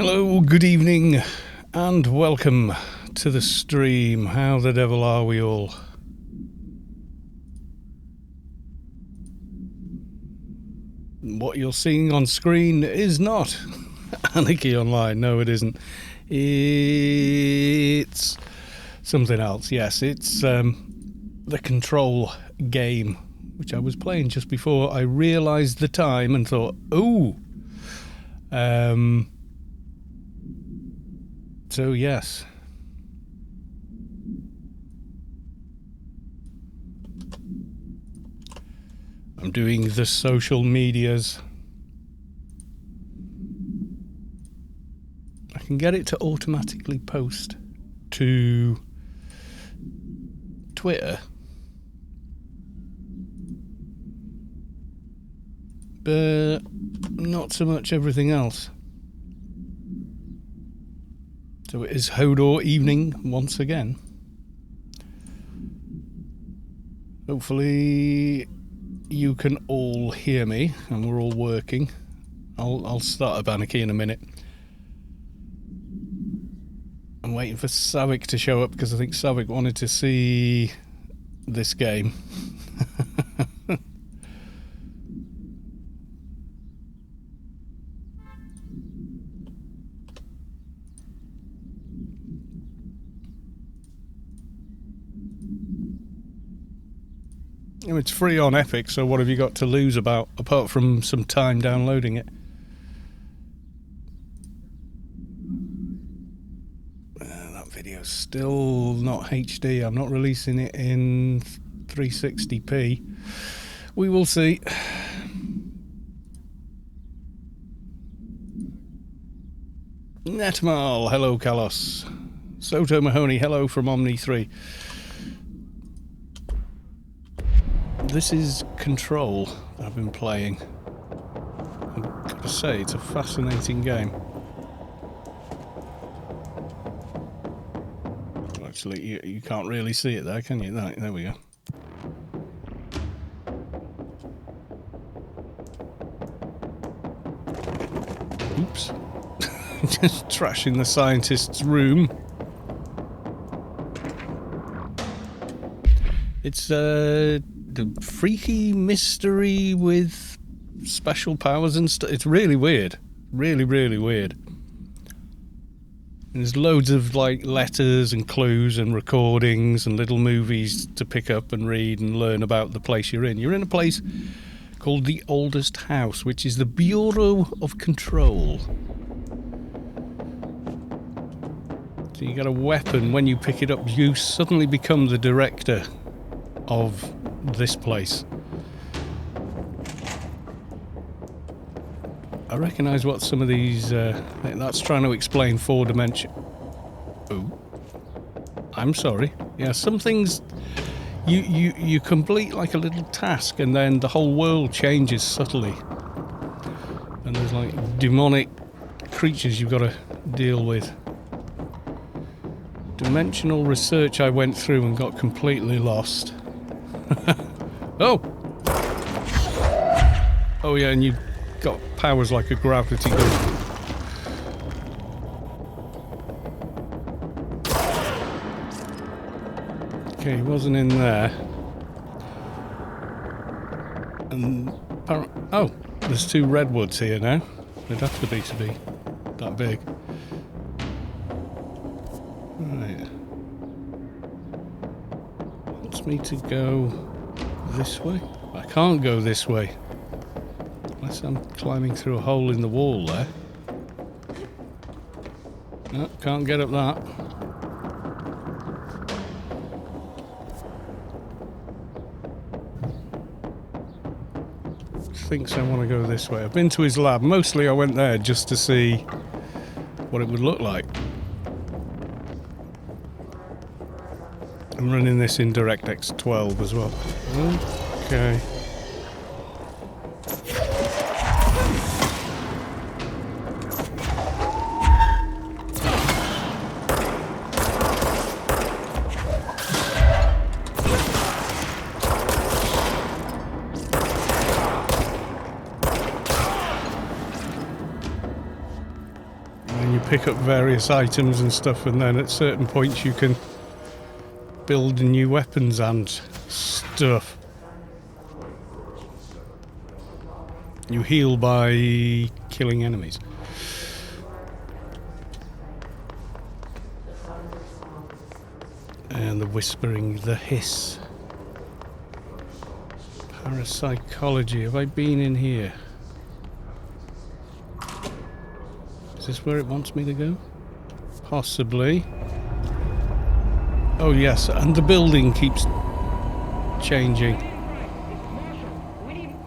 Hello, good evening, and welcome to the stream. How the devil are we all? What you're seeing on screen is not Anarchy Online. No, it isn't. It's something else. Yes, it's the Control game, which I was playing just before I realised the time and thought, oh, so yes. I'm doing the social medias. I can get it to automatically post to Twitter, but not so much everything else. So it is Hodor evening once again. Hopefully you can all hear me and we're all working. I'll start up Anarchy in a minute. I'm waiting for Saavick to show up because I think Saavick wanted to see this game. It's free on Epic, so what have you got to lose apart from some time downloading it? That video's still not HD. I'm not releasing it in 360p. We will see. Netmal, hello Kalos. Soto Mahoney, hello from Omni 3. This is Control that I've been playing. I've got to say, it's a fascinating game. Actually, you can't really see it there, can you? There we go. Oops. Just trashing the scientist's room. It's the freaky mystery with special powers and stuff. It's really weird. Really, really weird. And there's loads of like letters and clues and recordings and little movies to pick up and read and learn about the place you're in. You're in a place called the Oldest House, which is the Bureau of Control. So you got a weapon. When you pick it up, you suddenly become the director of this place. I recognise what some of these that's trying to explain 4 dimension. Oh, I'm sorry. Yeah, some things you complete like a little task and then the whole world changes subtly, and there's like demonic creatures you've got to deal with. Dimensional research I went through and got completely lost. Oh yeah, and you've got powers like a gravity gun. Okay, he wasn't in there. And oh, there's 2 redwoods here now. They'd have to be that big. Right. Wants me to go this way? I can't go this way. Unless I'm climbing through a hole in the wall there. No, can't get up that. Thinks I want to go this way. I've been to his lab. Mostly I went there just to see what it would look like. I'm running this in DirectX 12 as well. Okay. and you pick up various items and stuff, and then at certain points you can build new weapons and stuff. You heal by killing enemies. And the whispering, the hiss. Parapsychology. Have I been in here? Is this where it wants me to go? Possibly. Oh yes, and the building keeps changing.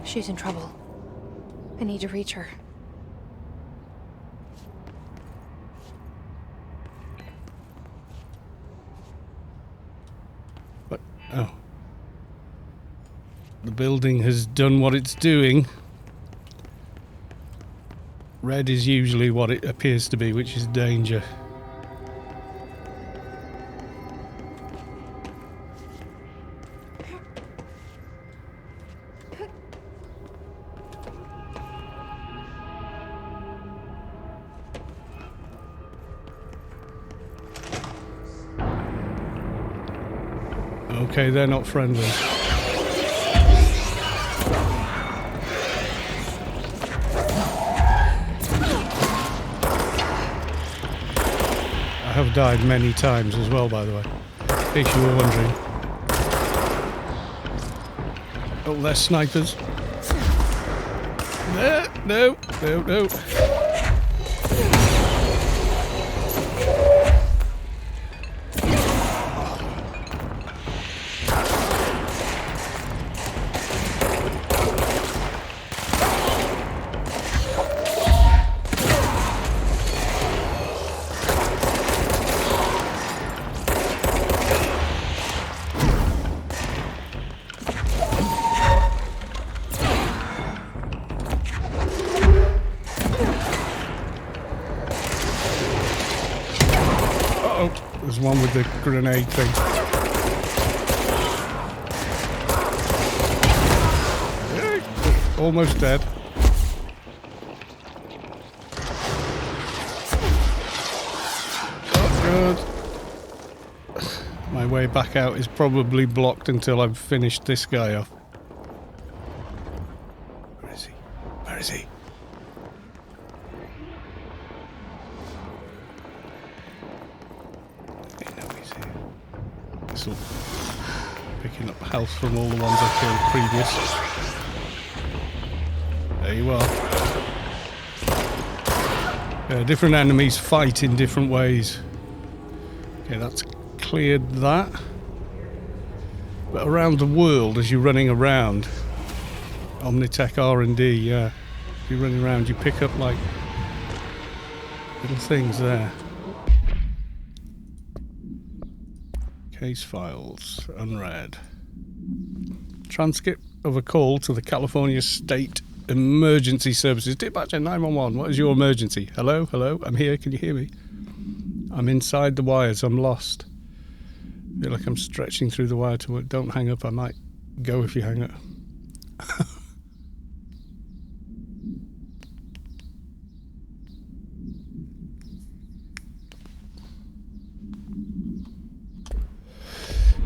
She's in trouble. I need to reach her. What? Oh. The building has done what it's doing. Red is usually what it appears to be, which is danger. Okay, they're not friendly. I have died many times as well, by the way, in case you were wondering. Oh, they're snipers. No. There's one with the grenade thing. Almost dead. Oh, good. My way back out is probably blocked until I've finished this guy off. Where is he? Where is he? Picking up health from all the ones I killed previous. There you are. Different enemies fight in different ways. Okay, that's cleared that. But around the world, as you're running around, Omnitech R&D, yeah. If you're running around, you pick up like little things there. Case files, unread. Transcript of a call to the California State Emergency Services. Dispatcher 911, what is your emergency? Hello, hello, I'm here, can you hear me? I'm inside the wires, I'm lost. I feel like I'm stretching through the wire to work. Don't hang up, I might go if you hang up.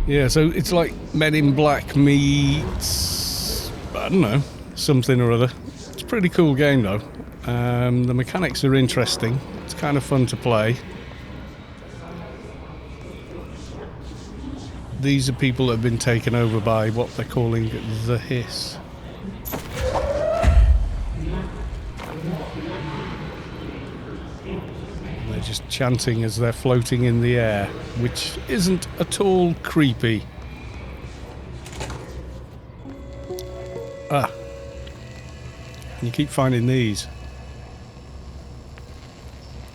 Yeah, so it's like Men in Black meets, I don't know, something or other. It's a pretty cool game though. The mechanics are interesting. It's kind of fun to play. These are people that have been taken over by what they're calling the hiss. They're just chanting as they're floating in the air, which isn't at all creepy. Ah. You keep finding these.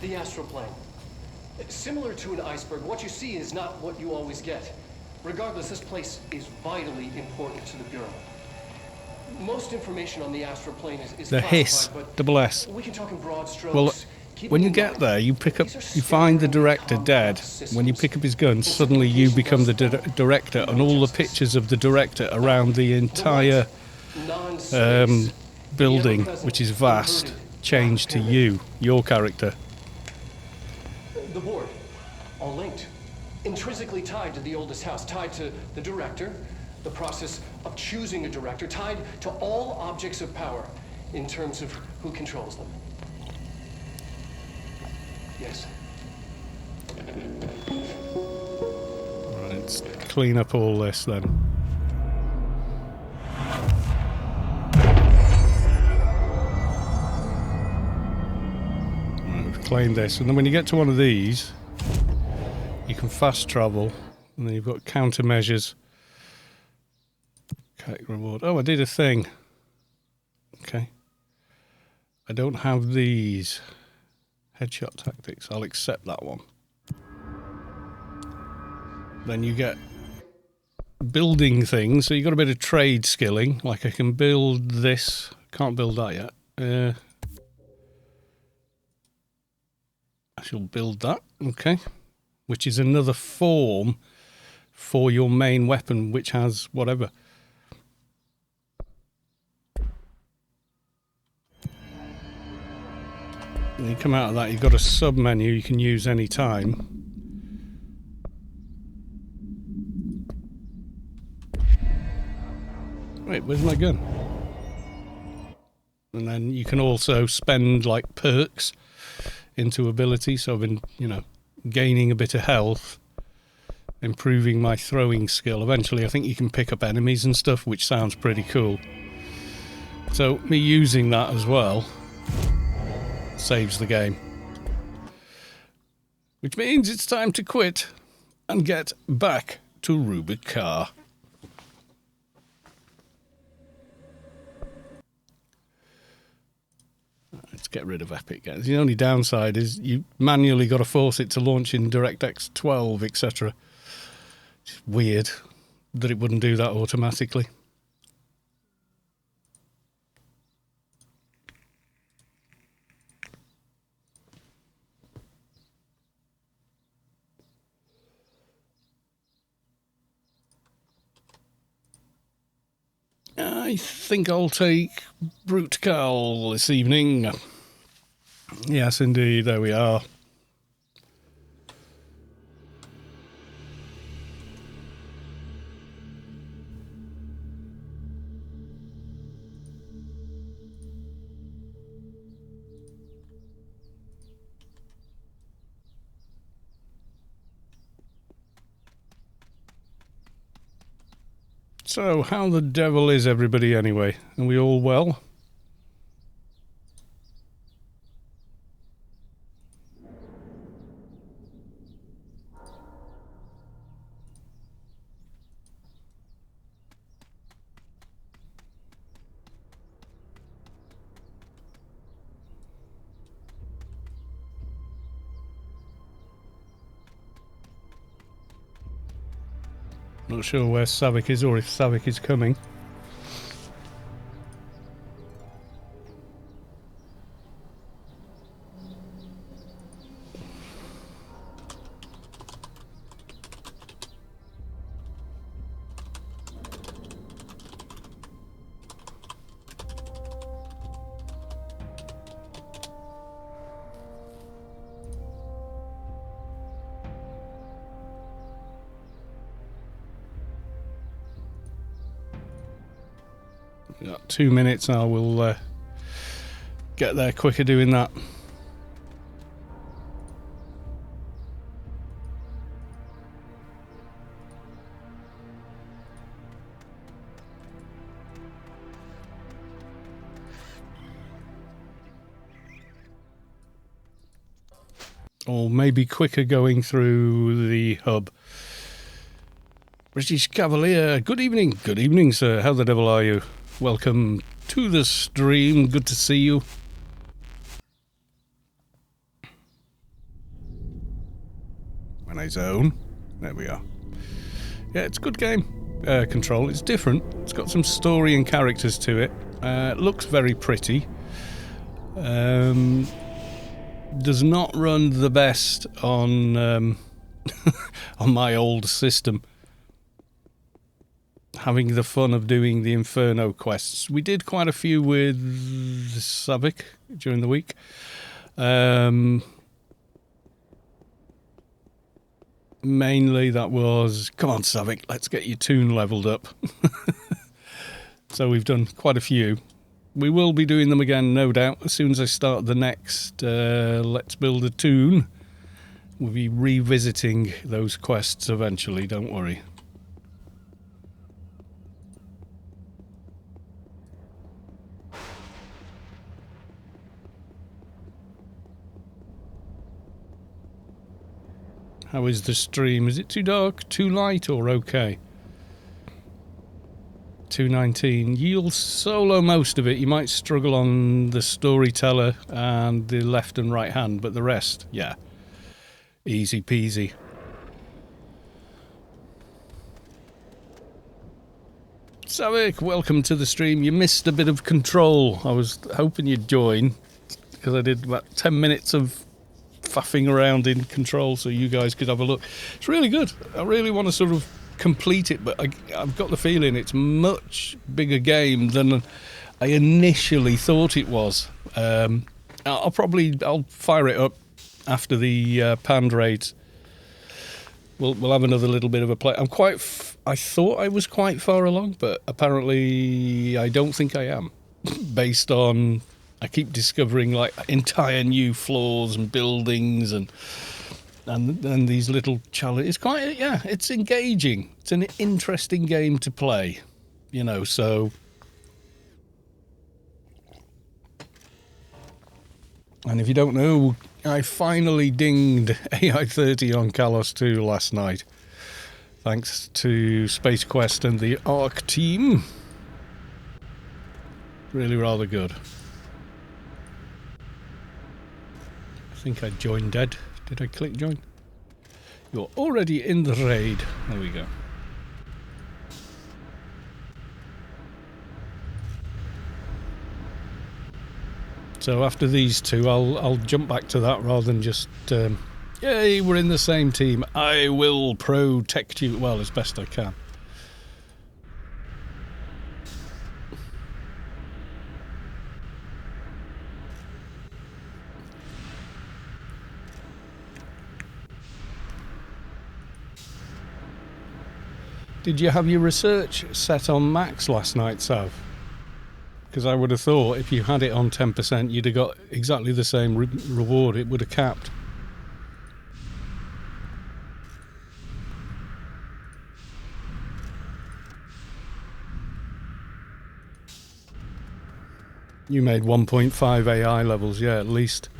The astral plane. Similar to an iceberg, what you see is not what you always get. Regardless, this place is vitally important to the Bureau. Most information on the astral plane is the hiss, double S. We can talk in broad strokes. Well, when you get there, you find the director dead. When you pick up his gun, suddenly you become the director, and all the pictures of the director around the entire building, which is vast, change to you, your character. the board. All linked. Intrinsically tied to the oldest house, tied to the director, the process of choosing a director, tied to all objects of power in terms of who controls them. Yes. Right, let's clean up all this then. Right, we've claimed this, and then when you get to one of these, you can fast travel, and then you've got countermeasures. Okay, reward. Oh, I did a thing. Okay. I don't have these. Headshot tactics. I'll accept that one. Then you get building things. So you've got a bit of trade skilling. Like I can build this. Can't build that yet. I shall build that. Okay. Which is another form for your main weapon, which has whatever. And you come out of that, you've got a sub menu you can use any time. Wait, where's my gun? And then you can also spend like perks into abilities. So I've been, you know, gaining a bit of health, improving my throwing skill. Eventually I think you can pick up enemies and stuff, which sounds pretty cool. So me using that as well saves the game. Which means it's time to quit and get back to Rubikar. Let's get rid of Epic. The only downside is you manually got to force it to launch in DirectX 12, etc. It's weird that it wouldn't do that automatically. I think I'll take Brute Carl this evening. Yes, indeed. There we are. So, how the devil is everybody anyway? Are we all well? Not sure where Saavick is or if Saavick is coming. Got 2 minutes. I will get there quicker doing that. Or maybe quicker going through the hub. British Cavalier, good evening. Good evening, sir. How the devil are you? Welcome to the stream. Good to see you. When I zone. There we are. Yeah, it's a good game. Control. It's different. It's got some story and characters to it. Looks very pretty. Does not run the best on on my old system. Having the fun of doing the Inferno quests. We did quite a few with Saavick during the week. On mainly that was, come on, Saavick, let's get your toon leveled up. So we've done quite a few. We will be doing them again, no doubt, as soon as I start the next Let's Build a Toon. We'll be revisiting those quests eventually, don't worry. How is the stream? Is it too dark, too light, or okay? 219. You'll solo most of it. You might struggle on the storyteller and the left and right hand, but the rest, yeah, easy peasy. Saavick, welcome to the stream. You missed a bit of Control. I was hoping you'd join because I did about 10 minutes of faffing around in Control so you guys could have a look. It's really good. I really want to sort of complete it, but I've got the feeling it's much bigger game than I initially thought it was. I'll fire it up after the Pande raids. We'll have another little bit of a play. I thought I was quite far along, but apparently I don't think I am. Based on, I keep discovering like entire new floors and buildings and these little challenges. It's quite, yeah, it's engaging. It's an interesting game to play, you know, so. And if you don't know, I finally dinged AI 30 on Kalos 2 last night. Thanks to Space Quest and the ARC team. Really rather good. I think I joined dead. Did I click join? You're already in the raid. There we go. So after these two, I'll jump back to that rather than just, yay, we're in the same team. I will protect you, well, as best I can. Did you have your research set on max last night, Sav? Because I would have thought if you had it on 10%, you'd have got exactly the same reward. It would have capped. You made 1.5 AI levels, yeah, at least.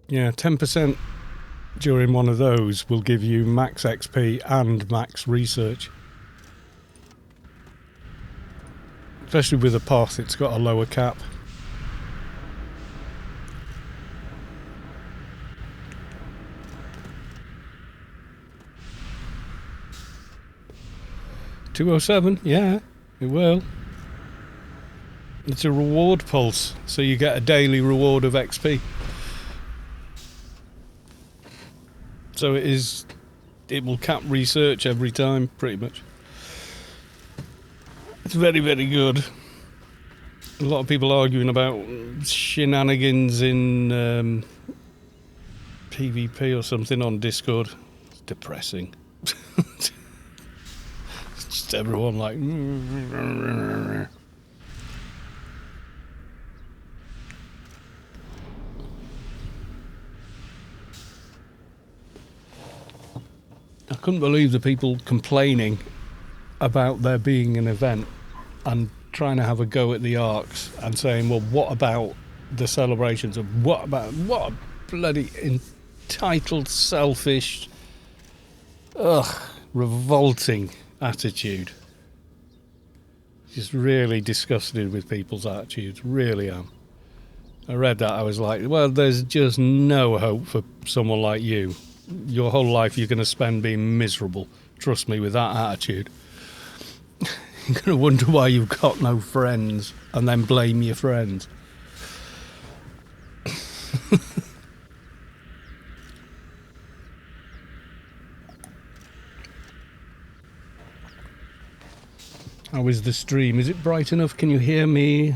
Yeah, 10% during one of those will give you max XP and max research. Especially with a path, it's got a lower cap. $207, yeah, it will. It's a reward pulse, so you get a daily reward of XP. So it will cap research every time, pretty much. It's very, very good. A lot of people arguing about shenanigans in PvP or something on Discord. It's depressing. It's just everyone like... I couldn't believe the people complaining about there being an event and trying to have a go at the arcs and saying, well, what about the celebrations? Of what a bloody entitled, selfish, revolting attitude. Just really disgusted with people's attitudes, really am. I read that, I was like, well, there's just no hope for someone like you. Your whole life you're going to spend being miserable. Trust me, with that attitude. You're going to wonder why you've got no friends and then blame your friends. How is the stream? Is it bright enough? Can you hear me?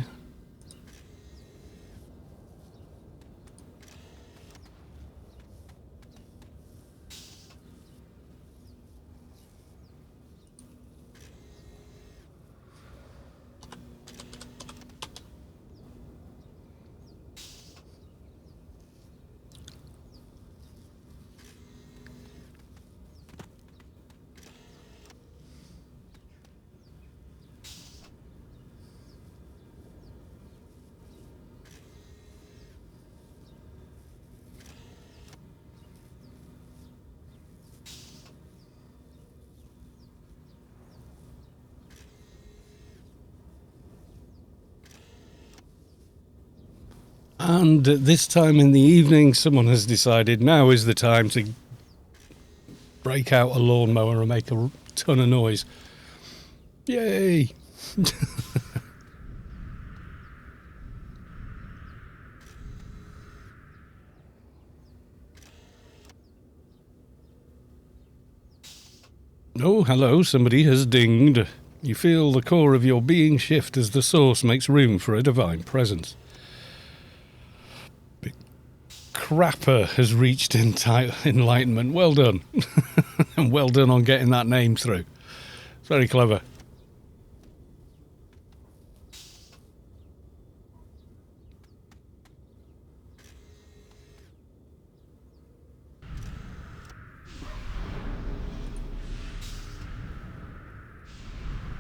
And at this time in the evening, someone has decided now is the time to break out a lawnmower and make a ton of noise. Yay! Oh, hello, somebody has dinged. You feel the core of your being shift as the source makes room for a divine presence. Big Crapper has reached enlightenment. Well done. And well done on getting that name through. It's very clever.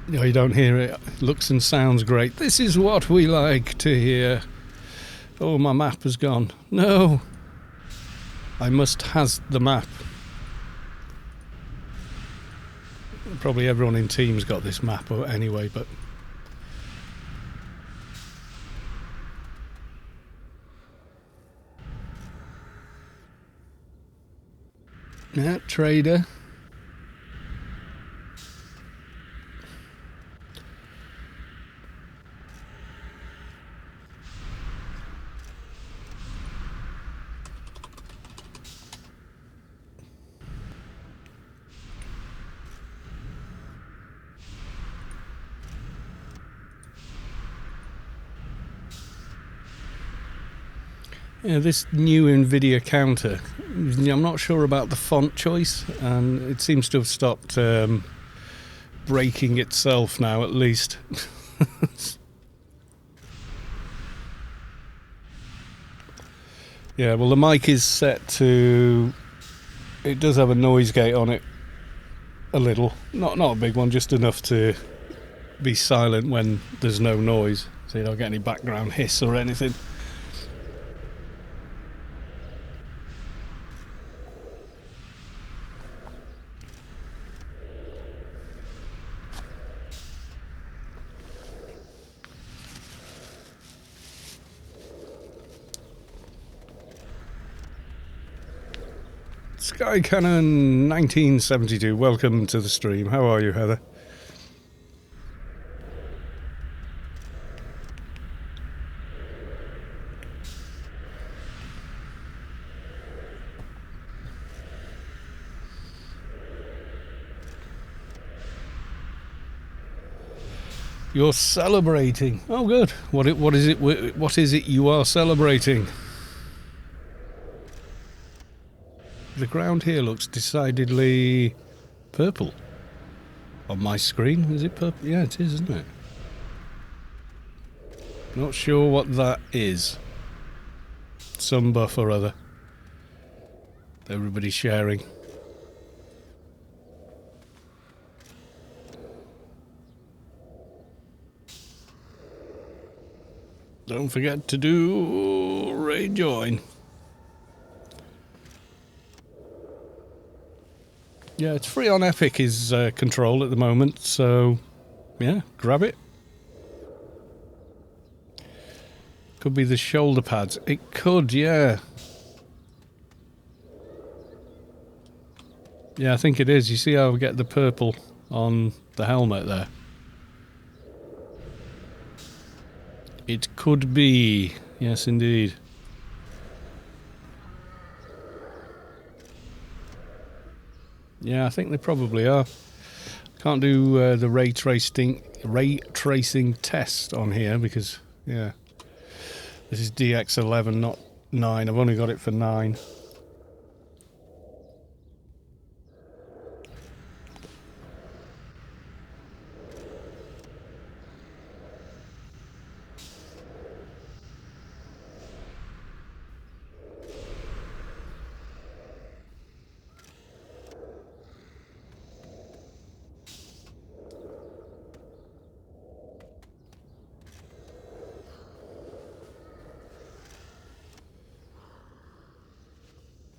No, you don't hear it. Looks and sounds great. This is what we like to hear. Oh, my map has gone. No. I must has the map. Probably everyone in Team's got this map anyway, but... Yeah, trader. Yeah, this new NVIDIA counter, I'm not sure about the font choice, and it seems to have stopped breaking itself now, at least. Yeah, well, the mic is set to... It does have a noise gate on it, a little. Not a big one, just enough to be silent when there's no noise, so you don't get any background hiss or anything. Sky Cannon 1972, welcome to the stream. How are you, Heather? You're celebrating. Oh, good. What is it you are celebrating? The ground here looks decidedly purple. On my screen, is it purple? Yeah, it is, isn't it? Not sure what that is. Some buff or other. Everybody's sharing. Don't forget to do raid join. Yeah, it's free on Epic is control at the moment, so yeah, grab it. Could be the shoulder pads. It could, yeah. Yeah, I think it is. You see how we get the purple on the helmet there? It could be. Yes, indeed. Yeah, I think they probably are. Can't do the ray tracing test on here because, yeah, this is DX11, not 9. I've only got it for 9.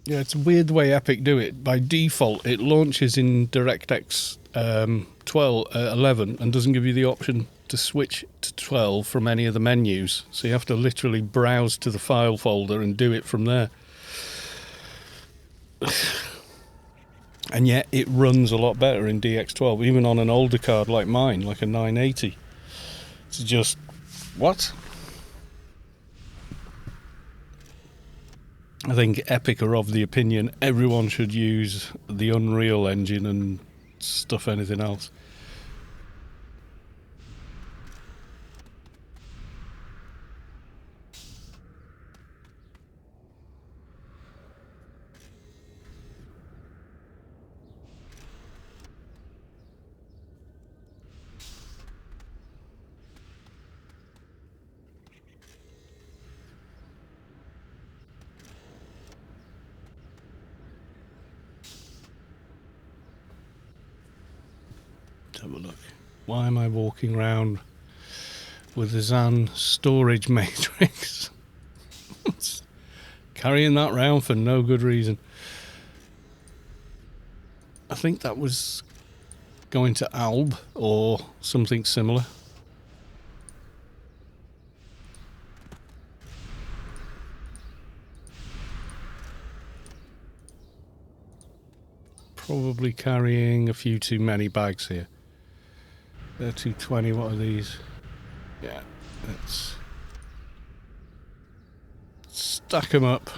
Yeah, it's a weird the way Epic do it. By default, it launches in DirectX 11 and doesn't give you the option to switch to 12 from any of the menus. So you have to literally browse to the file folder and do it from there. And yet it runs a lot better in DX12, even on an older card like mine, like a 980. It's just, what? I think Epic are of the opinion everyone should use the Unreal Engine and stuff anything else. Have a look. Why am I walking around with the Zan storage matrix? Carrying that round for no good reason. I think that was going to Alb or something similar. Probably carrying a few too many bags here. They're 220, what are these? Yeah, let's stack them up.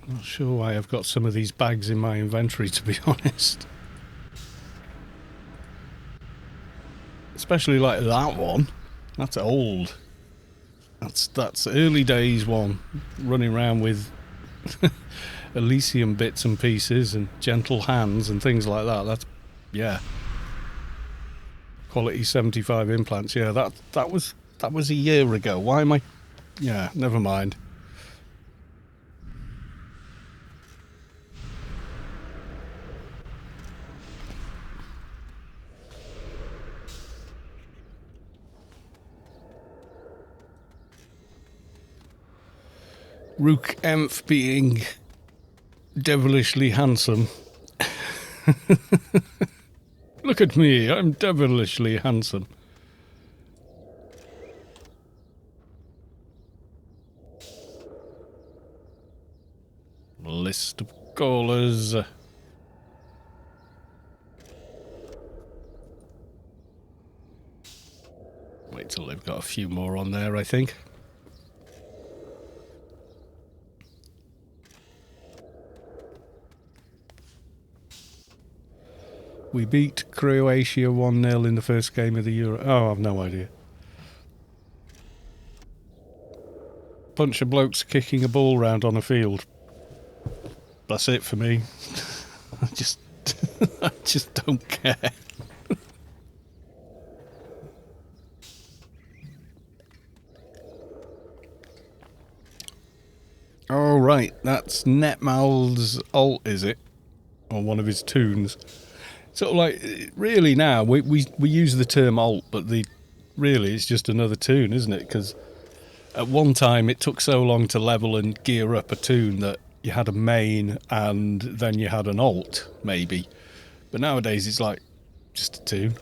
I'm not sure why I've got some of these bags in my inventory, to be honest. Especially like that one. That's old. That's early days one. Running around with Elysium bits and pieces and gentle hands and things like that. That's, yeah. Quality 75 implants. Yeah, that was a year ago. Why am I? Yeah, never mind. Rook Emph being devilishly handsome. Look at me, I'm devilishly handsome. List of callers. Wait till they've got a few more on there, I think. We beat Croatia 1-0 in the first game of the Euro. Oh, I've no idea. Bunch of blokes kicking a ball round on a field. That's it for me. I just don't care. Oh, right. That's Netmal's ult, is it? Or one of his tunes. Sort of like, really now, we use the term alt, but really it's just another tune, isn't it? Because at one time it took so long to level and gear up a tune that you had a main and then you had an alt, maybe. But nowadays it's like, just a tune.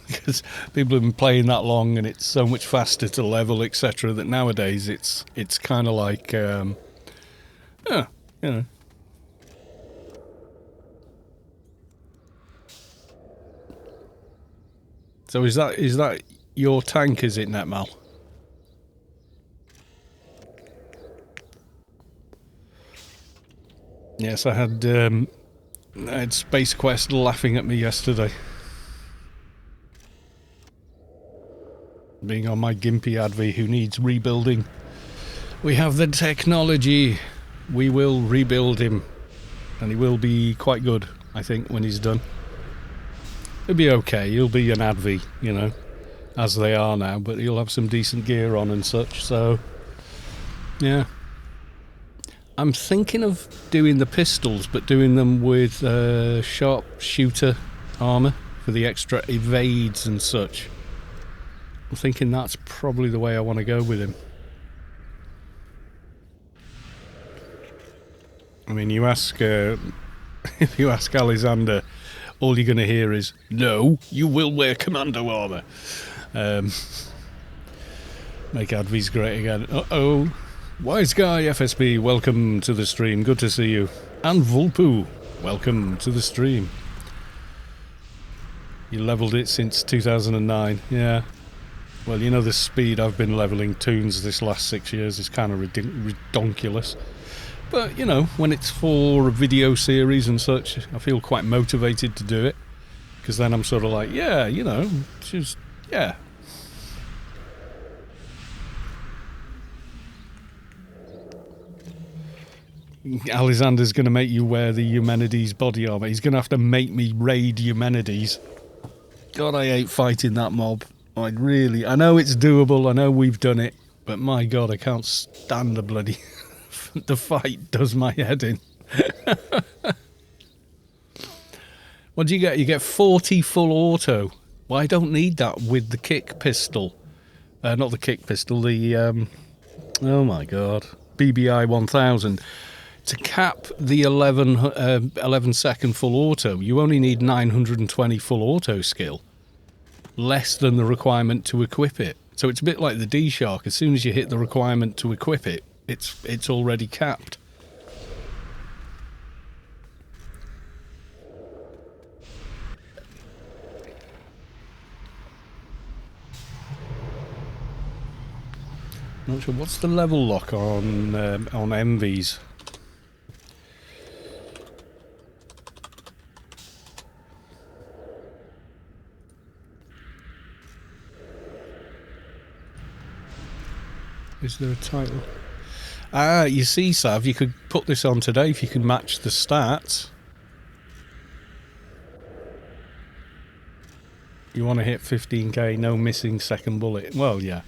Because people have been playing that long and it's so much faster to level, etc., that nowadays it's kind of like, you know. So is that your tank, is it, Netmal? Yes, I had Space Quest laughing at me yesterday. Being on my gimpy Advi who needs rebuilding. We have the technology. We will rebuild him. And he will be quite good, I think, when he's done. He'll be okay. He'll be an Advi, you know, as they are now, but he'll have some decent gear on and such, so yeah. I'm thinking of doing the pistols, but doing them with sharpshooter armour for the extra evades and such. I'm thinking that's probably the way I want to go with him. I mean, you ask if you ask Alexander all you're going to hear is, no, you will wear commando armour. Make Advies great again. Uh-oh. Wise Guy FSB, welcome to the stream. Good to see you. And Vulpu, welcome to the stream. You levelled it since 2009. Yeah. Well, you know the speed I've been levelling toons this last 6 years is kind of redonkulous. But, you know, when it's for a video series and such, I feel quite motivated to do it. Because then I'm sort of like, yeah, you know, just, yeah. Alexander's going to make you wear the Eumenides body armour. He's going to have to make me raid Eumenides. God, I hate fighting that mob. I know it's doable, I know we've done it, but my God, I can't stand the bloody... the fight does my head in. What do you get? You get 40 full auto. Well, I don't need that with the kick pistol. Not the kick pistol, the... oh my God. BBI 1000. To cap the 11 second full auto, you only need 920 full auto skill. Less than the requirement to equip it. So it's a bit like the D-Shark. As soon as you hit the requirement to equip it, it's already capped. Not sure. What's the level lock on MVs? Is there a title? Ah, you see, Sav, you could put this on today if you can match the stats. You want to hit 15k, no missing second bullet. Well, yeah.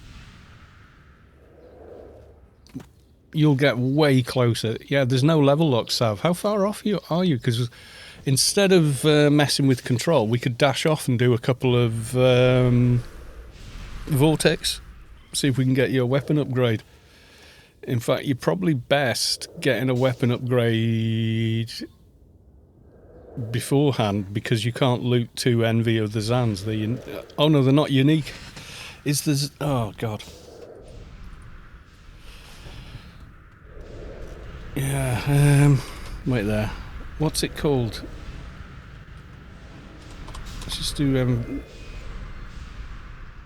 You'll get way closer. Yeah, there's no level lock, Sav. How far off are you? Because instead of messing with control, we could dash off and do a couple of vortex. See if we can get you a weapon upgrade. In fact, you're probably best getting a weapon upgrade beforehand because you can't loot 2 Envy of the Zans. Oh no, they're not unique. Is there... Oh God. Yeah, wait there. What's it called? Let's just do...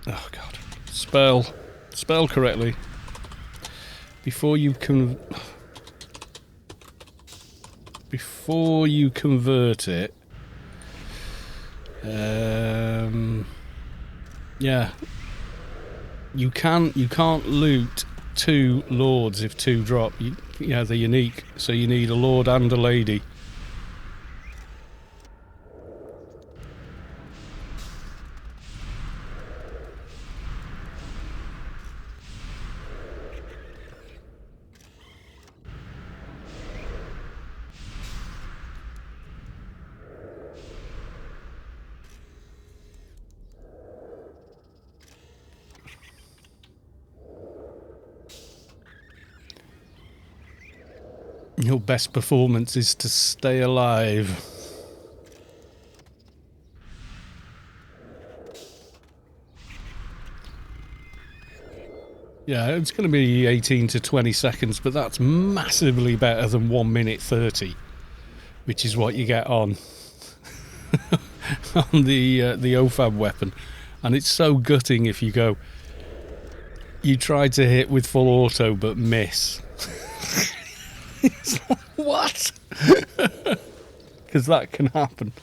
oh God. Spell correctly. Before you convert it, yeah, you can't loot 2 lords if 2 drop. Yeah, they're unique, so you need a lord and a lady. Your best performance is to stay alive. Yeah, it's going to be 18 to 20 seconds, but that's massively better than 1 minute 30, which is what you get on on the OFAB weapon. And it's so gutting if you try to hit with full auto but miss. It's like, what? Because that can happen.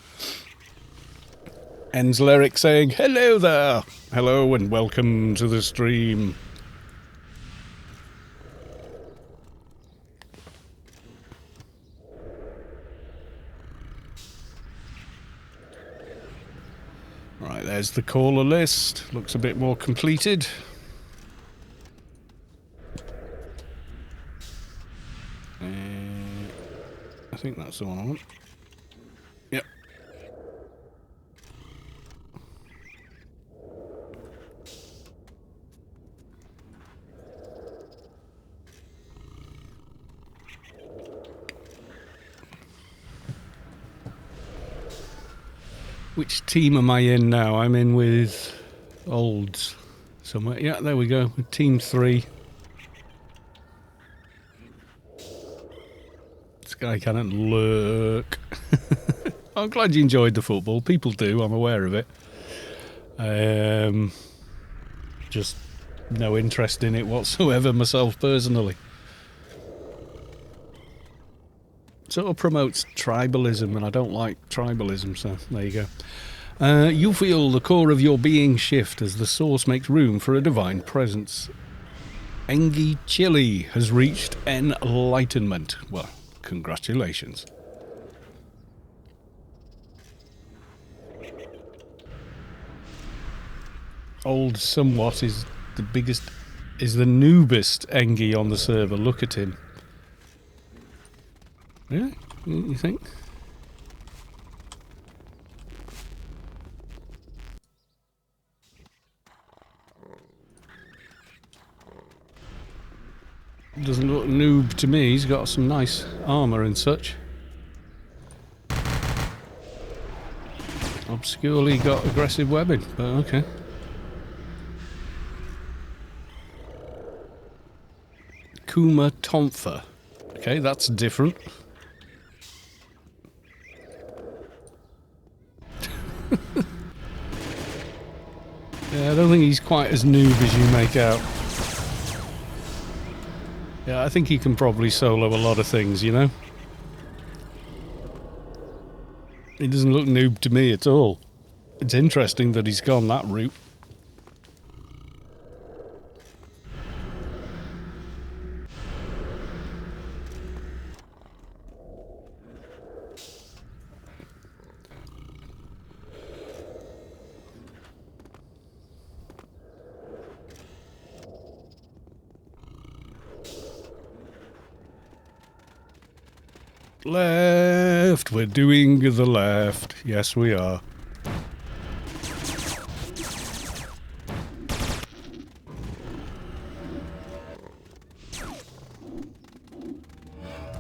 Ends Lyric saying, hello there. Hello and welcome to the stream. Right, there's the caller list. Looks a bit more completed. I think that's the one I want. Yep. Which team am I in now? I'm in with Olds somewhere. Yeah, there we go. With Team 3. This guy can't lurk. I'm glad you enjoyed the football. People do, I'm aware of it. Just no interest in it whatsoever myself personally. Sort of promotes tribalism, and I don't like tribalism, so there you go. You feel the core of your being shift as the source makes room for a divine presence. Engi Chili has reached enlightenment. Well, congratulations. Old somewhat is the biggest, is the noobest Engi on the server. Look at him. Yeah, you think? Doesn't look noob to me. He's got some nice armour and such. Obscurely got aggressive webbing, but okay. Kuma Tontha. Okay, that's different. Yeah, I don't think he's quite as noob as you make out. Yeah, I think he can probably solo a lot of things, you know? He doesn't look noob to me at all. It's interesting that he's gone that route. Left, we're doing the left. Yes, we are.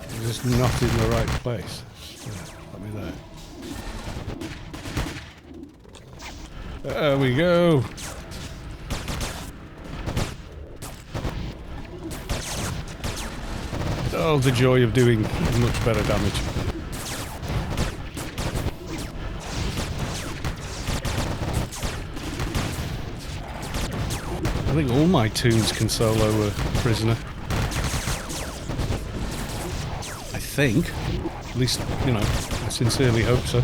We're just not in the right place. Let me there. There we go. Oh, the joy of doing much better damage. I think all my toons can solo a prisoner. I think. At least, you know, I sincerely hope so.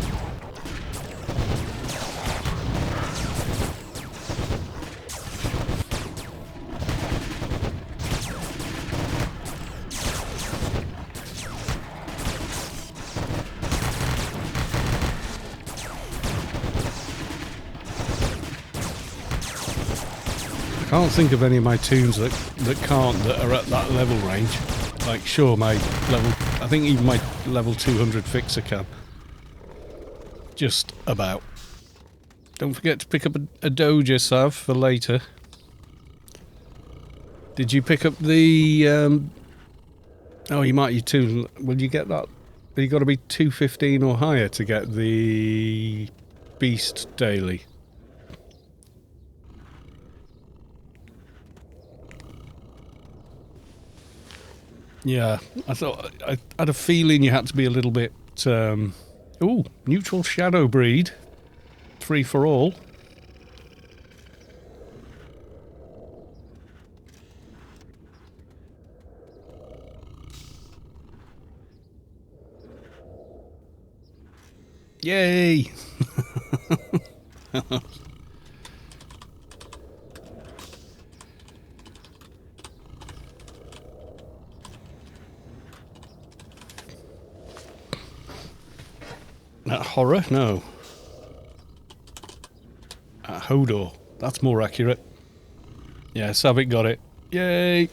I can't think of any of my toons that can't, that are at that level range. Like, sure, my level, I think even my level 200 fixer can. Just about. Don't forget to pick up a Doja, Sav, for later. Did you pick up the, oh, you might, you too. Will you get that? You got to be 215 or higher to get the Beast Daily. Yeah, I thought I had a feeling you had to be a little bit. Ooh, neutral shadow breed, free for all. Yay! That horror? No. Hodor. That's more accurate. Yeah, Saavick got it. Yay!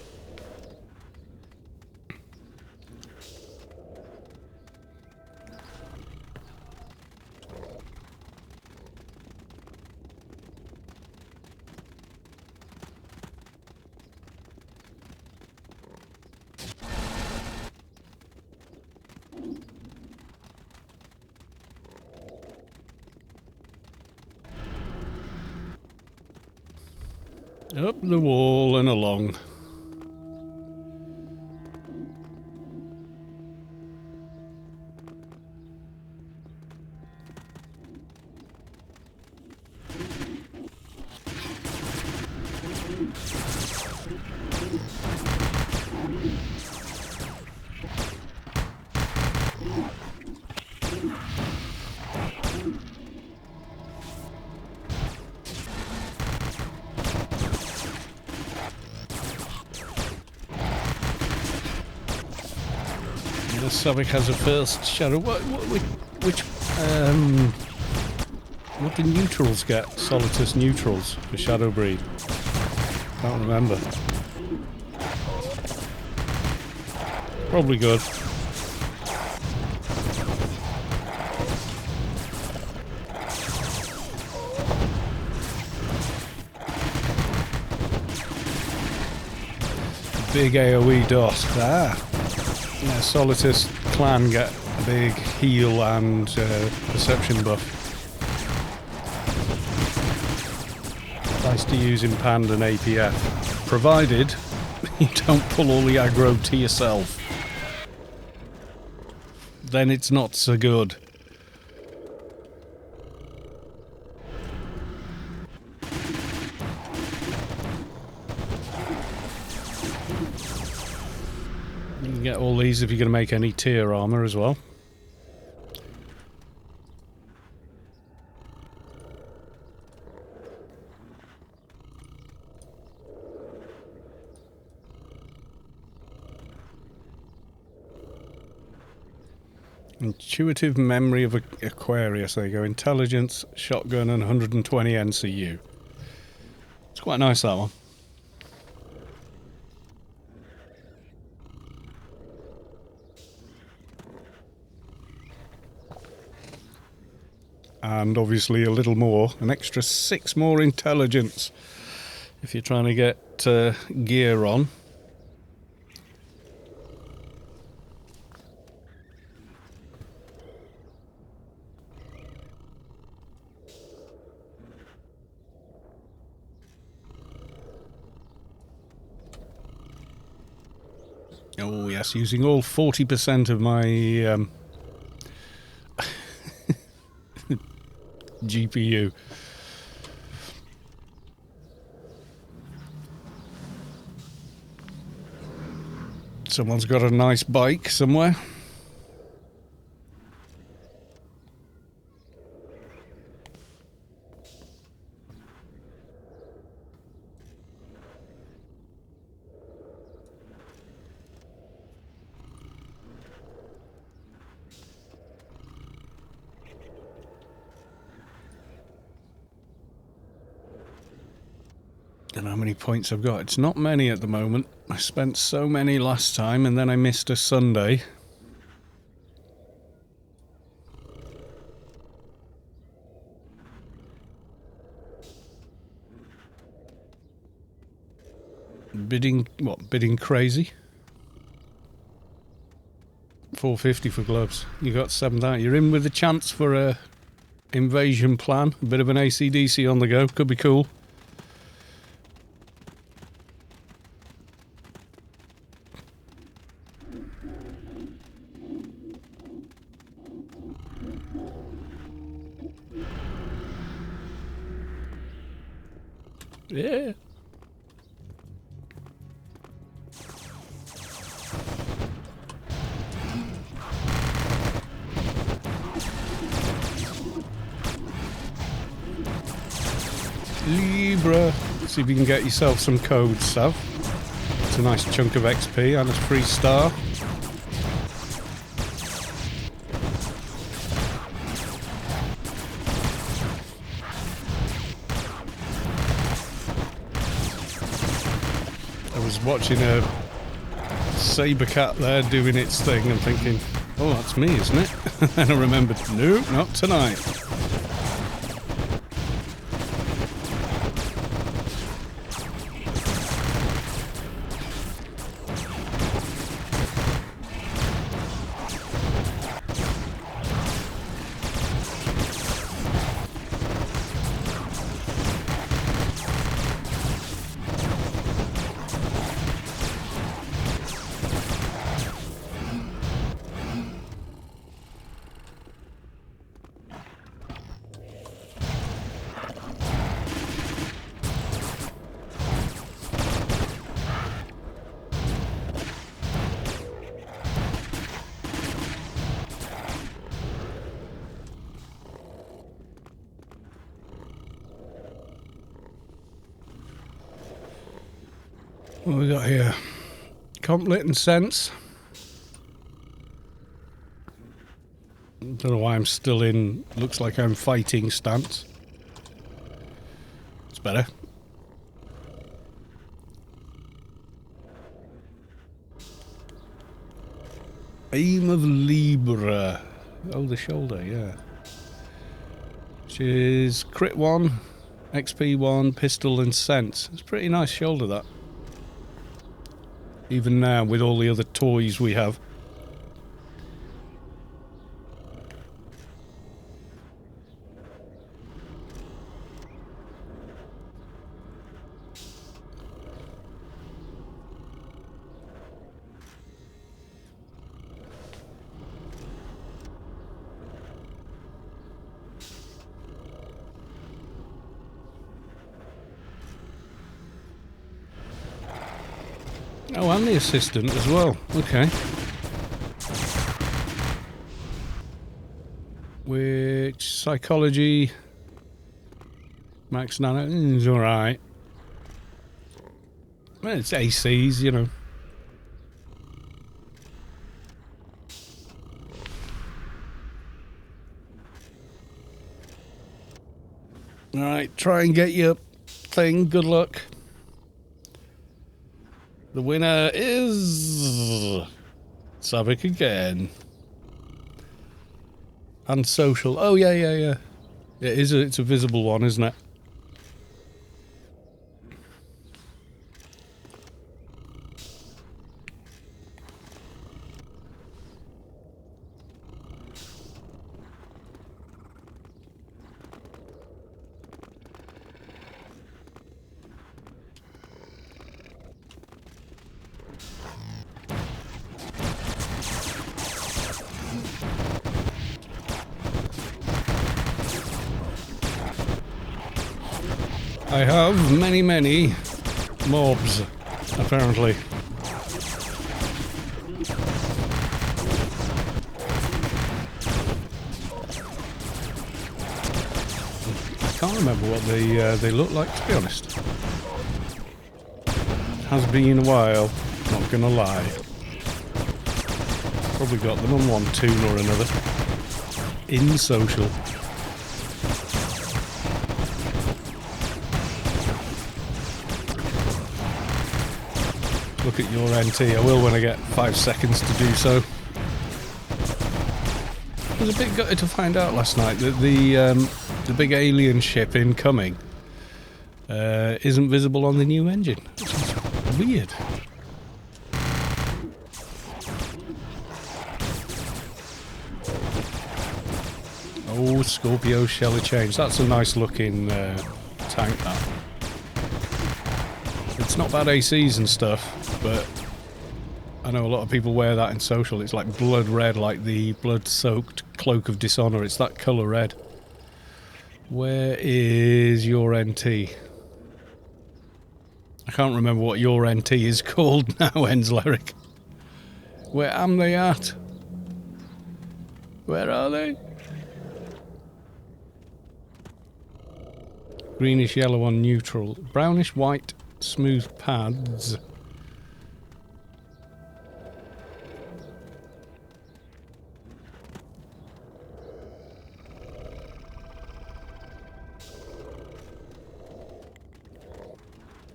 Up the wall and along. Saavick has a first shadow. Which what do neutrals get? Solitus neutrals for Shadow Breed. Can't remember. Probably good. Big AoE dot. Yeah, Solitus clan get a big heal and perception buff. Nice to use in Pande and APF, provided you don't pull all the aggro to yourself. Then it's not so good. You can get all these if you're going to make any tier armor as well. Intuitive memory of Aquarius. There you go. Intelligence, shotgun, and 120 NCU. It's quite nice, that one. And obviously a little more, an extra 6 more intelligence if you're trying to get gear on. Oh yes, using all 40% of my GPU. Someone's got a nice bike somewhere. Don't know how many points I've got. It's not many at the moment. I spent so many last time and then I missed a Sunday. Bidding crazy? 450 for gloves. You got 7,000. You're in with a chance for a invasion plan. A bit of an AC/DC on the go. Could be cool. Yeah. Libra. See if you can get yourself some code stuff. It's a nice chunk of XP and a free star. I was watching a saber cat there doing its thing and thinking, oh, that's me, isn't it? And I remembered, no, not tonight. What we got here? Complet and sense. Don't know why I'm still in. Looks like I'm fighting stance. It's better. Aim of Libra. Oh, the shoulder, yeah. Which is crit 1, XP 1, pistol and sense. It's a pretty nice shoulder, that. Even now, with all the other toys we have. Oh, and the assistant as well. Okay. Which psychology? Max Nano is alright. Well, it's ACs, you know. Alright, try and get your thing. Good luck. The winner is Saavick again. And social. Oh yeah. It's a visible one, isn't it? I have many mobs, apparently. I can't remember what they look like, to be honest. Has been a while, not gonna lie. Probably got them on one tune or another. In social. Look at your NT. I will when I get 5 seconds to do so. I was a bit gutted to find out last night that the big alien ship incoming isn't visible on the new engine. Which is weird. Oh, Scorpio Shelly change. That's a nice looking tank, that. It's not bad ACs and stuff, but I know a lot of people wear that in social. It's like blood red, like the blood-soaked cloak of dishonor. It's that colour red. Where is your NT? I can't remember what your NT is called now, Enslyric. Where am they at? Where are they? Greenish yellow on neutral. Brownish white smooth pads.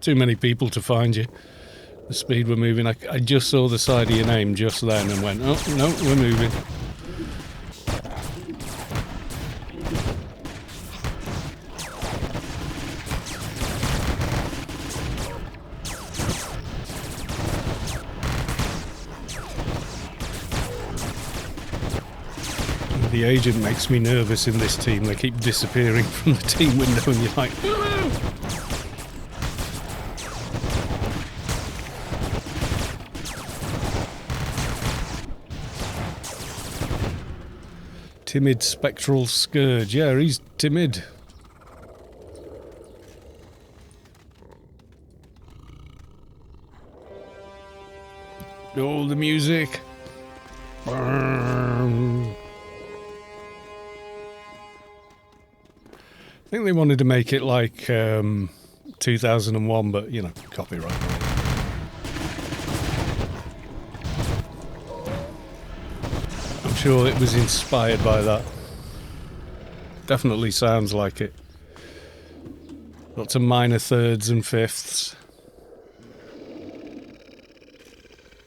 Too many people to find you. The speed we're moving. I just saw the side of your name just then and went, oh, no, we're moving. The agent makes me nervous in this team. They keep disappearing from the team window and you're like, hello! Timid spectral scourge. Yeah, he's timid. Oh, the music. I think they wanted to make it like 2001, but, you know, copyright. sure it was inspired by that. Definitely sounds like it. Lots of minor thirds and fifths.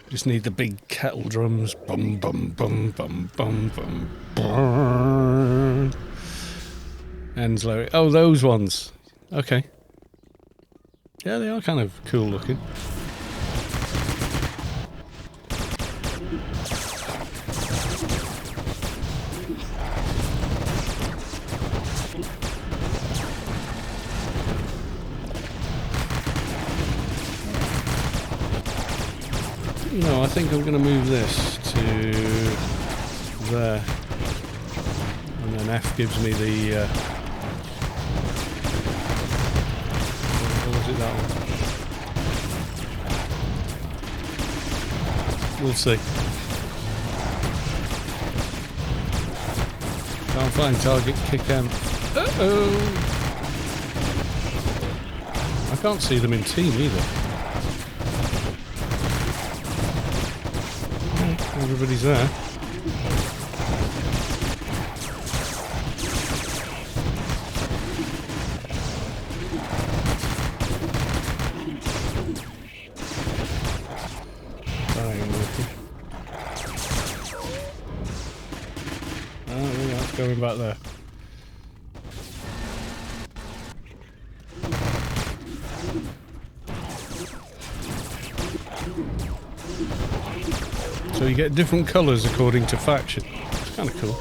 Just need the big kettle drums. Bum bum bum bum bum bum. Bum. Ends lyric. Oh, those ones. Okay. Yeah, they are kind of cool looking. You know, I think I'm going to move this to there. And then F gives me the... or was it that one? We'll see. Can't find target kick out. Uh-oh! I can't see them in team either. Everybody's there. Oh, yeah, it's going back there. So you get different colours according to faction. It's kind of cool.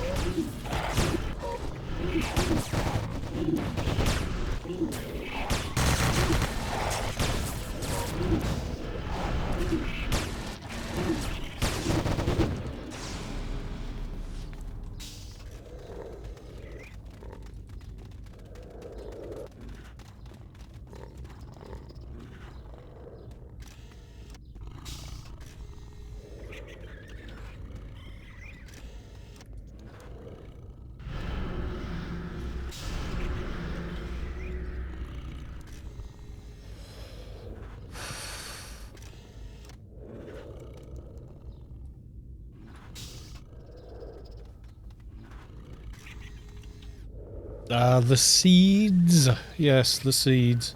The seeds. Yes, the seeds.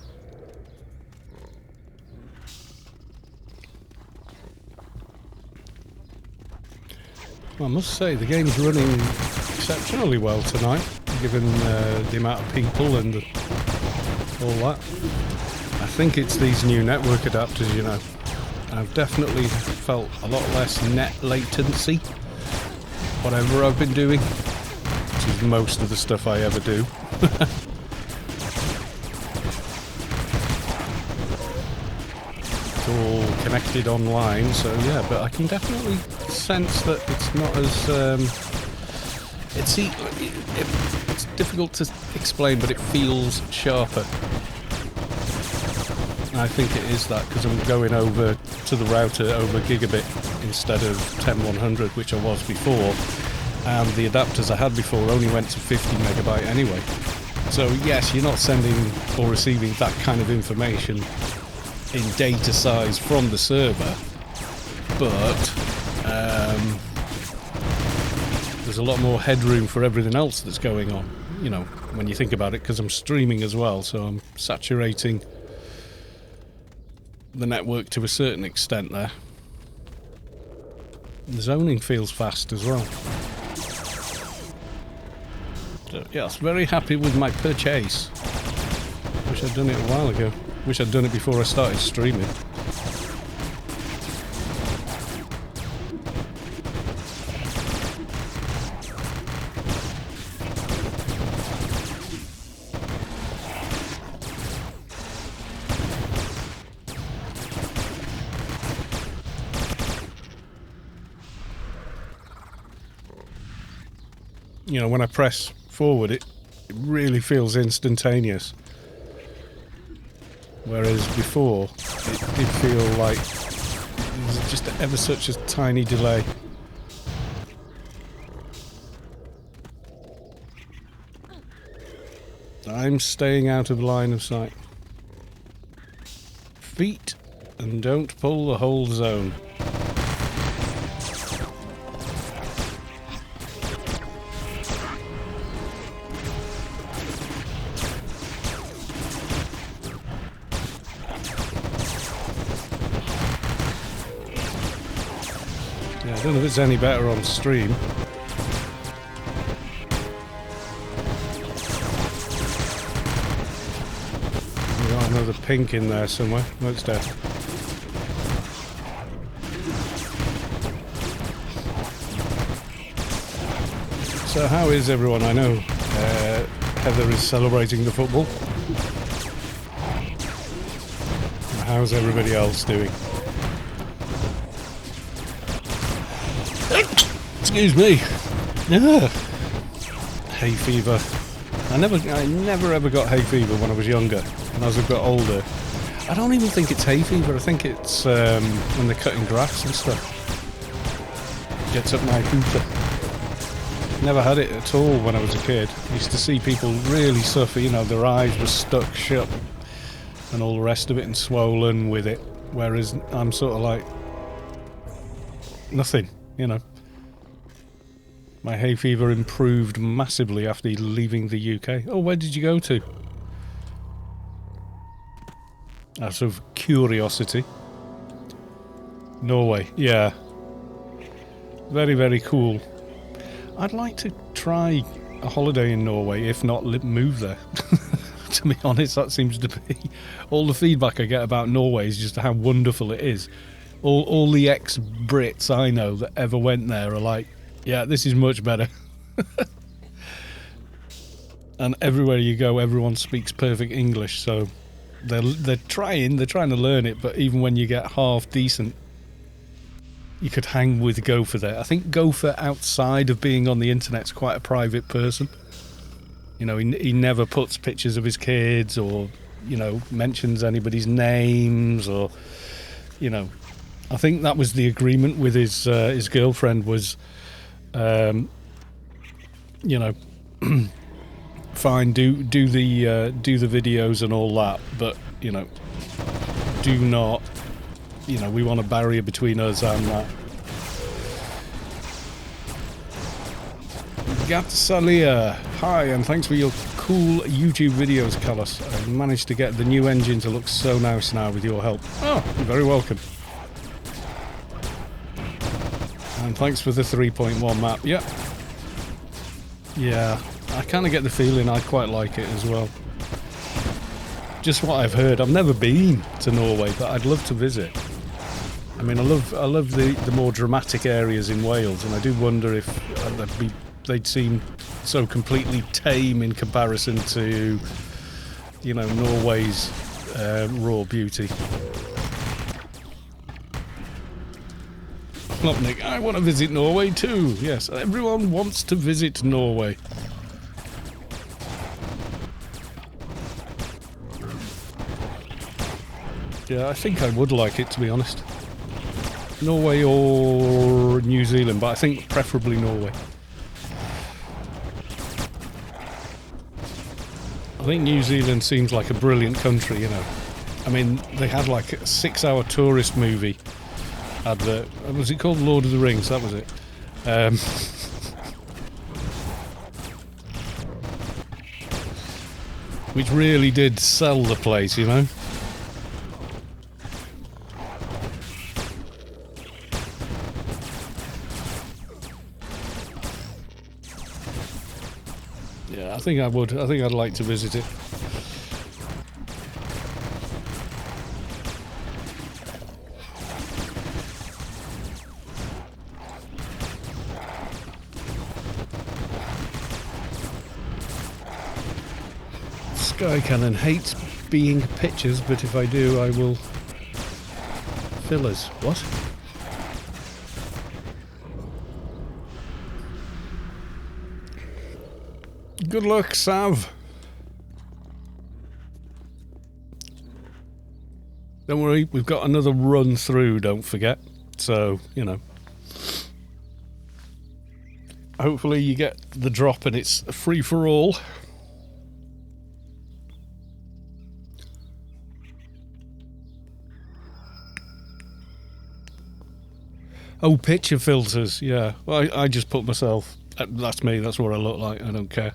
Well, I must say, the game's running exceptionally well tonight, given the amount of people and all that. I think it's these new network adapters, you know. I've definitely felt a lot less net latency, whatever I've been doing. Is most of the stuff I ever do. It's all connected online, so yeah, but I can definitely sense that it's not as it's difficult to explain, but it feels sharper. I think it is that because I'm going over to the router over gigabit instead of 10100, which I was before. And the adapters I had before only went to 50 megabyte anyway. So yes, you're not sending or receiving that kind of information in data size from the server, but there's a lot more headroom for everything else that's going on, you know, when you think about it, because I'm streaming as well, so I'm saturating the network to a certain extent there. The zoning feels fast as well. So, yes, very happy with my purchase. Wish I'd done it a while ago. Wish I'd done it before I started streaming. You know, when I press forward, it really feels instantaneous. Whereas before, it did feel like there was just ever such a tiny delay. I'm staying out of line of sight. Feet, and don't pull the whole zone. Yeah, I don't know if it's any better on stream. We got another pink in there somewhere. No, it's dead. So how is everyone? I know Heather is celebrating the football. How's everybody else doing? Excuse me. Yeah. Hay fever. I never ever got hay fever when I was younger. And as I've got older, I don't even think it's hay fever. I think it's when they're cutting grass and stuff. Gets up my hooter. Never had it at all when I was a kid. I used to see people really suffer, you know, their eyes were stuck shut and all the rest of it and swollen with it. Whereas I'm sort of like, nothing, you know. My hay fever improved massively after leaving the UK. Oh, where did you go to? Out of curiosity. Norway, yeah. Very, very cool. I'd like to try a holiday in Norway, if not move there. To be honest, that seems to be all the feedback I get about Norway is just how wonderful it is. All the ex-Brits I know that ever went there are like, yeah, this is much better. And everywhere you go, everyone speaks perfect English, so they're trying to learn it, but even when you get half decent, you could hang with Gopher there. I think Gopher, outside of being on the internet's quite a private person. You know, he never puts pictures of his kids or, you know, mentions anybody's names or, you know. I think that was the agreement with his girlfriend was, you know, fine, do the videos and all that, but, you know, do not, you know, we want a barrier between us and that. Gatsalia, hi, and thanks for your cool YouTube videos, Callus. I managed to get the new engine to look so nice now with your help. Oh, you're very welcome. And thanks for the 3.1 map. Yep. Yeah, I kind of get the feeling I quite like it as well. Just what I've heard. I've never been to Norway, but I'd love to visit. I mean, I love the more dramatic areas in Wales, and I do wonder if they'd seem so completely tame in comparison to, you know, Norway's raw beauty. Klopnik, I want to visit Norway too. Yes, everyone wants to visit Norway. Yeah, I think I would like it, to be honest. Norway or New Zealand, but I think preferably Norway. I think New Zealand seems like a brilliant country, you know. I mean, they had like a 6-hour tourist movie advert. Was it called Lord of the Rings? That was it. Which really did sell the place, you know. Yeah, I think I would. I think I'd like to visit it. Sky Cannon hates being pictures, but if I do, I will fillers. What? Good luck, Sav. Don't worry, we've got another run through, don't forget. So, you know. Hopefully you get the drop and it's free for all. Oh, picture filters, yeah. Well, I just put myself... That's me, that's what I look like, I don't care.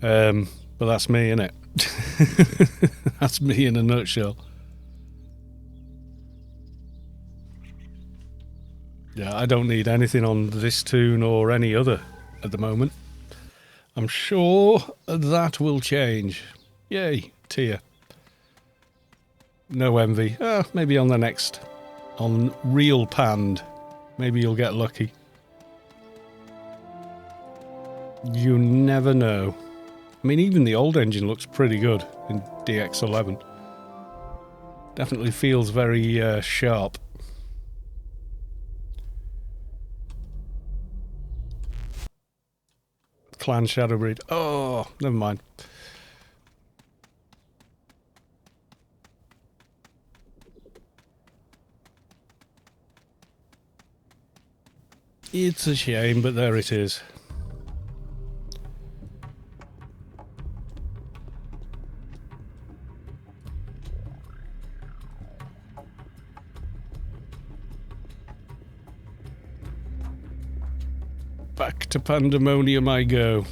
But that's me, innit? That's me in a nutshell. Yeah, I don't need anything on this tune or any other at the moment. I'm sure that will change. Yay, tear. No envy. Maybe on the next. On Real Pande. Maybe you'll get lucky. You never know. I mean, even the old engine looks pretty good in DX11. Definitely feels very sharp. Clan Shadowbreed. Oh, never mind. It's a shame, but there it is. Back to Pandemonium I go.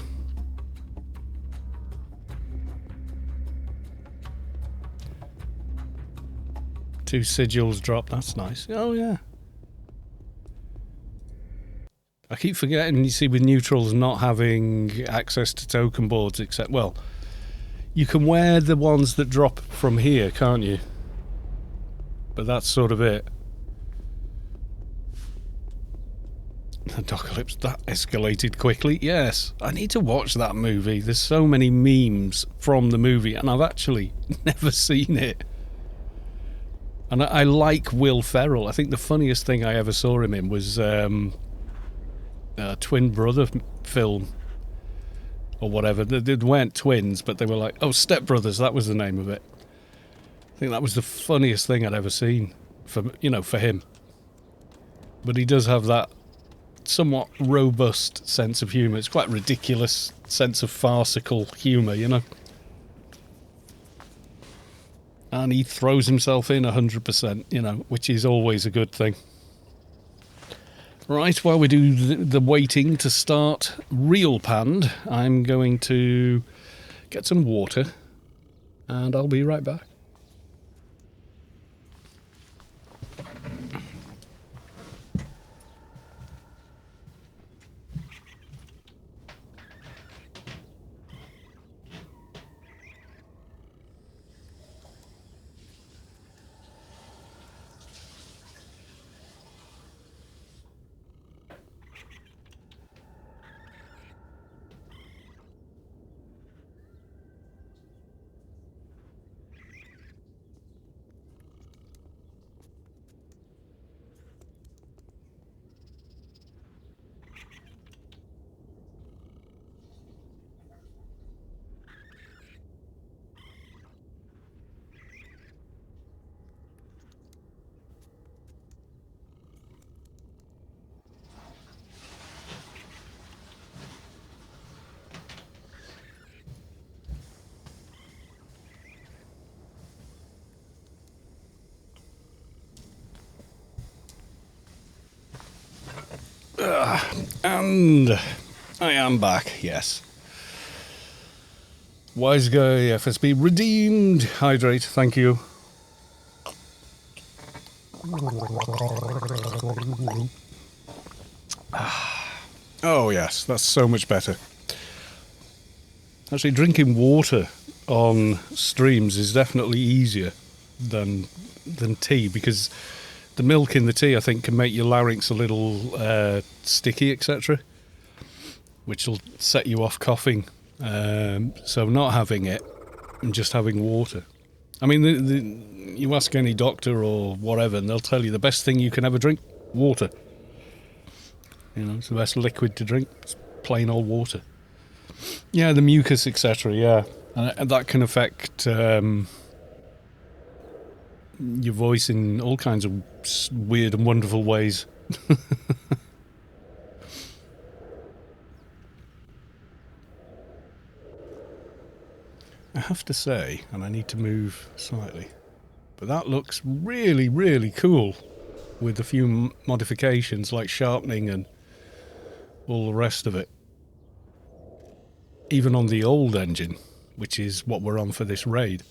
Two sigils dropped, that's nice. Oh yeah. I keep forgetting, you see, with neutrals not having access to token boards, except, well, you can wear the ones that drop from here, can't you? But that's sort of it. The Docalypse, that escalated quickly. Yes, I need to watch that movie. There's so many memes from the movie, and I've actually never seen it. And I like Will Ferrell. I think the funniest thing I ever saw him in was a twin brother film or whatever. They weren't twins, but they were like, oh, Step Brothers, that was the name of it. I think that was the funniest thing I'd ever seen for him. But he does have that somewhat robust sense of humour. It's quite ridiculous sense of farcical humour, you know. And he throws himself in 100%, you know, which is always a good thing. Right, while we do the waiting to start Real Pande, I'm going to get some water, and I'll be right back. And I am back, yes. Wise Guy FSB redeemed. Hydrate, thank you. Oh yes, that's so much better. Actually, drinking water on streams is definitely easier than tea, because the milk in the tea, I think, can make your larynx a little sticky, etc., which will set you off coughing. So not having it and just having water. I mean, you ask any doctor or whatever, and they'll tell you the best thing you can ever drink, water. You know, it's the best liquid to drink. It's plain old water. Yeah, the mucus, etc. Yeah, and that can affect your voice in all kinds of weird and wonderful ways. I have to say, and I need to move slightly, but that looks really, really cool with a few modifications like sharpening and all the rest of it. Even on the old engine, which is what we're on for this raid.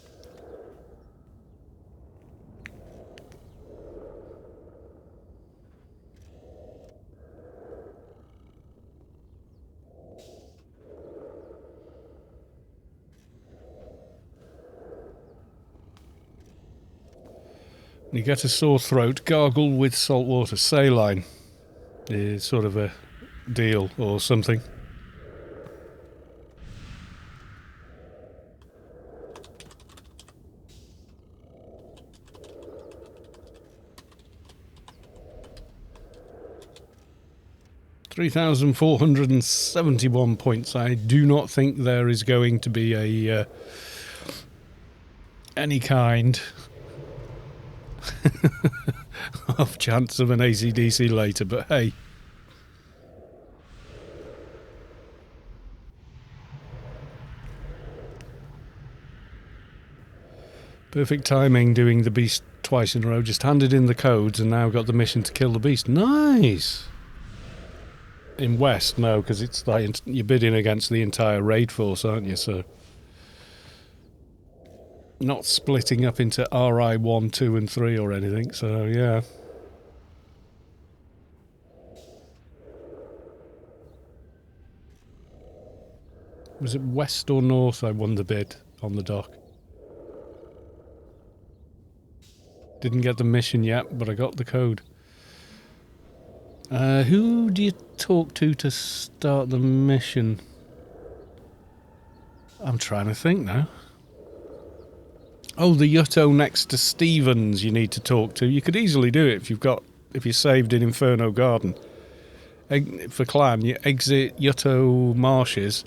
You get a sore throat, gargle with salt water. Saline is sort of a deal or something. $3,471 points. I do not think there is going to be a any kind of chance of an AC/DC later, but hey. Perfect timing doing the beast twice in a row. Just handed in the codes and now got the mission to kill the beast. Nice! In West, no, because it's like you're bidding against the entire raid force, aren't you? So not splitting up into RI 1, 2 and 3 or anything, so yeah. Was it West or North I won the bid on the dock? Didn't get the mission yet, but I got the code. Who do you talk to start the mission? I'm trying to think now. Oh, the Yutto next to Stevens you need to talk to. You could easily do it if you're saved in Inferno Garden. For clan, you exit Yutto Marshes,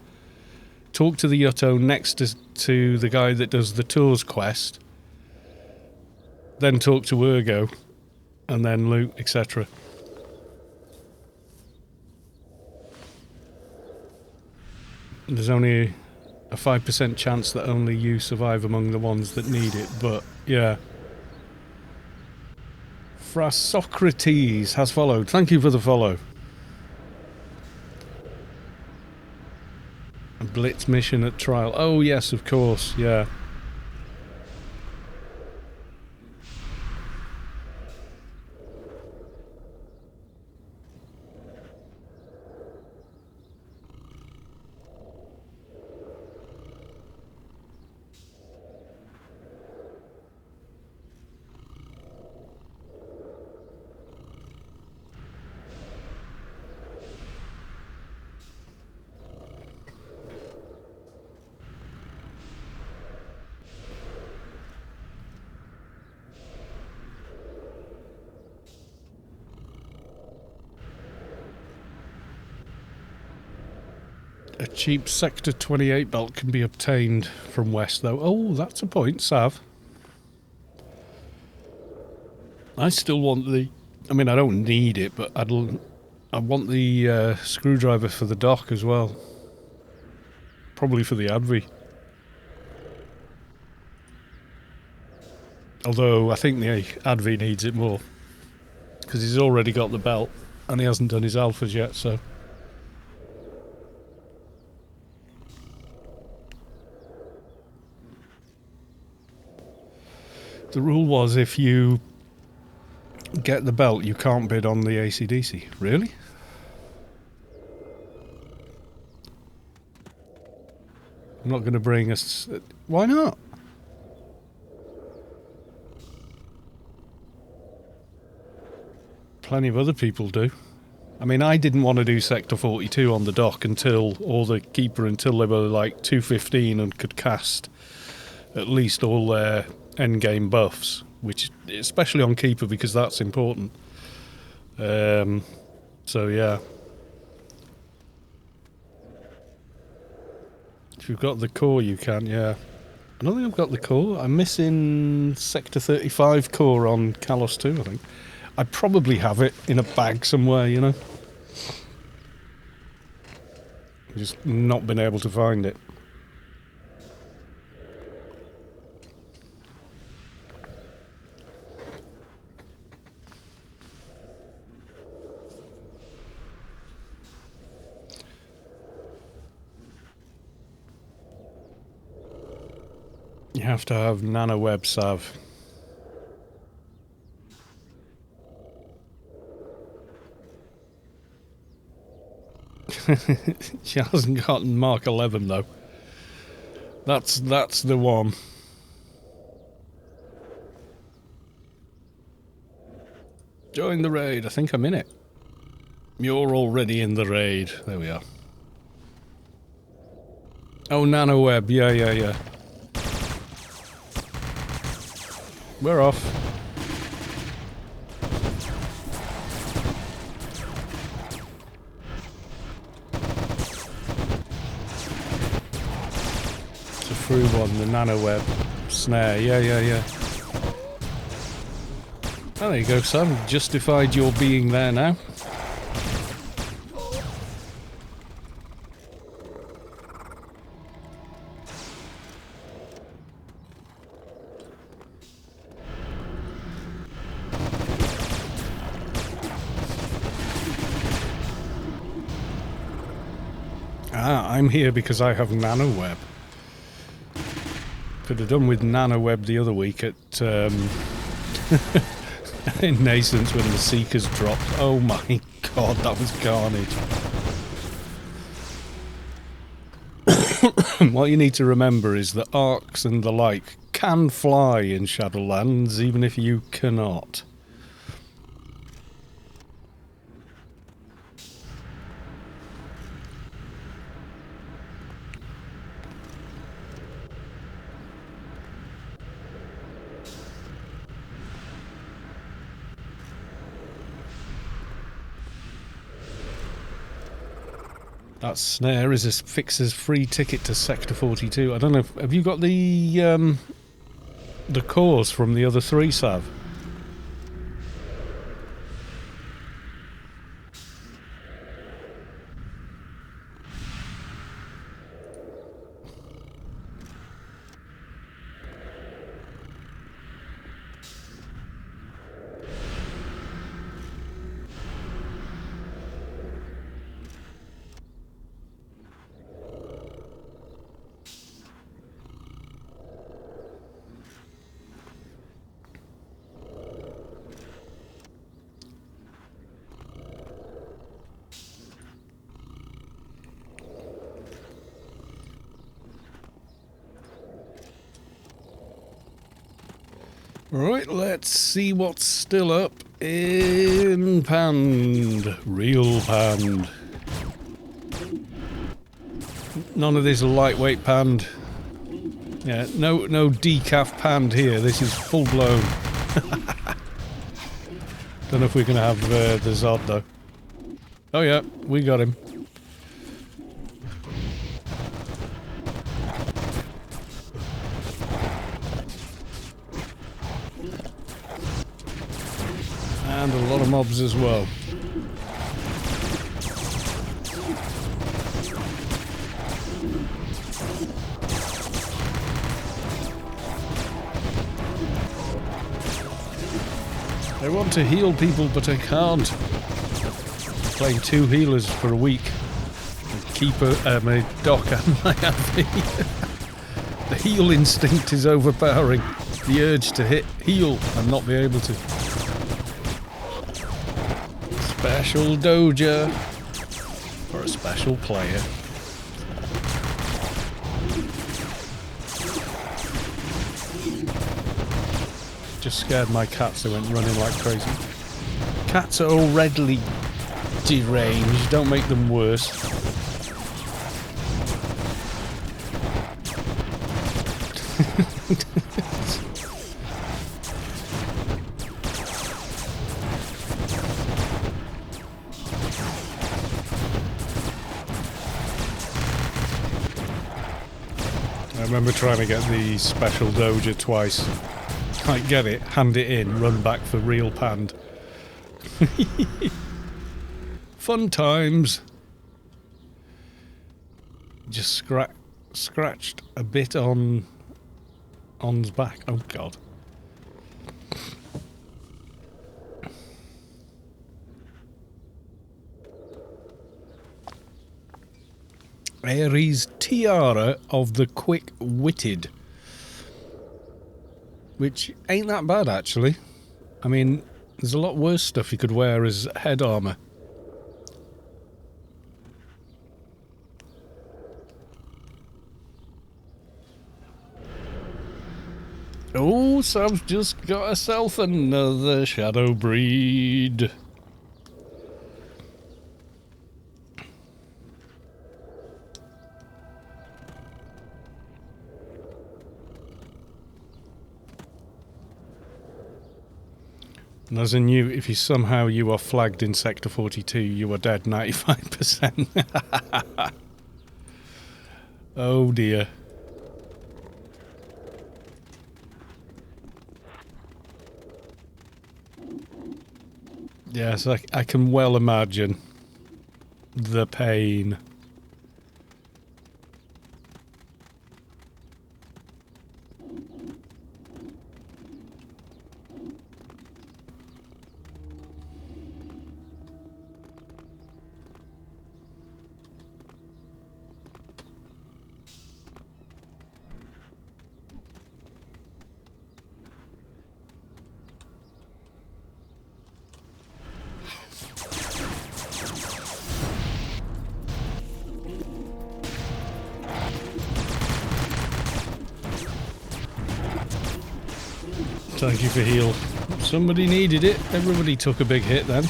talk to the Yutto next to the guy that does the tours quest, then talk to Urgo, and then loot, etc. There's only a 5% chance that only you survive among the ones that need it, but yeah. Frasocrates has followed. Thank you for the follow. A blitz mission at trial. Oh yes, of course, yeah. A cheap Sector 28 belt can be obtained from West, though. Oh, that's a point, Sav. I still want the... I mean, I don't need it, but I want the screwdriver for the dock as well. Probably for the Evny. Although, I think the Evny needs it more. Because he's already got the belt, and he hasn't done his alphas yet, so... The rule was if you get the belt, you can't bid on the AC/DC. Really? I'm not going to bring us... Why not? Plenty of other people do. I mean, I didn't want to do Sector 42 on the dock until they were like 215 and could cast at least all their endgame buffs, which especially on Keeper because that's important. So yeah. If you've got the core you can, yeah. I don't think I've got the core. I'm missing Sector 35 core on Kalos 2, I think. I probably have it in a bag somewhere, you know. I've just not been able to find it. You have to have nanoweb, Sav. She hasn't gotten Mark 11 though. That's the one. Join the raid. I think I'm in it. You're already in the raid. There we are. Oh, nanoweb. Yeah. We're off. It's a through one, the nanoweb snare. Yeah. Oh, there you go, Sam. Justified your being there now. Ah, I'm here because I have nanoweb. Could have done with nanoweb the other week at in Nascence when the Seekers dropped. Oh my god, that was carnage. What you need to remember is that arcs and the like can fly in Shadowlands, even if you cannot. That snare is a fixer's free ticket to Sector 42. I don't know. Have you got the cores from the other three, Sav? Right, let's see what's still up in Pande. Real Pande. None of this lightweight Pande. Yeah, no decaf Pande here. This is full blown. Don't know if we're going to have the Zod though. Oh yeah, we got him. And a lot of mobs as well. I want to heal people, but I can't. Playing 2 healers for a week. Keep my doc and my Evny. The heal instinct is overpowering. The urge to heal and not be able to. Special doja for a special player. Just scared my cats, they went running like crazy. Cats are already deranged, don't make them worse. I remember trying to get the special doja twice. Can't get it, hand it in, run back for real Pande. Fun times. Just scratched a bit on On's back. Oh god. Ares Tiara of the Quick-Witted. Which ain't that bad, actually. I mean, there's a lot worse stuff you could wear as head armour. Oh, Sav's just got herself another shadow breed. And as in you, if somehow you are flagged in Sector 42, you are dead 95%. Oh dear. Yes, I can well imagine the pain. Thank you for heal. Somebody needed it. Everybody took a big hit then.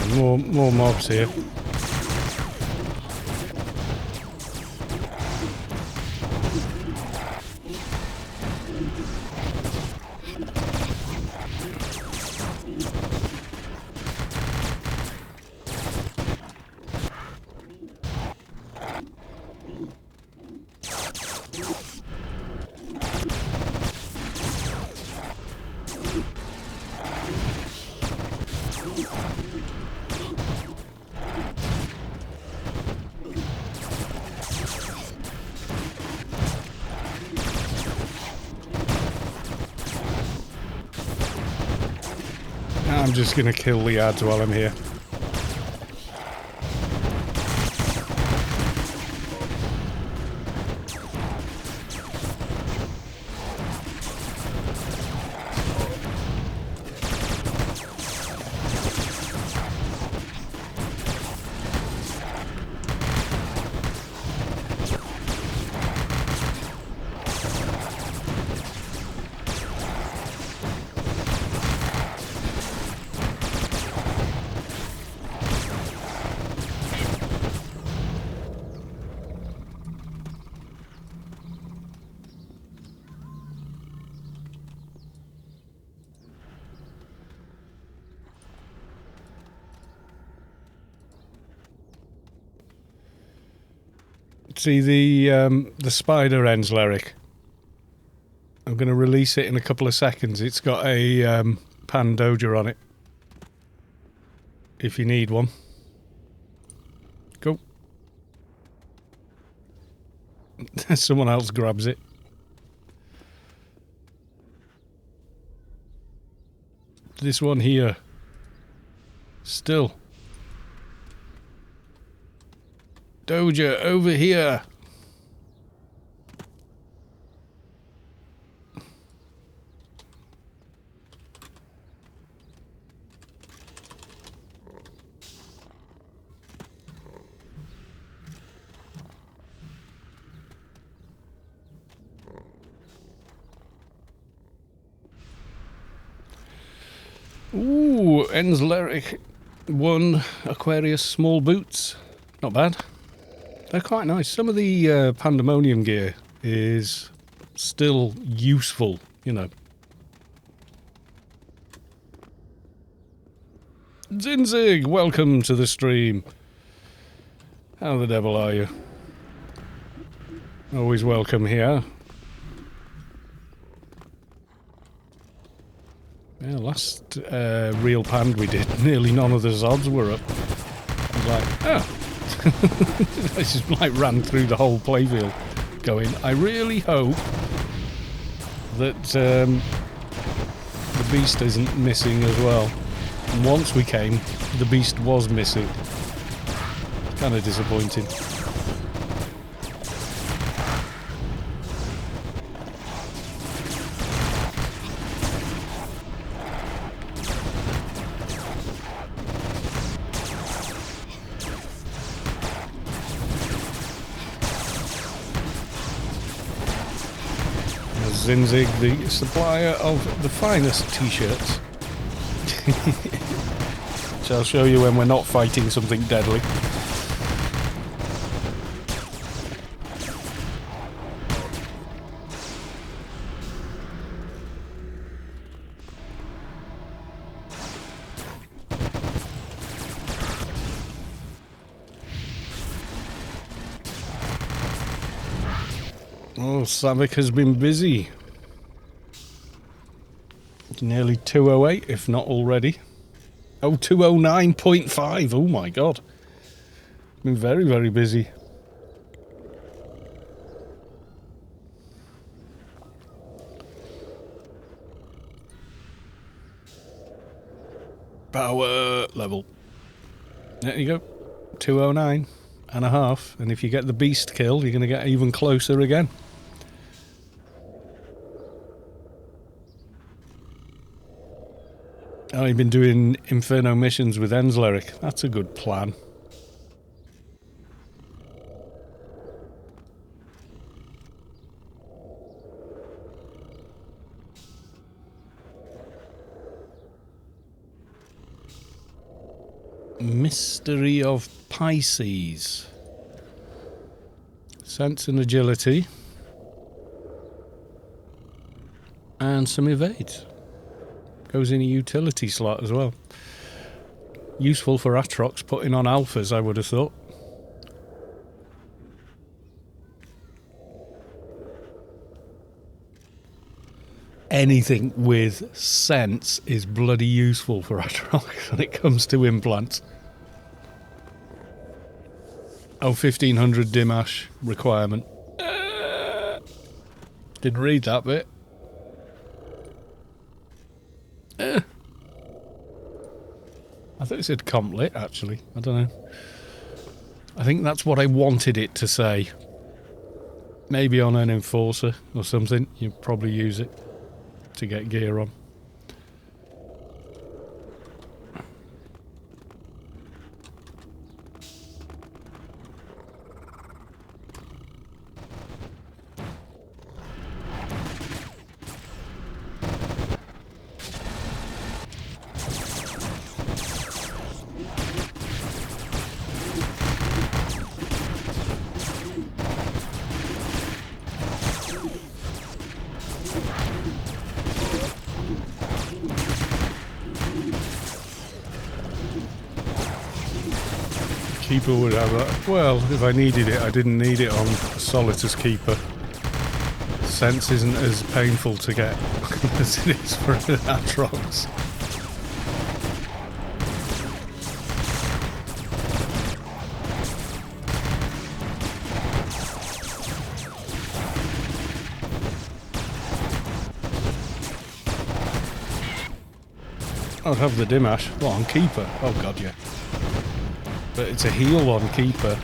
Yeah, more mobs here. I'm just gonna kill the ads while I'm here. See the spider ends, Lyric. I'm going to release it in a couple of seconds. It's got a Pandoja on it. If you need one. Go. Someone else grabs it. This one here. Still. Doja, over here. Ooh, Enzleric. 1 Aquarius small boots. Not bad. They're quite nice. Some of the Pandemonium gear is still useful, you know. Zinzig, welcome to the stream. How the devil are you? Always welcome here. Yeah, last real Pand we did, nearly none of the Zods were up. I was like, oh. I just like ran through the whole playfield going, I really hope that the beast isn't missing as well. And once we came, the beast was missing. Kind of disappointing. Zinzig, the supplier of the finest t-shirts. Which I'll show you when we're not fighting something deadly. Oh, Saavick has been busy. Nearly 208, if not already. Oh, 209.5. Oh my god. Been very, very busy. Power level. There you go. 209.5. And if you get the beast kill, you're going to get even closer again. Oh, you've been doing Inferno missions with Enzleric. That's a good plan. Mystery of Pisces. Sense and agility. And some evades. Goes in a utility slot as well. Useful for Atrox putting on alphas, I would have thought. Anything with sense is bloody useful for Atrox when it comes to implants. Oh, 1500 Dimash requirement. Didn't read that bit. I thought it said complit, actually. I don't know. I think that's what I wanted it to say. Maybe on an enforcer or something. You probably use it to get gear on. Keeper would have that. Well, if I needed it, I didn't need it on Solitus Keeper. Sense isn't as painful to get as it is for an Atrox. I'd have the Dimash. Well, on Keeper. Oh god, yeah. But it's a heal on Keeper.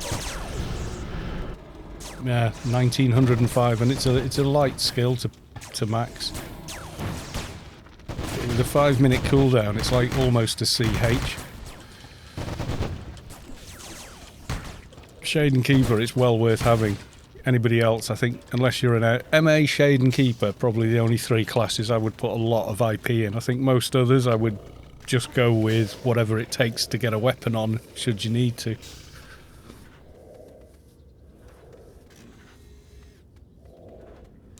Yeah, 1905, and it's a light skill to max. With a 5-minute cooldown, it's like almost a CH. Shade and Keeper, it's well worth having. Anybody else, I think, unless you're an MA, Shade and Keeper, probably the only 3 classes I would put a lot of IP in. I think most others I would just go with whatever it takes to get a weapon on, should you need to.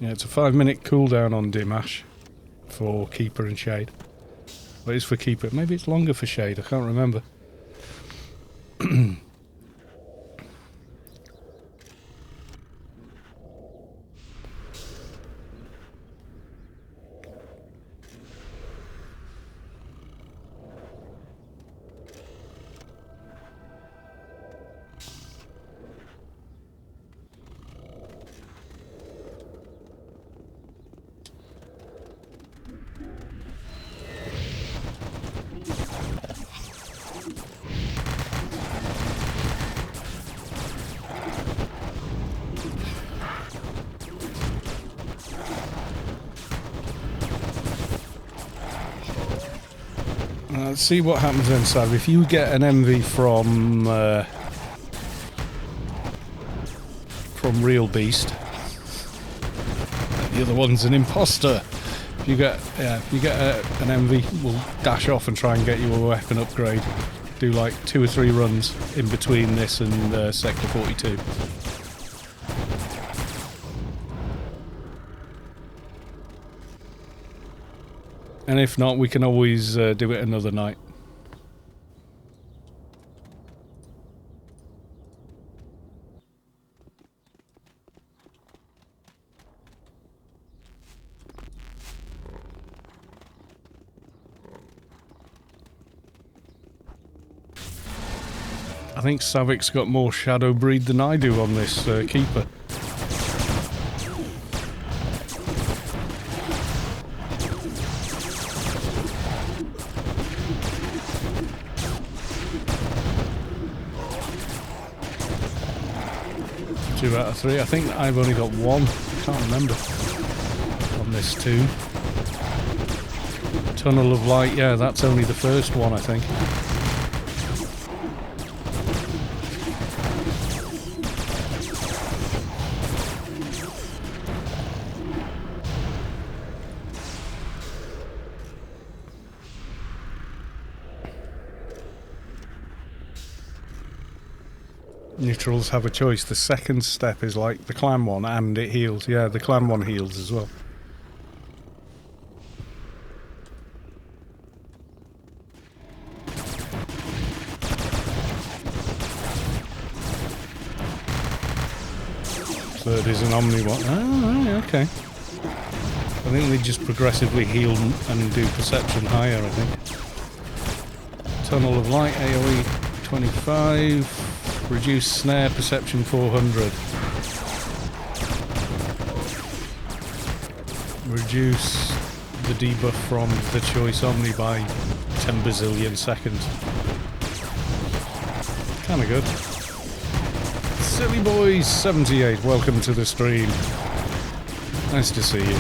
Yeah, it's a 5-minute cooldown on Dimash for Keeper and Shade. Well, it's for Keeper. Maybe it's longer for Shade, I can't remember. Let's see what happens then, Sav. If you get an MV from Real Beast, The other one's an imposter. If you get an envy, we'll dash off and try and get you a weapon upgrade. Do like 2 or 3 runs in between this and Sector 42. And if not, we can always do it another night. I think Saavick's got more shadow breed than I do on this keeper. Two out of 3. I think I've only got 1. Can't remember on this too. Tunnel of Light. Yeah, that's only the first one, I think. Neutrals have a choice. The second step is like the clan one, and it heals. Yeah, the clan one heals as well. Third is an Omni one. Oh, right, okay. I think they just progressively heal and do perception higher, I think. Tunnel of Light, AoE 25. Reduce snare perception 400. Reduce the debuff from the choice Omni by 10 bazillion seconds. Kinda good. Silly Boys 78, welcome to the stream. Nice to see you.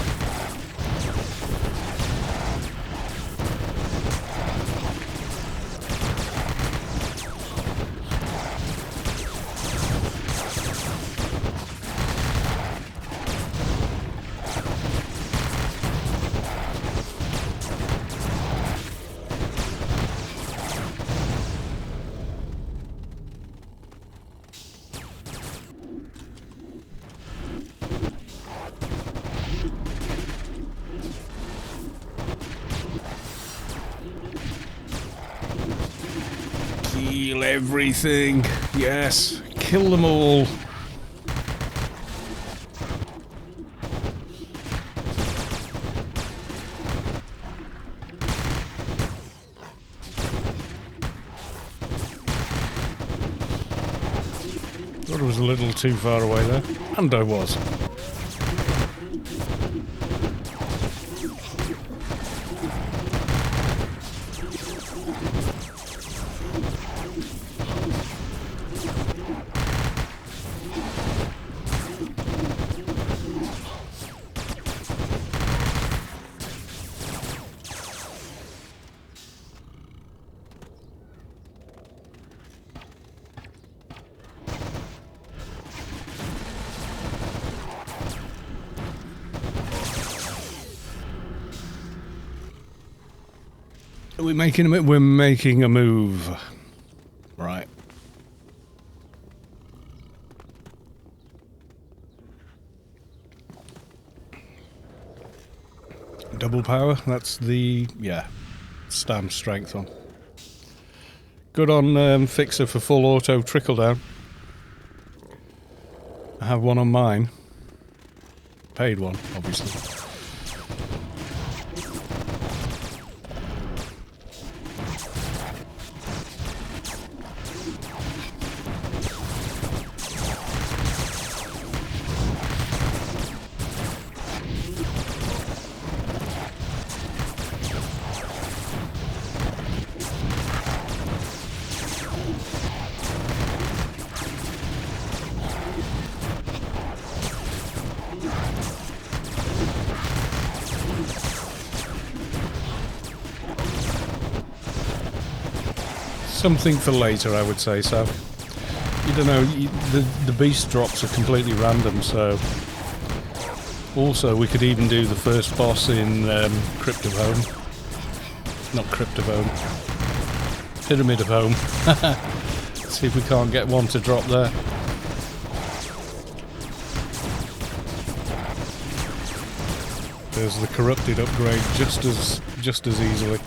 Everything. Yes. Kill them all. Thought I was a little too far away there. And I was. We're making a move. Right. Double power, that's the, yeah, stamp strength on. Good on Fixer for full auto trickle down. I have one on mine. Paid one, obviously. Something for later, I would say. So, you don't know, the beast drops are completely random, so Also, we could even do the first boss in Crypt of Home. Not Crypt of Home. Pyramid of Home. See if we can't get one to drop there. There's the corrupted upgrade just as easily.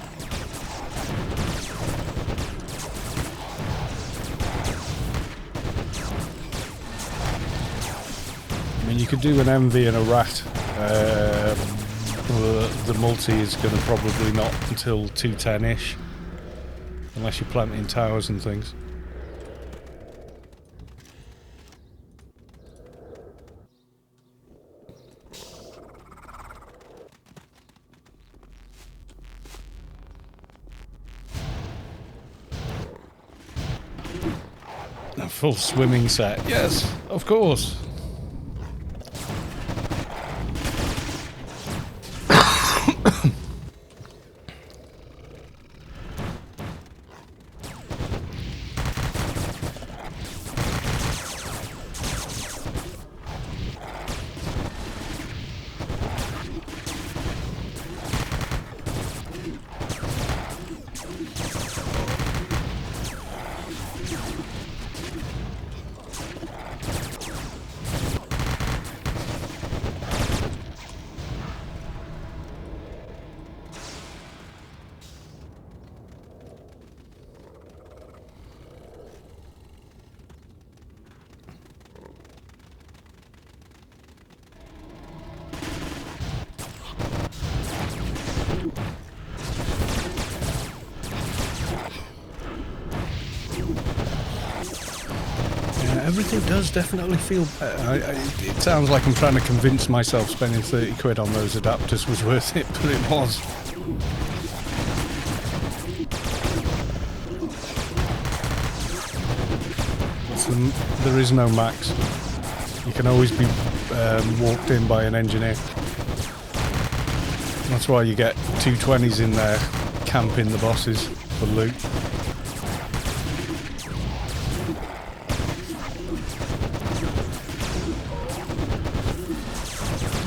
I mean, you could do an envy and a rat. The multi is going to probably not until 210-ish, unless you're planting towers and things. A full swimming set, yes, of course. Everything does definitely feel better. It sounds like I'm trying to convince myself spending 30 quid on those adapters was worth it, but it was. There is no max. You can always be walked in by an engineer. That's why you get 220s in there camping the bosses for loot.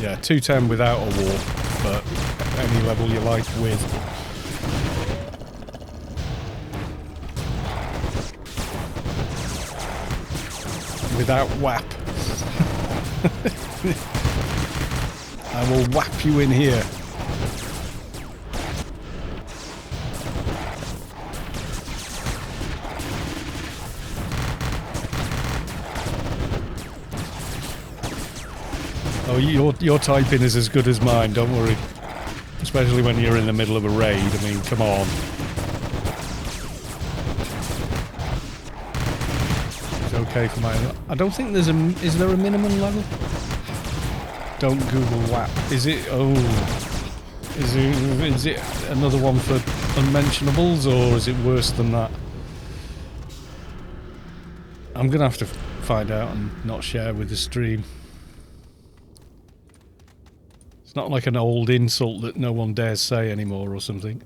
Yeah, 210 without a wall, but any level you like with. Without WAP. I will whap you in here. Oh, your typing is as good as mine, don't worry. Especially when you're in the middle of a raid, I mean, come on. It's okay for my... I don't think there's a... Is there a minimum level? Don't Google WAP. Is it... Oh... Is it another one for unmentionables, or is it worse than that? I'm going to have to find out and not share with the stream. It's not like an old insult that no one dares say anymore or something.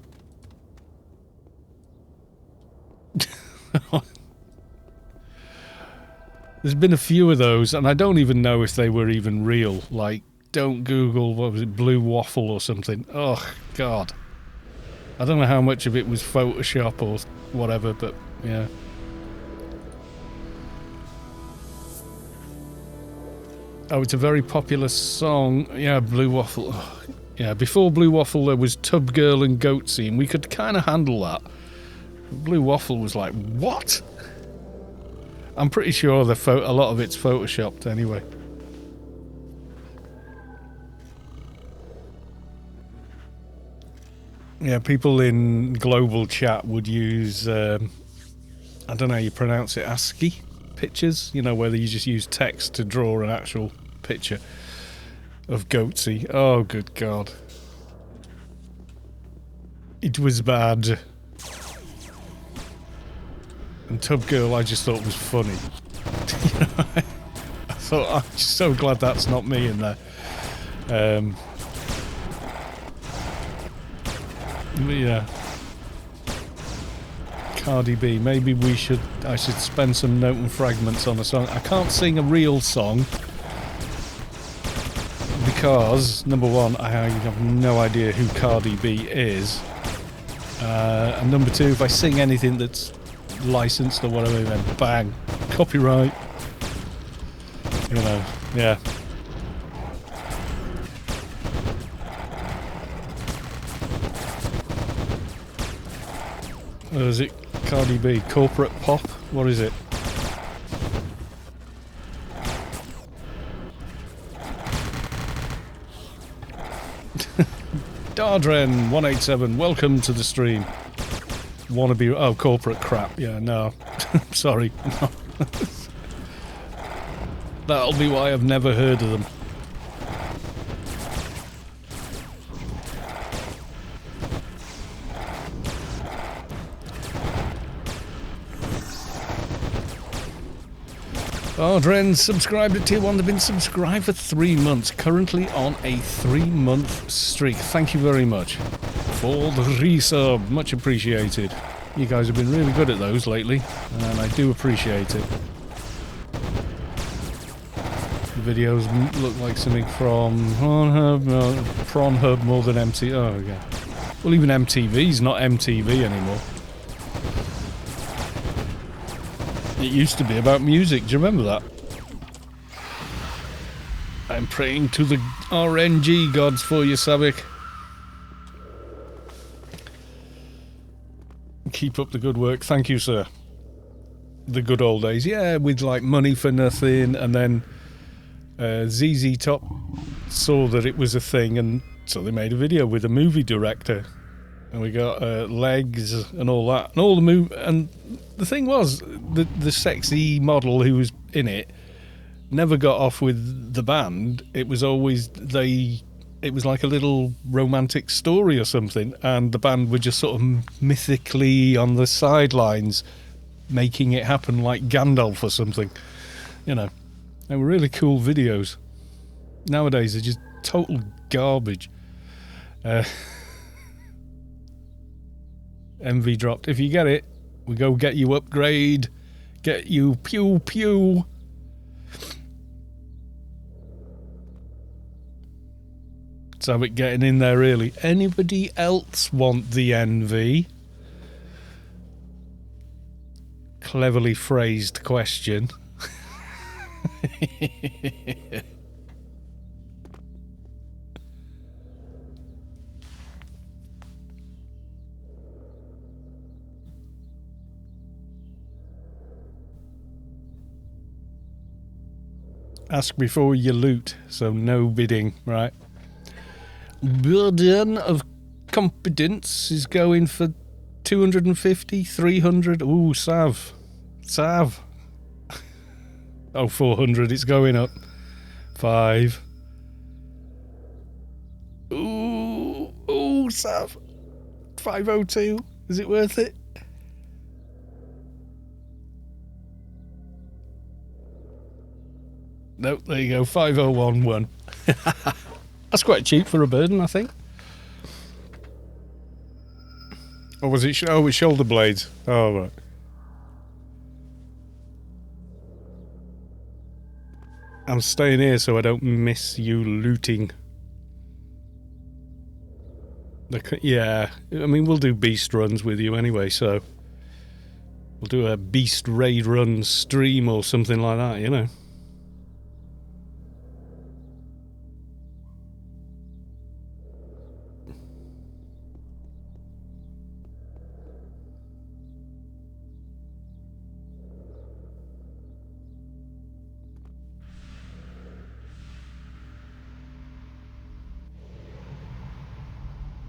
There's been a few of those, and I don't even know if they were even real. Like, don't Google, what was it, blue waffle or something. Oh, God. I don't know how much of it was Photoshop or whatever, but yeah. Oh, it's a very popular song. Yeah, Blue Waffle. Oh, yeah, before Blue Waffle there was Tub Girl and Goatsy, and we could kind of handle that. Blue Waffle was like, what? I'm pretty sure a lot of it's photoshopped anyway. Yeah, people in global chat would use, I don't know how you pronounce it, ASCII pictures, you know, where you just use text to draw an actual picture of Goatsy. Oh, good God. It was bad. And Tub Girl I just thought was funny. I thought, I'm just so glad that's not me in there. Yeah. Cardi B, maybe I should spend some note and fragments on a song. I can't sing a real song because, number one, I have no idea who Cardi B is. And number two, if I sing anything that's licensed or whatever, then bang, copyright. You know, yeah. Is it Cardi B? Corporate pop? What is it? Dardren 187, welcome to the stream. Wanna be corporate crap? Yeah, no, sorry. That'll be why I've never heard of them. Dren subscribed at tier 1. They've been subscribed for 3 months. Currently on a 3-month streak. Thank you very much for the resub. Much appreciated. You guys have been really good at those lately, and I do appreciate it. The videos look like something from Pornhub more than MTV. Oh, yeah. Well, even MTV's not MTV anymore. It used to be about music. Do you remember that? I'm praying to the RNG gods for you, Saavick. Keep up the good work. Thank you, sir. The good old days. Yeah, with like Money for Nothing, and then ZZ Top saw that it was a thing, and so they made a video with a movie director. And we got legs and all that, and all the and the thing was, the sexy model who was in it never got off with the band. It was always it was like a little romantic story or something, and the band were just sort of mythically on the sidelines, making it happen like Gandalf or something. You know, they were really cool videos. Nowadays, they're just total garbage. MV dropped. If you get it, we go get you upgrade. Get you pew pew. Saavick getting in there early. Anybody else want the NV? Cleverly phrased question. Ask before you loot, so no bidding, right? Burden of Competence is going for 250, 300. Ooh, Sav. Oh, 400, it's going up. 5. Ooh, Sav. 502, is it worth it? Nope, there you go, 5011. That's quite cheap for a burden, I think. Or was it? Oh, it's shoulder blades. Oh, right. I'm staying here so I don't miss you looting. Yeah, I mean, we'll do beast runs with you anyway, so we'll do a beast raid run stream or something like that, you know.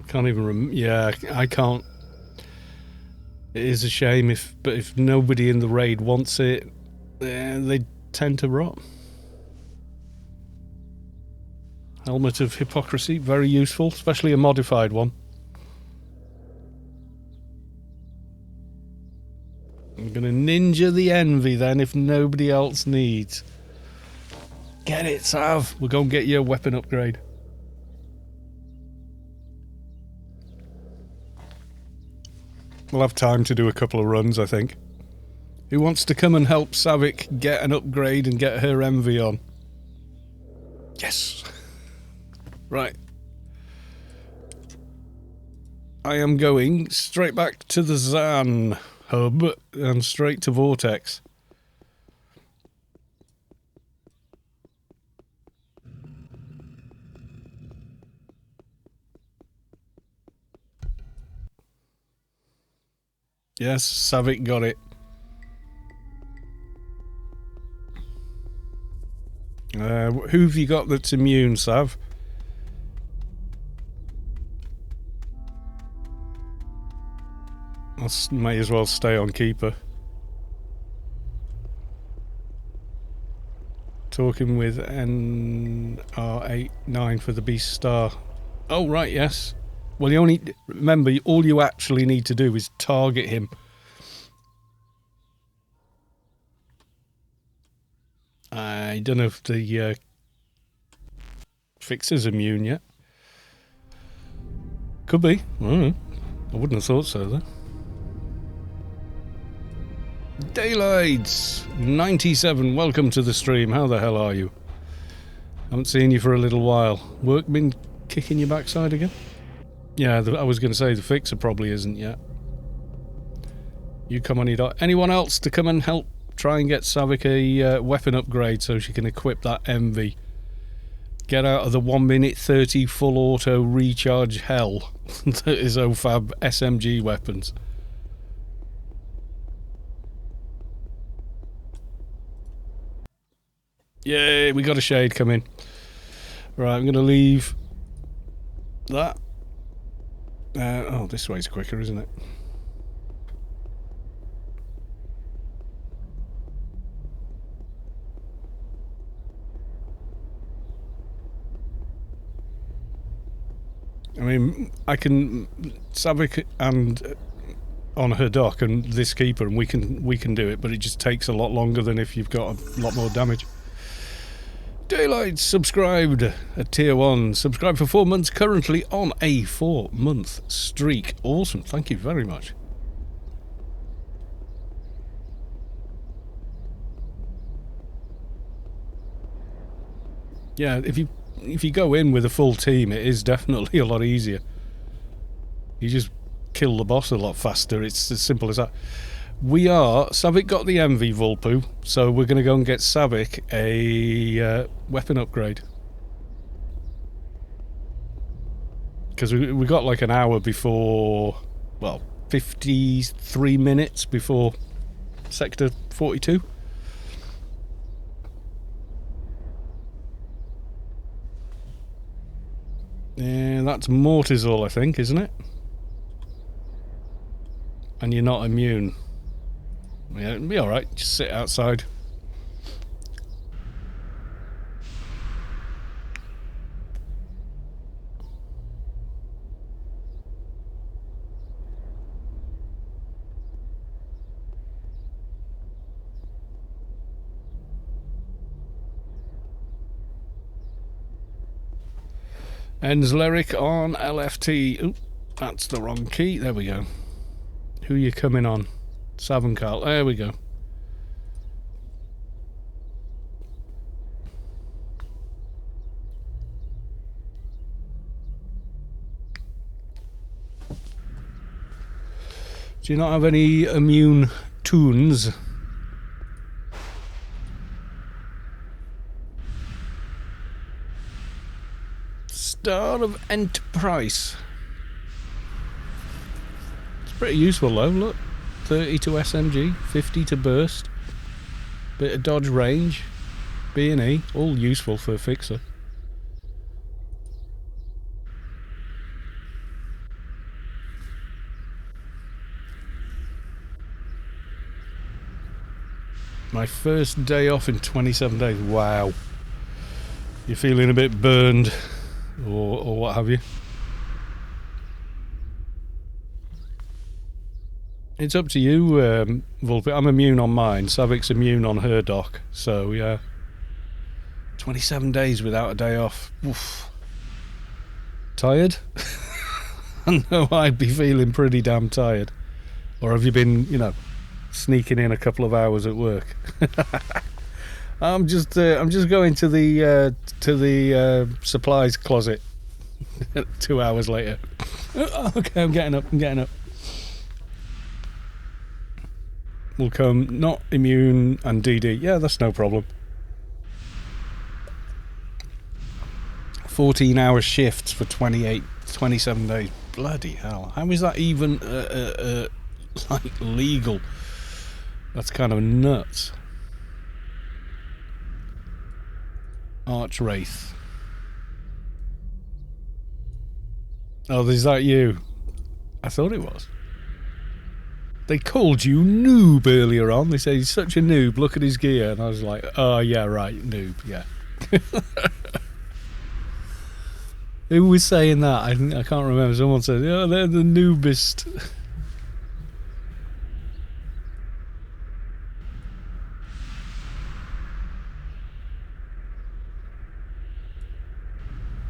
Can't even yeah, I can't. It is a shame but if nobody in the raid wants it, they tend to rot. Helmet of Hypocrisy, very useful, especially a modified one. I'm gonna ninja the envy then if nobody else needs. Get it, Sav. We'll go and get you a weapon upgrade. We'll have time to do a couple of runs, I think. Who wants to come and help Saavick get an upgrade and get her envy on? Yes! Right. I am going straight back to the Zan hub and straight to Vortex. Yes, Saavick got it. Who've you got that's immune, Sav? I may as well stay on Keeper. Talking with NR89 for the Beast Star. Oh, right, yes. Well, you only... Remember, all you actually need to do is target him. I don't know if the Fixer's immune yet. Could be. I don't know. I wouldn't have thought so, though. Daylights 97, welcome to the stream. How the hell are you? Haven't seen you for a little while. Work been kicking your backside again? Yeah, I was going to say the Fixer probably isn't yet. You come on, anyone else to come and help try and get Saavick a weapon upgrade so she can equip that MV. Get out of the 1 minute 30 full auto recharge hell that is OFAB SMG weapons. Yay, we got a shade coming. Right, I'm going to leave that. Oh, this way's quicker, isn't it? I mean, I can Saavick and on her dock and this Keeper, and we can do it, but it just takes a lot longer than if you've got a lot more damage. Daylight subscribed at tier 1. Subscribed for 4 months, currently on a 4-month streak. Awesome, thank you very much. Yeah, if you go in with a full team, it is definitely a lot easier. You just kill the boss a lot faster. It's as simple as that. Saavick got the MV Vulpu, so we're going to go and get Saavick a weapon upgrade. Because we got like an hour before, well, 53 minutes before Sector 42. Yeah, that's Mortizol, I think, isn't it? And you're not immune. Yeah, it'll be alright, just sit outside. Ends lyric on LFT. Oop, that's the wrong key. There we go. Who you coming on? Sav Carl. There we go. Do you not have any immune tunes? Star of Enterprise. It's pretty useful though, look. 30 to SMG, 50 to burst, bit of dodge range, B&E, all useful for a Fixer. My first day off in 27 days, wow. You're feeling a bit burned, or what have you? It's up to you, Vulpy. I'm immune on mine. Saavick's immune on her dock. So, yeah. 27 days without a day off. Oof. Tired? I know I'd be feeling pretty damn tired. Or have you been, you know, sneaking in a couple of hours at work? I'm just going to the supplies closet 2 hours later. Okay, I'm getting up. Will come, not immune and DD. Yeah, that's no problem. 14-hour shifts for 27 days. Bloody hell. How is that even like legal? That's kind of nuts. Archwraith. Oh, is that you? I thought it was. They called you noob earlier on. They said he's such a noob, look at his gear. And I was like, oh yeah, right, noob, yeah. Who was saying that? I can't remember. Someone said, oh, they're the noobest.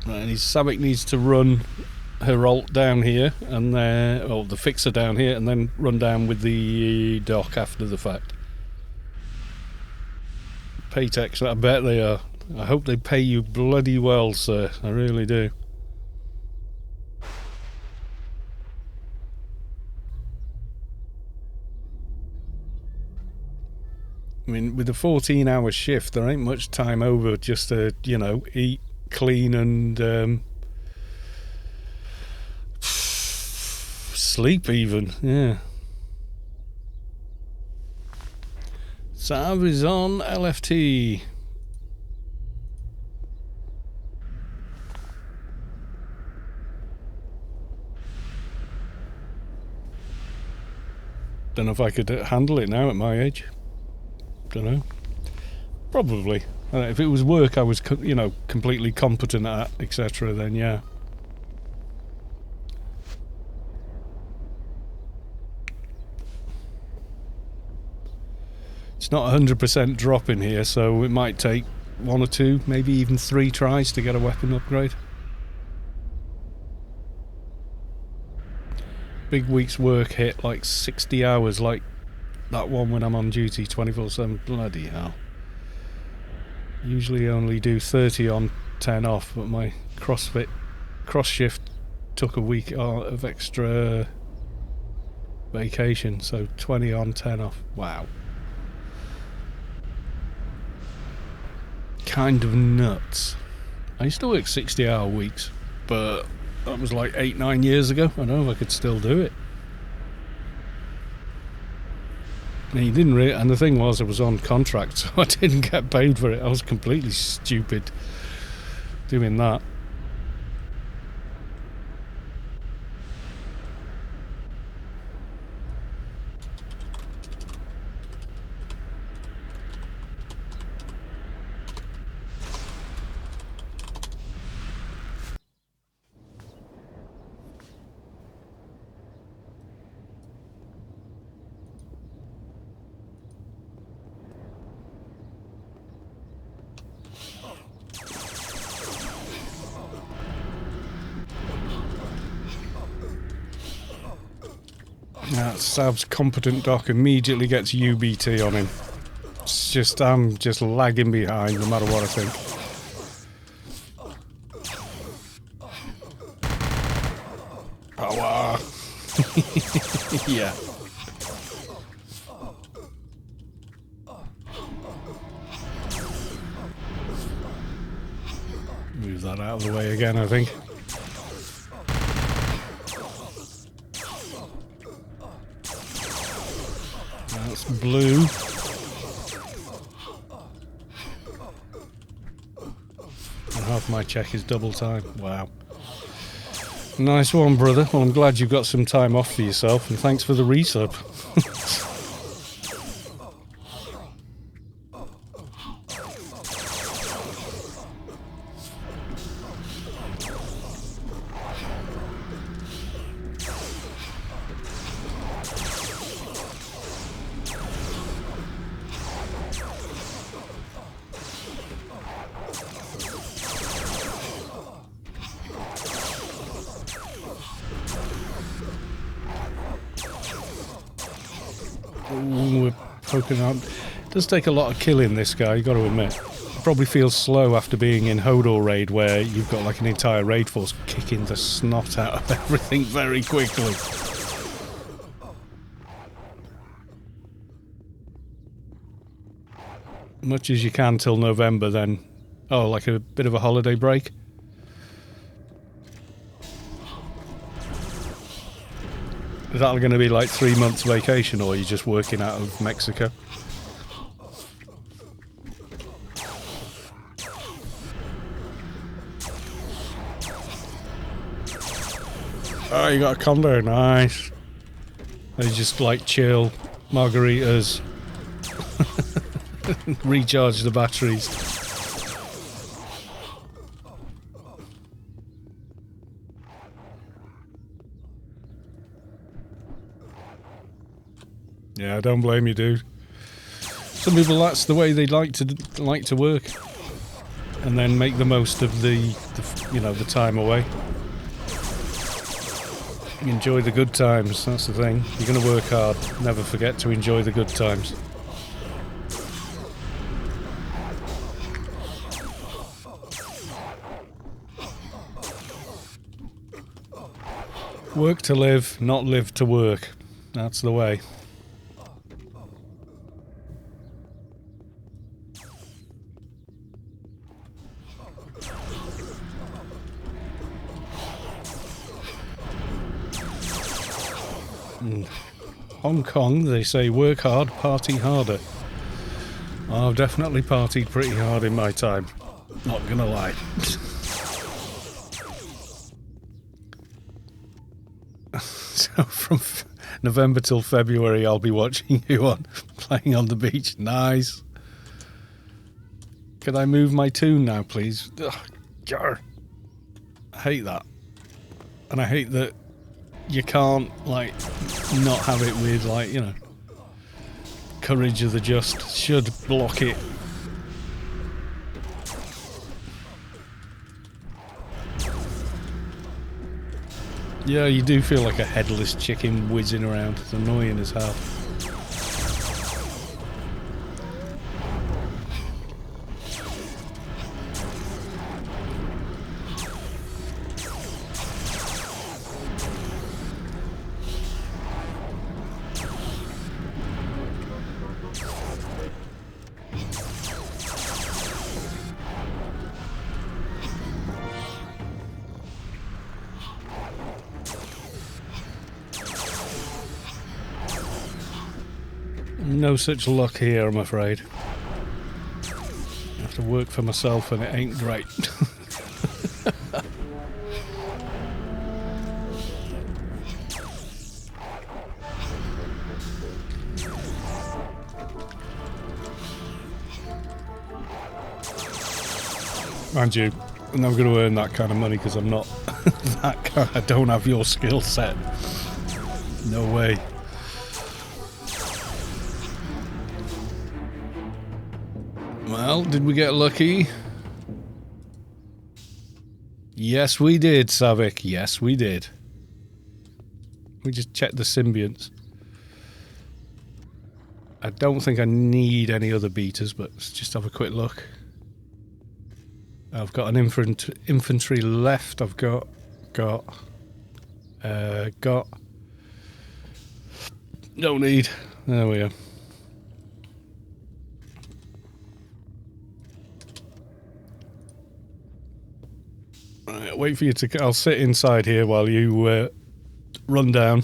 Right, and Saavick needs to run her ult down here, and then, well, the fixer down here, and then run down with the dock after the fact. Paytex, I bet they are. I hope they pay you bloody well, sir. I really do. I mean, with a 14-hour shift, there ain't much time over just to, you know, eat, clean, and sleep even, yeah. Sav is on LFT. Don't know if I could handle it now at my age. Don't know. Probably. If it was work I was, you know, completely competent at, etc., then yeah. It's not 100% drop in here, so it might take 1 or 2, maybe even 3 tries to get a weapon upgrade. Big week's work hit like 60 hours, like that one when I'm on duty 24/7. Bloody hell. Usually only do 30 on, 10 off, but my cross shift took a week of extra vacation, so 20 on, 10 off. Wow. Kind of nuts. I used to work 60-hour weeks, but that was like 8-9 years ago. I don't know if I could still do it. And you didn't really, and the thing was, I was on contract, so I didn't get paid for it. I was completely stupid doing that. Sav's competent doc immediately gets UBT on him. It's just, I'm just lagging behind no matter what I think. Power! Yeah. Move that out of the way again, I think. That's blue. And half my check is double time. Wow. Nice one, brother. Well, I'm glad you've got some time off for yourself, and thanks for the resub. Ooh, we're poking out. It does take a lot of killing, this guy, you got to admit. probably feels slow after being in Hodor raid, where you've got like an entire raid force kicking the snot out of everything very quickly. Much as you can till November, then like a bit of a holiday break. Is that going to be like 3 months vacation, or are you just working out of Mexico? Oh, you got a condo, nice. They just like chill, margaritas, recharge the batteries. Yeah, I don't blame you, dude. Some people, that's the way they like to work, and then make the most of the time away. Enjoy the good times, that's the thing. You're going to work hard, never forget to enjoy the good times. Work to live, not live to work. That's the way. Hong Kong, they say work hard, party harder. I've definitely partied pretty hard in my time. Not gonna lie. So from November till February, I'll be watching you on playing on the beach. Nice. Could I move my tune now, please? Ugh, jar. I hate that. And I hate that you can't, like, not have it with, like, you know, Courage of the Just should block it. Yeah, you do feel like a headless chicken whizzing around. It's annoying as hell. No such luck here, I'm afraid. I have to work for myself and it ain't great. Mind you, I'm never going to earn that kind of money because I'm not that kind. I don't have your skill set. No way. Well, did we get lucky? Yes, we did, Saavick. Yes, we did. We just checked the symbionts. I don't think I need any other beaters, but let's just have a quick look. I've got an infantry left. I've got. No need. There we are. Right, wait for you to. I'll sit inside here while you run down.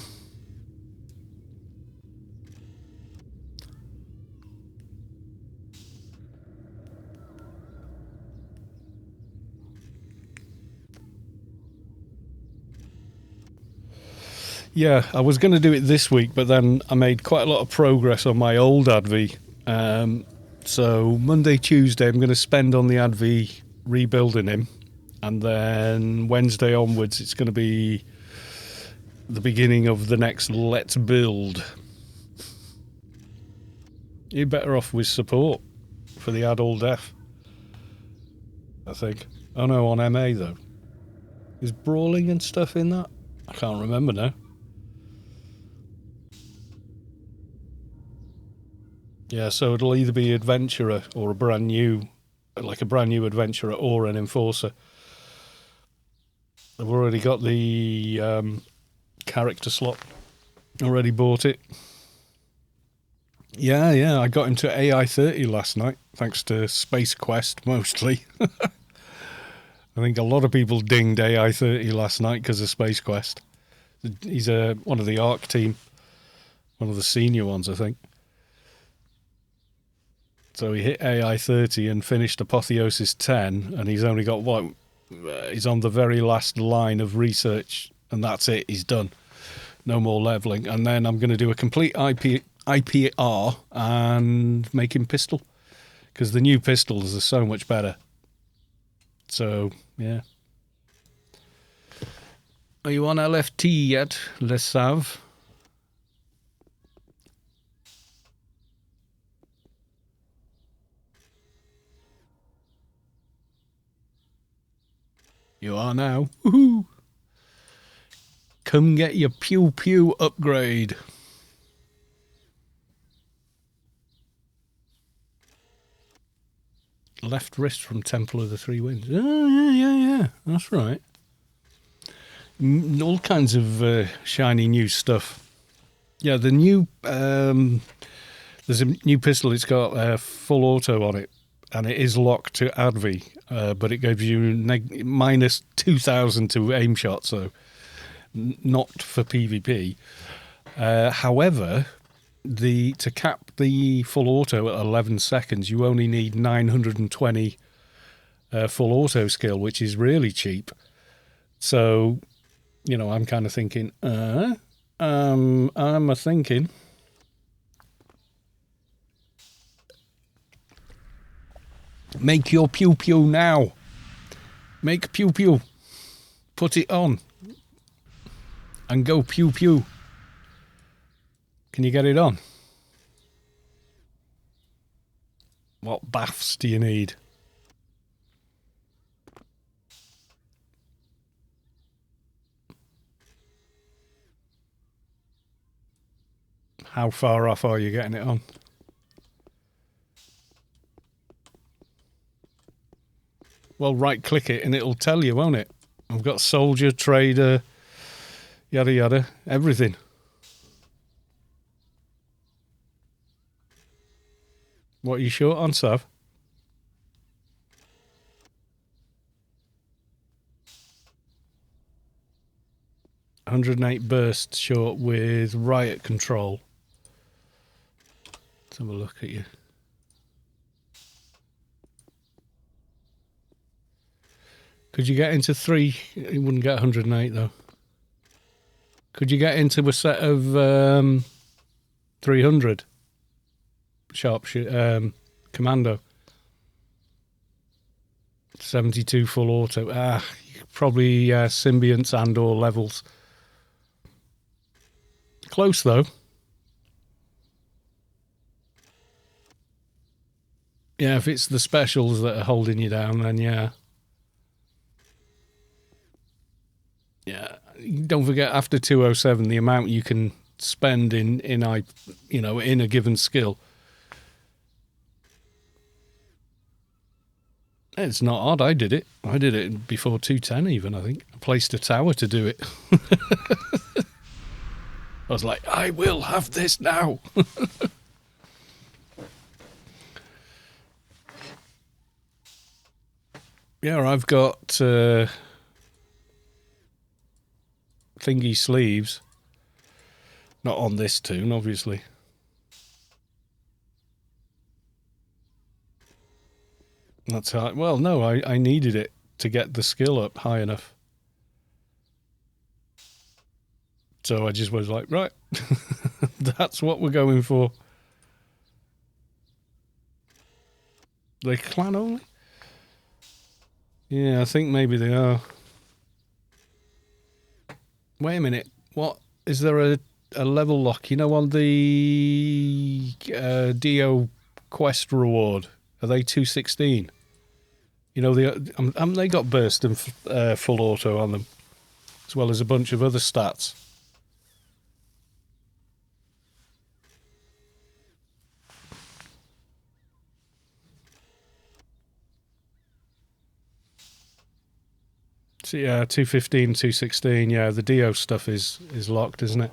Yeah, I was going to do it this week, but then I made quite a lot of progress on my old AdV. So Monday, Tuesday, I'm going to spend on the AdV rebuilding him. And then Wednesday onwards, it's going to be the beginning of the next Let's Build. You're better off with support for the Add All Death, I think. Oh no, on MA though. Is brawling and stuff in that? I can't remember now. Yeah, so it'll either be Adventurer or a brand new like a brand new adventurer or an enforcer. I've already got the character slot. Already bought it. Yeah, I got into AI 30 last night, thanks to Space Quest, mostly. I think a lot of people dinged AI 30 last night because of Space Quest. He's one of the ARC team, one of the senior ones, I think. So he hit AI 30 and finished Apotheosis 10, and he's only got what? He's on the very last line of research, and that's it. He's done. No more leveling. And then I'm going to do a complete IPR and make him pistol, because the new pistols are so much better. So, yeah. Are you on LFT yet, Les Sav? You are now. Woohoo! Come get your pew pew upgrade. Left wrist from Temple of the Three Winds. Oh, yeah. That's right. All kinds of shiny new stuff. Yeah, the new... there's a new pistol. It's got full auto on it, and it is locked to ADV, but it gives you minus 2,000 to aim shot, so not for PvP. However... to cap the full auto at 11 seconds, you only need 920 full auto skill, which is really cheap. So, I'm kind of thinking, make your pew pew now. Make pew pew. Put it on. And go pew pew. Can you get it on? What baths do you need? How far off are you getting it on? Well, right click it and it'll tell you, won't it? I've got soldier, trader, yada yada, everything. What are you short on, Sav? $108 burst short with riot control. Let's have a look at you. Could you get into 3? You wouldn't get 108 though. Could you get into a set of 300? Sharpshooter, commando. 72 full auto. Probably symbionts and or levels. Close though. Yeah, if it's the specials that are holding you down, then yeah. Yeah, don't forget after 207 the amount you can spend in a given skill. It's not odd. I did it before 210 even, I think. I placed a tower to do it. I was like, I will have this now. Yeah, I've got thingy sleeves. Not on this tune, obviously. That's how... Well, no, I needed it to get the skill up high enough. So I just was like, right, that's what we're going for. They clan only? Yeah, I think maybe they are. Wait a minute. What? Is there a level lock? On the Dio quest reward? Are they 216? They got burst and full auto on them, as well as a bunch of other stats. So, yeah, 215, 216. Yeah, the Dio stuff is locked, isn't it?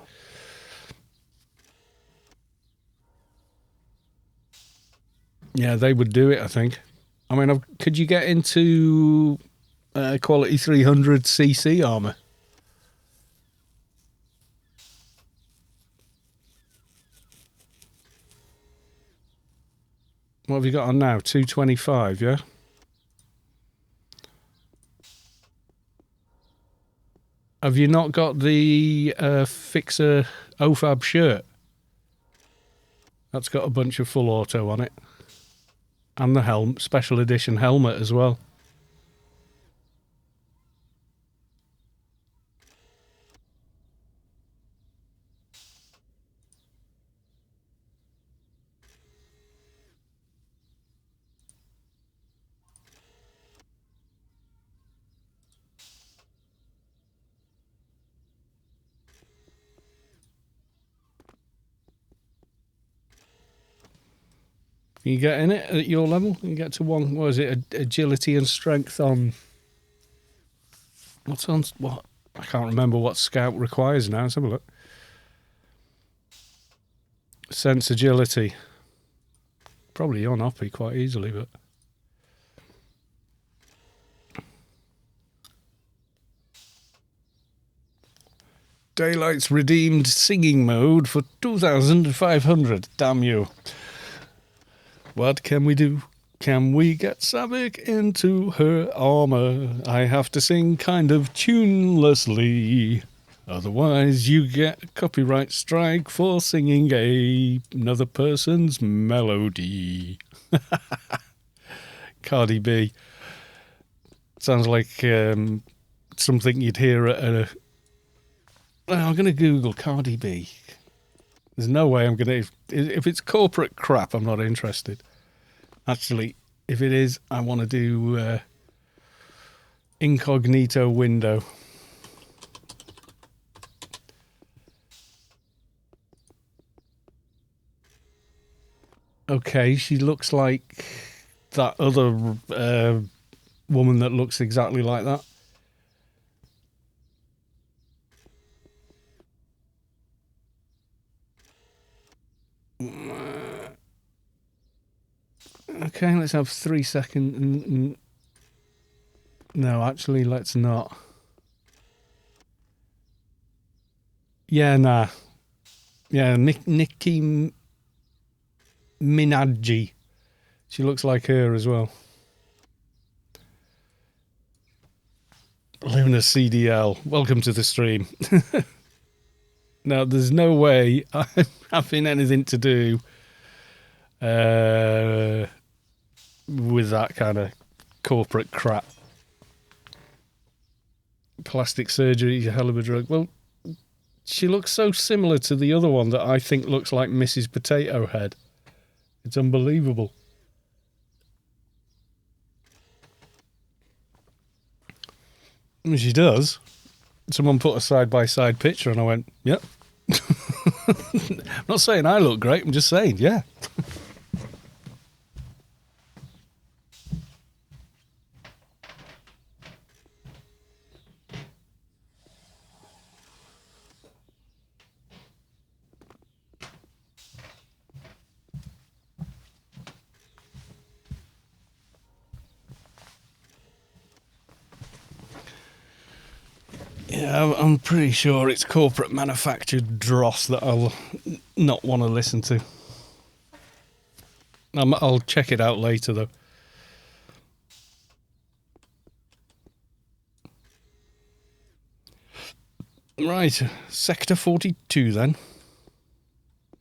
Yeah, they would do it, I think. I mean, could you get into quality 300cc armour? What have you got on now? 225, yeah? Have you not got the Fixer OFAB shirt? That's got a bunch of full auto on it. And the special edition helmet as well. Can you get in it at your level? You can get to one, what is it, agility and strength on... What's on... What? I can't remember what Scout requires now. Let's have a look. Sense agility. Probably on Oppie quite easily, but... Daylight's redeemed singing mode for 2,500. Damn you. What can we do? Can we get Saavick into her armour? I have to sing kind of tunelessly. Otherwise you get a copyright strike for singing another person's melody. Cardi B. Sounds like something you'd hear at a... I'm going to Google Cardi B. There's no way I'm going to... If it's corporate crap, I'm not interested. Actually, if it is, I want to do incognito window. Okay, she looks like that other woman that looks exactly like that. Okay, let's have 3 seconds. No, actually, let's not. Yeah, nah. Yeah, Nicki Minaj. She looks like her as well. Luna CDL, welcome to the stream. Now, there's no way I'm having anything to do with that kind of corporate crap. Plastic surgery is a hell of a drug. Well, she looks so similar to the other one that I think looks like Mrs. Potato Head. It's unbelievable. And she does. Someone put a side-by-side picture and I went, yep. I'm not saying I look great, I'm just saying, yeah. Yeah, I'm pretty sure it's corporate manufactured dross that I'll not want to listen to. I'll check it out later, though. Right, Sector 42, then.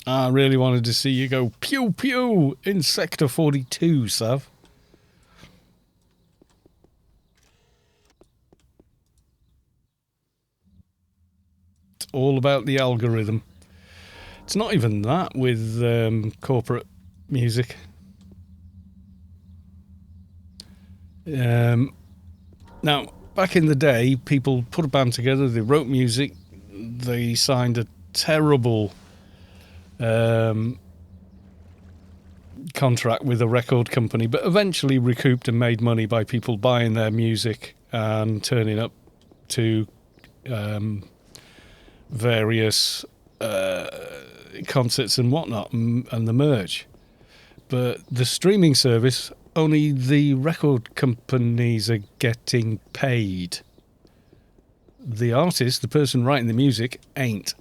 I really wanted to see you go pew-pew in Sector 42, Sav. It's all about the algorithm. It's not even that with corporate music. Now, back in the day, people put a band together, they wrote music, they signed a terrible contract with a record company, but eventually recouped and made money by people buying their music and turning up to various concerts and whatnot, and the merch. But the streaming service, only the record companies are getting paid. The artist, the person writing the music, ain't.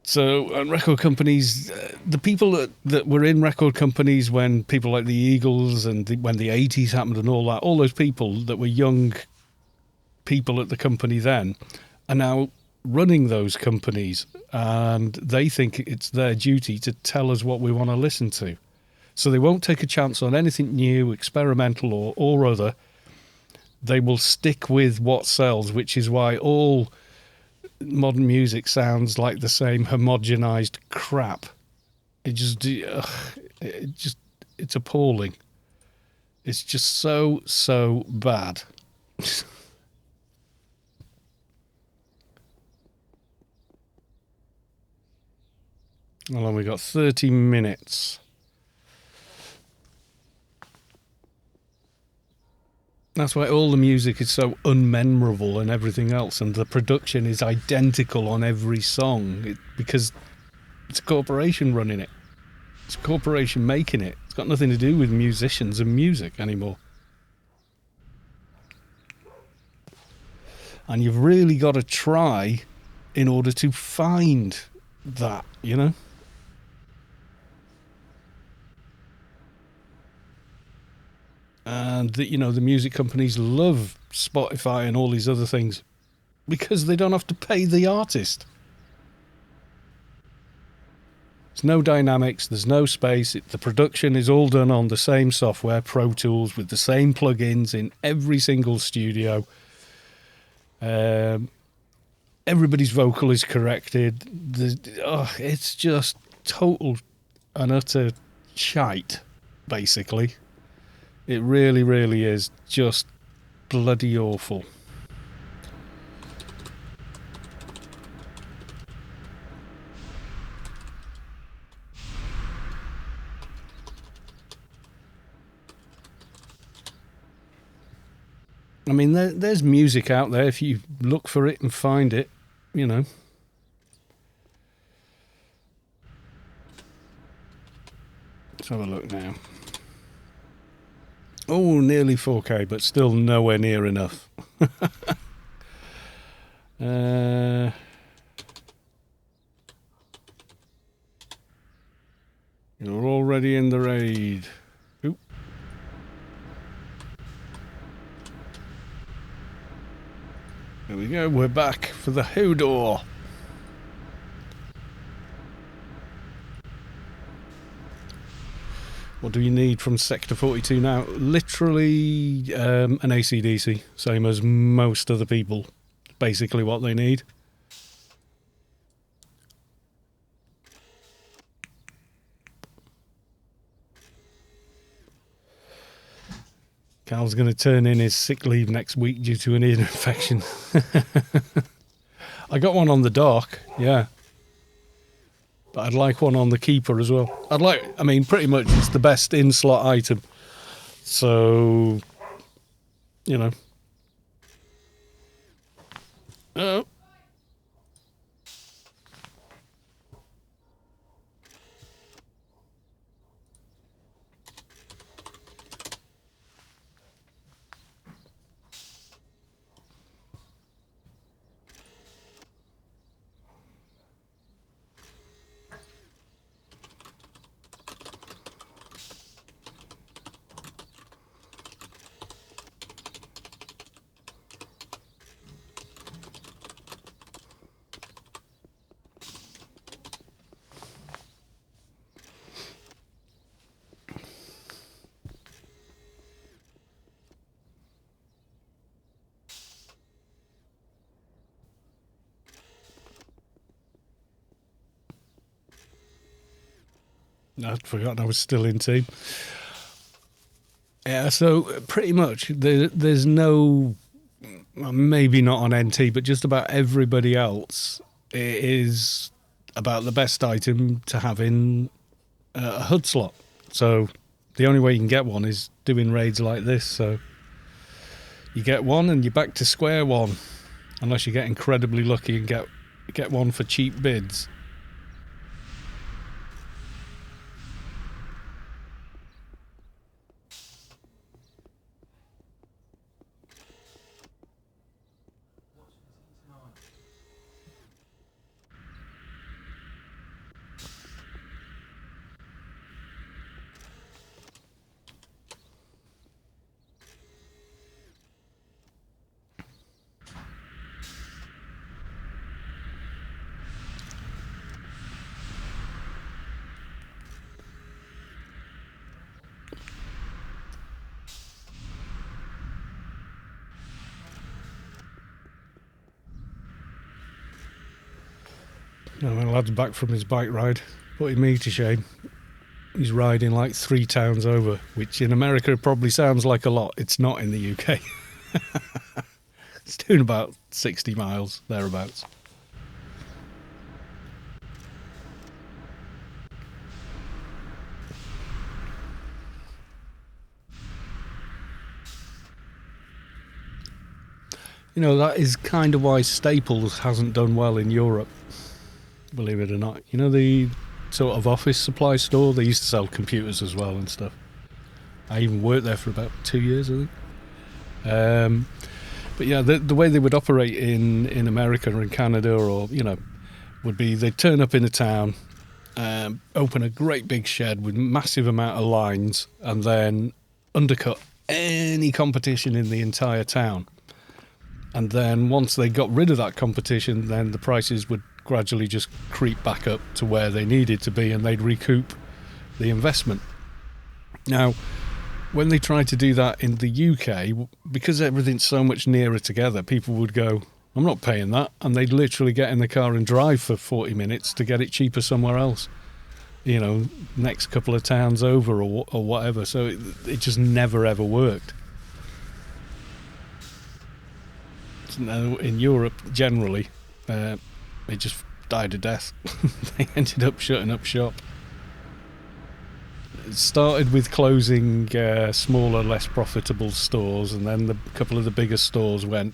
So, and record companies, the people that were in record companies when people like the Eagles and when the 80s happened and all that, all those people that were young people at the company then are now running those companies, and they think it's their duty to tell us what we want to listen to. So they won't take a chance on anything new, experimental or other. They will stick with what sells, which is why all modern music sounds like the same homogenized crap. It's appalling. It's just so bad. Well, we got 30 minutes. That's why all the music is so unmemorable and everything else, and the production is identical on every song because it's a corporation running it. It's a corporation making it. It's got nothing to do with musicians and music anymore. And you've really got to try in order to find that, you know? And the music companies love Spotify and all these other things because they don't have to pay the artist. There's no dynamics, there's no space. The production is all done on the same software, Pro Tools, with the same plugins in every single studio. Everybody's vocal is corrected. It's just total and utter shite, basically. It really, really is just bloody awful. I mean, there's music out there if you look for it and find it, you know. Let's have a look now. Oh, nearly 4K, but still nowhere near enough. You're already in the raid. Oop. There we go, we're back for the Hodor. What do you need from Sector 42 now? Literally an AC/DC, same as most other people. Basically what they need. Cal's going to turn in his sick leave next week due to an ear infection. I got one on the dock, yeah. But I'd like one on the keeper as well. Pretty much it's the best in-slot item. So, you know. Oh. I'd forgotten I was still in team. Yeah, so pretty much there's no, well, maybe not on NT, but just about everybody else, it is about the best item to have in a HUD slot. So the only way you can get one is doing raids like this. So You get one and you're back to square one, unless you get incredibly lucky and get one for cheap bids. No, my lad's back from his bike ride, putting me to shame. He's riding like 3 towns over, which in America probably sounds like a lot. It's not in the UK. It's doing about 60 miles, thereabouts. You know, that is kind of why Staples hasn't done well in Europe, believe it or not. You know, the sort of office supply store, they used to sell computers as well and stuff. I even worked there for about 2 years, I think. But yeah, the way they would operate in America or in Canada, or, you know, would be they'd turn up in a town, open a great big shed with massive amount of lines, and then undercut any competition in the entire town. And then once they got rid of that competition, then the prices would gradually just creep back up to where they needed to be, and they'd recoup the investment. Now, when they tried to do that in the UK, because everything's so much nearer together, people would go, I'm not paying that, and they'd literally get in the car and drive for 40 minutes to get it cheaper somewhere else. You know, next couple of towns over or whatever. So it just never ever worked. Now, in Europe, generally, they just died a death. They ended up shutting up shop. It started with closing smaller, less profitable stores, and then a couple of the bigger stores went.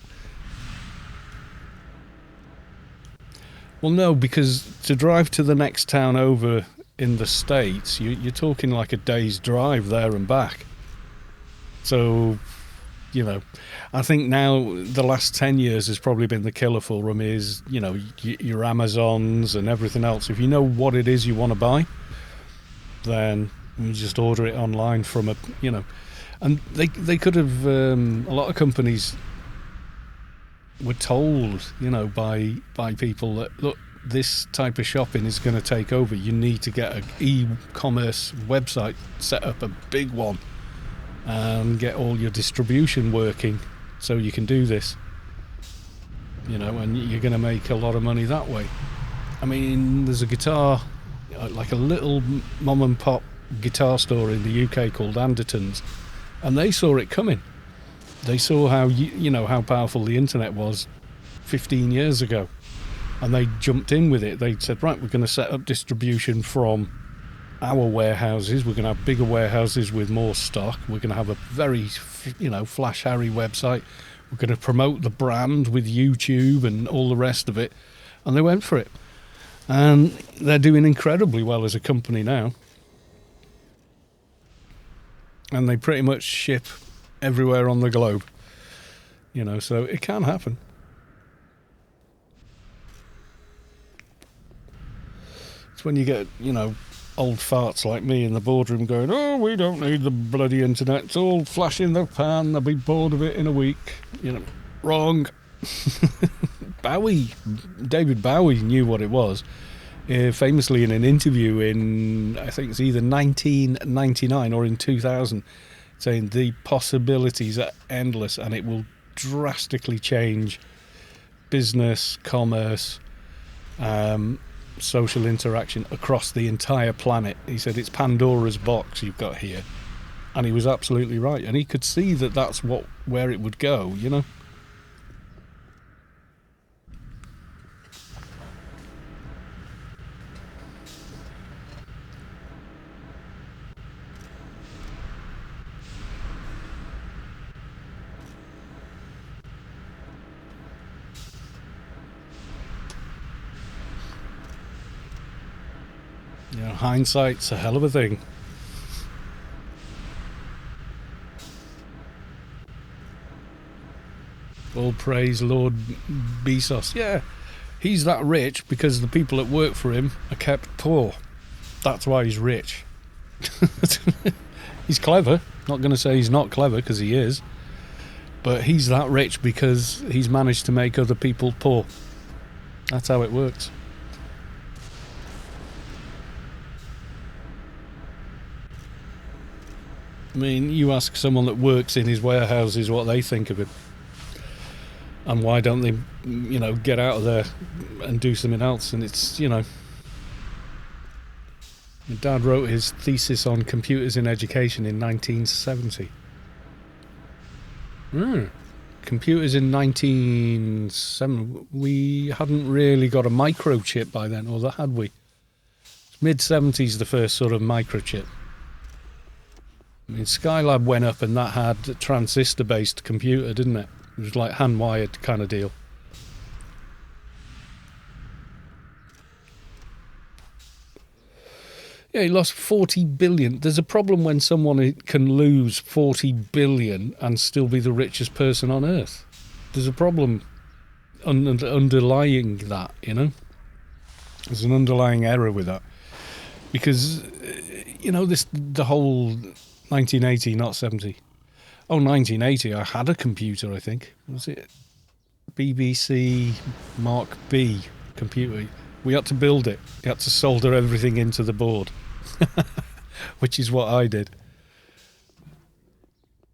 Well, no, because to drive to the next town over in the States, you're talking like a day's drive there and back. So, you know, I think now the last 10 years has probably been the killer for them is, you know, your Amazons and everything else. If you know what it is you want to buy, then you just order it online from a, you know, and they could have, a lot of companies were told, you know, by people that, look, this type of shopping is going to take over. You need to get an e-commerce website set up, a big one, and get all your distribution working so you can do this, you know, and you're going to make a lot of money that way. I mean, there's a guitar, like a little mom and pop guitar store in the UK called Anderton's, and they saw it coming. They saw how, you know, how powerful the internet was 15 years ago, and they jumped in with it. They said, right, we're going to set up distribution from our warehouses. We're going to have bigger warehouses with more stock. We're going to have a very, you know, flash Harry website. We're going to promote the brand with YouTube and all the rest of it. And they went for it. And they're doing incredibly well as a company now. And they pretty much ship everywhere on the globe. You know, so it can happen. It's when you get, you know, old farts like me in the boardroom going, oh, we don't need the bloody internet. It's all flash in the pan. They'll be bored of it in a week. You know, wrong. David Bowie knew what it was. Famously in an interview in, I think it's either 1999 or in 2000, saying the possibilities are endless and it will drastically change business, commerce, social interaction across the entire planet. He said it's Pandora's box you've got here, and he was absolutely right, and he could see that that's where it would go, you know. You know, hindsight's a hell of a thing. All praise Lord Bezos. Yeah, he's that rich because the people that work for him are kept poor. That's why he's rich. He's clever. Not going to say he's not clever, because he is. But he's that rich because he's managed to make other people poor. That's how it works. I mean, you ask someone that works in his warehouses what they think of him. And why don't they, you know, get out of there and do something else? And it's, you know... My dad wrote his thesis on computers in education in 1970. Computers in 1970. We hadn't really got a microchip by then, or had we? Mid-70s, the first sort of microchip. I mean, Skylab went up and that had a transistor-based computer, didn't it? It was like hand-wired kind of deal. Yeah, he lost 40 billion. There's a problem when someone can lose 40 billion and still be the richest person on earth. There's a problem underlying that, you know? There's an underlying error with that. Because, you know, the whole 1980, not 70. Oh, 1980, I had a computer, I think. Was it BBC Mark B computer? We had to build it. We had to solder everything into the board. Which is what I did.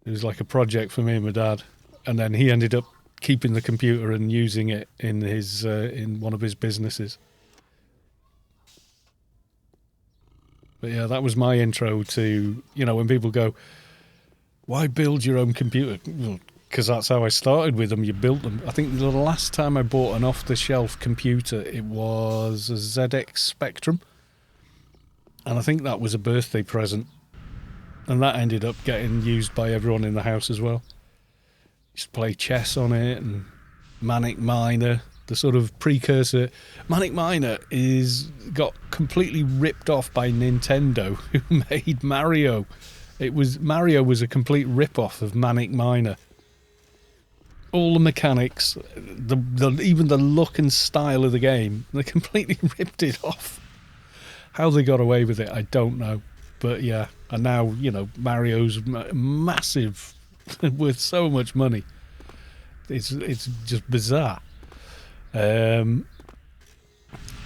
It was like a project for me and my dad. And then he ended up keeping the computer and using it in his in one of his businesses. But yeah, that was my intro to, you know, when people go, why build your own computer? Because that's how I started with them. You built them. I think the last time I bought an off-the-shelf computer, it was a ZX Spectrum. And I think that was a birthday present. And that ended up getting used by everyone in the house as well. Used to play chess on it and Manic Miner, the sort of precursor. Manic Miner got completely ripped off by Nintendo, who made Mario. Mario was a complete rip-off of Manic Miner. All the mechanics, even the look and style of the game, they completely ripped it off. How they got away with it, I don't know. But yeah, and now, you know, Mario's massive, worth so much money. It's just bizarre. But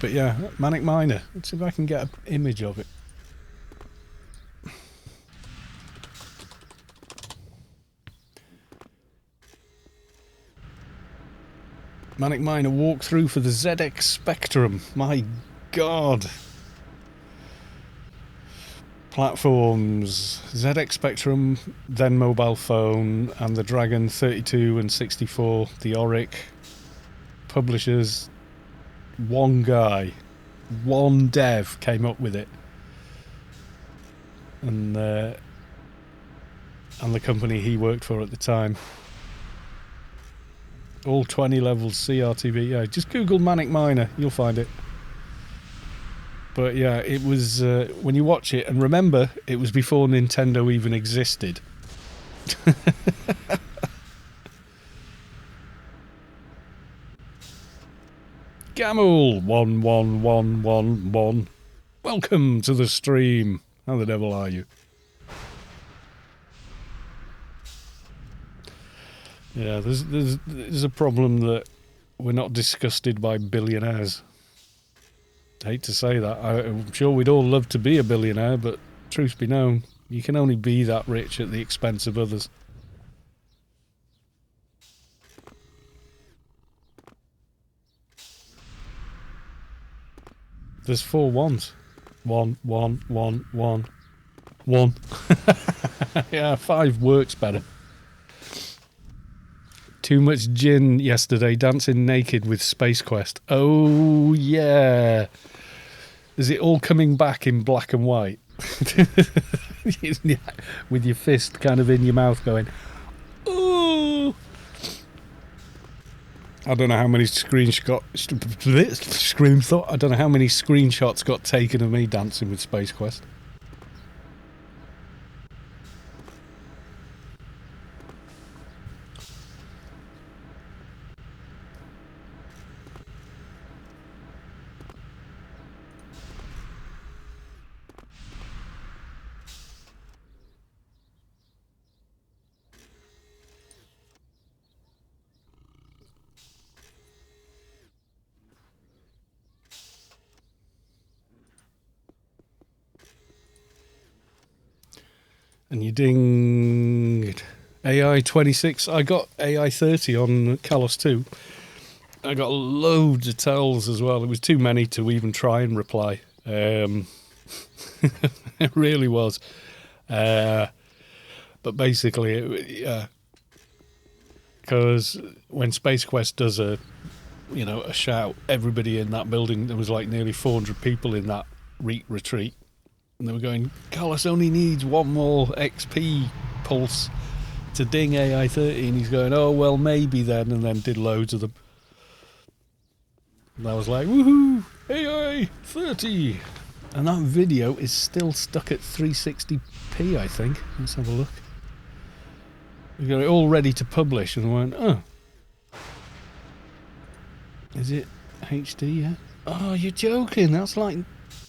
yeah, Manic Miner. Let's see if I can get an image of it. Manic Miner walkthrough for the ZX Spectrum. My God. Platforms. ZX Spectrum, then mobile phone, and the Dragon 32 and 64, the Auric. Publishers, one guy, one dev came up with it. And the company he worked for at the time. All 20 levels CRTV. Yeah, just Google Manic Miner, you'll find it. But yeah, it was when you watch it, and remember, it was before Nintendo even existed. Gamul 11111. Welcome to the stream. How the devil are you? Yeah, there's a problem that we're not disgusted by billionaires. I hate to say that. I'm sure we'd all love to be a billionaire, but truth be known, you can only be that rich at the expense of others. There's 4 ones. 1, 1, 1, 1, 1. Yeah, 5 works better. Too much gin yesterday, dancing naked with Space Quest. Oh, yeah. Is it all coming back in black and white? With your fist kind of in your mouth going, ooh. I don't know how many I don't know how many screenshots got taken of me dancing with Space Quest. And you dinged AI 26. I got AI 30 on Kalos 2. I got loads of tells as well. It was too many to even try and reply. It really was. But basically, because when Space Quest does a shout, everybody in that building, there was like nearly 400 people in that retreat. And they were going, Carlos only needs one more XP pulse to ding AI 30. And he's going, oh, well, maybe then. And then did loads of them. And I was like, woohoo, AI 30. And that video is still stuck at 360p, I think. Let's have a look. We got it all ready to publish. And I went, oh. Is it HD yet? Oh, you're joking. That's like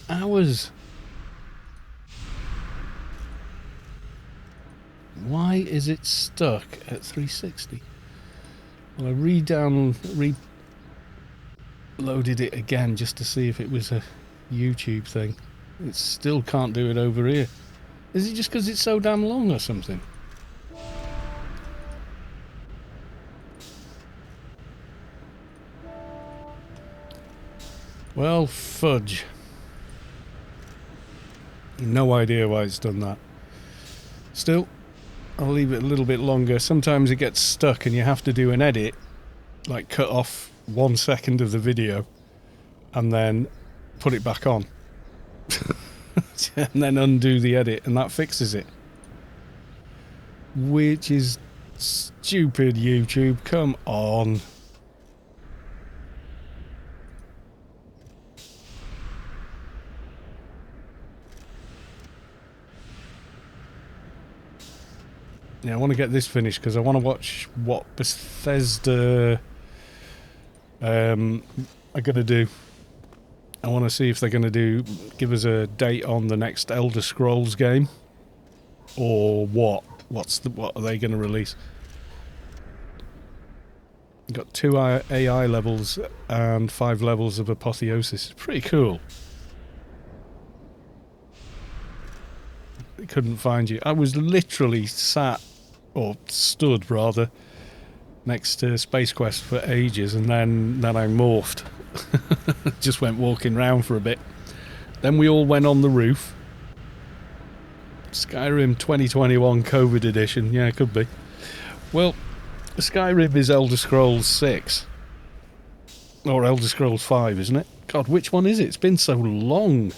hours. Why is it stuck at 360? Well, I reloaded it again just to see if it was a YouTube thing. It still can't do it over here. Is it just because it's so damn long or something? Well, fudge. No idea why it's done that. Still, I'll leave it a little bit longer. Sometimes it gets stuck and you have to do an edit, like cut off 1 second of the video and then put it back on. And then undo the edit, and that fixes it. Which is stupid, YouTube. Come on. Yeah, I want to get this finished because I want to watch what Bethesda are going to do. I want to see if they're going to give us a date on the next Elder Scrolls game, or what. What are they going to release? You've got 2 AI levels and 5 levels of Apotheosis. It's pretty cool. I couldn't find you. I was literally stood rather, next to Space Quest for ages, and then I morphed. Just went walking round for a bit. Then we all went on the roof. Skyrim 2021 COVID edition. Yeah, it could be. Well, Skyrim is Elder Scrolls 6. Or Elder Scrolls 5, isn't it? God, which one is it? It's been so long.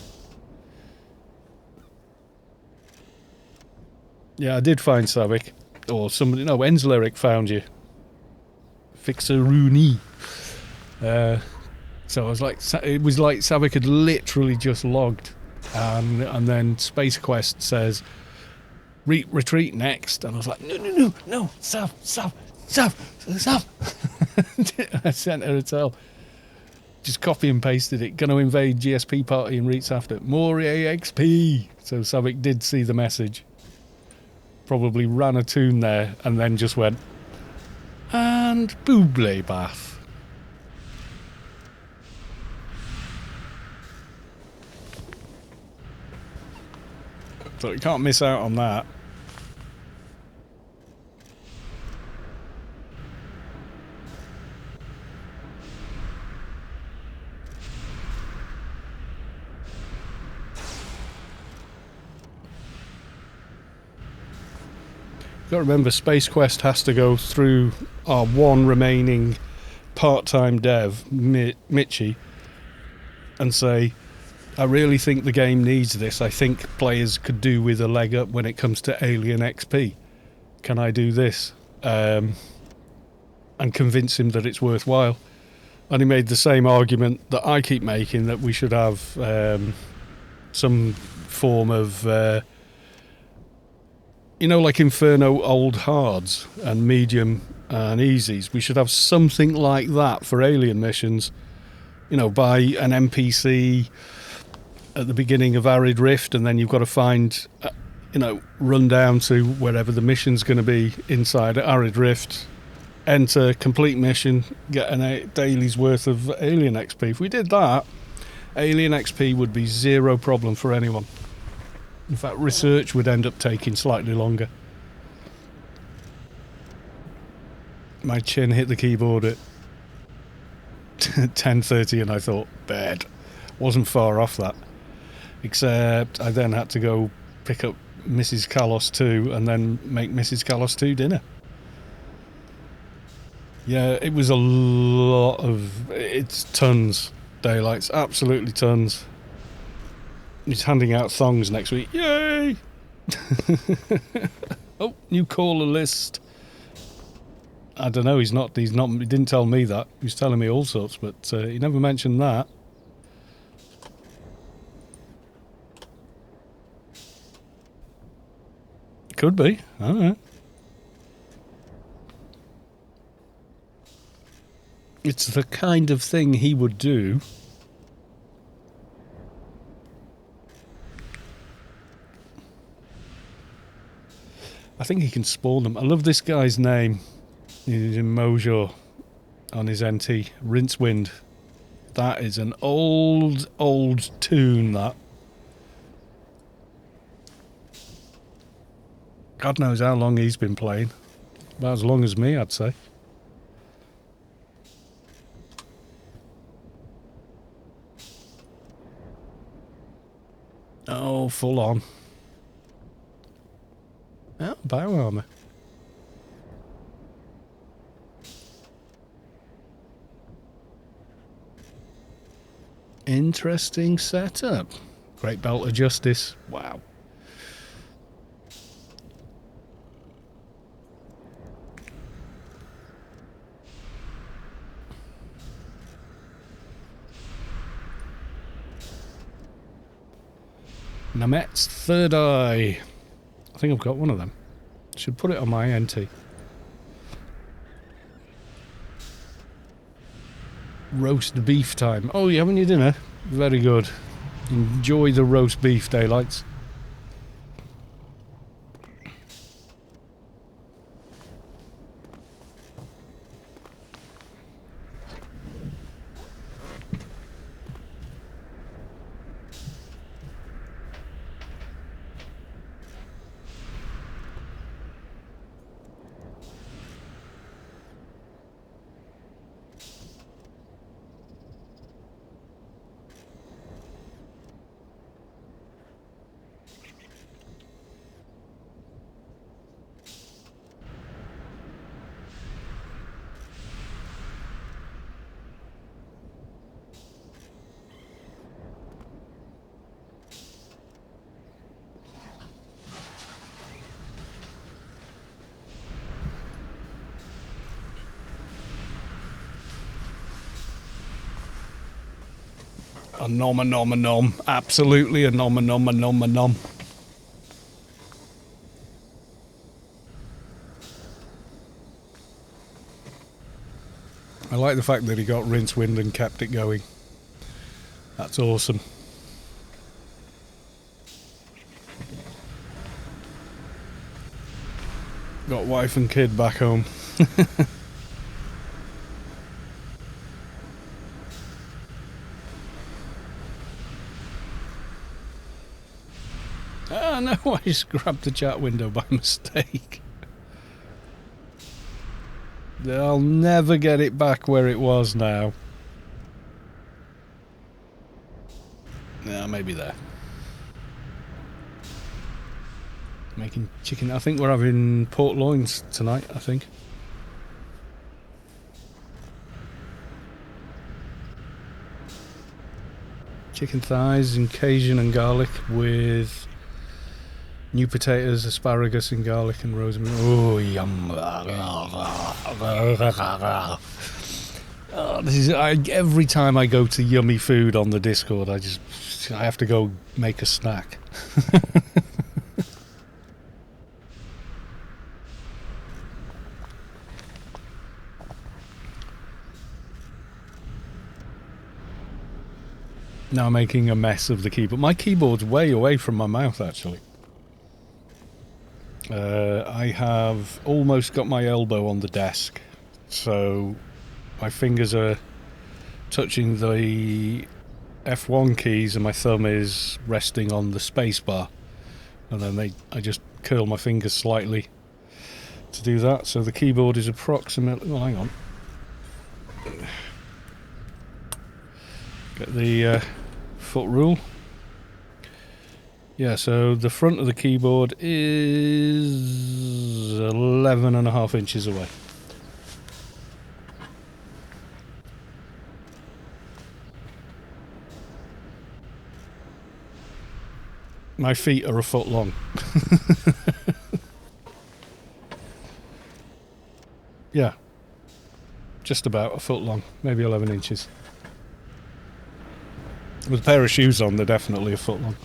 Yeah, I did find Saavick. Or somebody... No, Enzleric found you. Fixer Rooney. So I was like... It was like Saavick had literally just logged. And then Space Quest says... retreat next. And I was like, no, Sav. I sent her a tell. Just copy and pasted it. Gonna invade GSP party and reach after. More EXP. So Saavick did see the message. Probably ran a tune there and then just went, and booble bath. So you can't miss out on that. Got to remember, Space Quest has to go through our one remaining part-time dev, Mitchie, and say, I really think the game needs this. I think players could do with a leg up when it comes to Alien XP. Can I do this? and convince him that it's worthwhile. And he made the same argument that I keep making, that we should have some form of, like Inferno old hards and medium and easies. We should have something like that for alien missions. Buy an NPC at the beginning of Arid Rift, and then you've got to find, run down to wherever the mission's going to be inside Arid Rift, enter, complete mission, get a daily's worth of alien XP. If we did that, alien XP would be zero problem for anyone. In fact, research would end up taking slightly longer. My chin hit the keyboard at 10:30 and I thought, bad. Wasn't far off that. Except I then had to go pick up Mrs. Kalos 2 and then make Mrs. Kalos 2 dinner. Yeah, it was a lot of... It's tons. Daylights, absolutely tons. He's handing out thongs next week. Yay! Oh, new caller list. I don't know, he didn't tell me that. He was telling me all sorts, but he never mentioned that. Could be, I don't know. It's the kind of thing he would do. I think he can spawn them. I love this guy's name. He's in Mojo on his NT. Rincewind. That is an old tune, that. God knows how long he's been playing. About as long as me, I'd say. Oh, full on. Oh, bioarmor. Interesting setup. Great Belt of Justice. Wow. Namet's Third Eye. I think I've got one of them. Should put it on my NT. Roast beef time. Oh, you having your dinner? Very good. Enjoy the roast beef, Daylights. A nom a nom a nom. Absolutely a nom a nom a nom a nom. I like the fact that he got Rincewind and kept it going. That's awesome. Got wife and kid back home. Ah, no, I just grabbed the chat window by mistake. I'll never get it back where it was now. Yeah, maybe there. Making chicken. I think we're having pork loins tonight, I think. Chicken thighs and Cajun and garlic with New potatoes, asparagus, and garlic and rosemary. Oh, yum. Oh, this is every time I go to yummy food on the Discord, I have to go make a snack. Now I'm making a mess of the keyboard. My keyboard's way away from my mouth, actually. I have almost got my elbow on the desk, so my fingers are touching the F1 keys and my thumb is resting on the space bar, and then I just curl my fingers slightly to do that. So the keyboard is approximately, well, hang on, get the foot rule. Yeah, so the front of the keyboard is 11.5 inches away. My feet are a foot long. Yeah, just about a foot long, maybe 11 inches. With a pair of shoes on, they're definitely a foot long.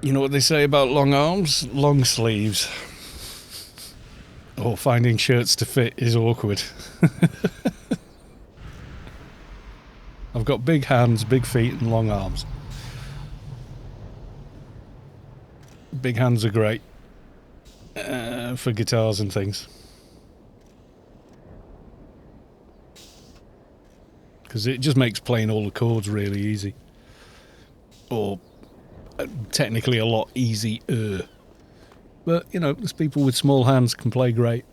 You know what they say about long arms? Long sleeves. Or finding shirts to fit is awkward. I've got big hands, big feet, and long arms. Big hands are great for guitars and things. Because it just makes playing all the chords really easy. Or technically a lot easier. But, you know, there's people with small hands can play great.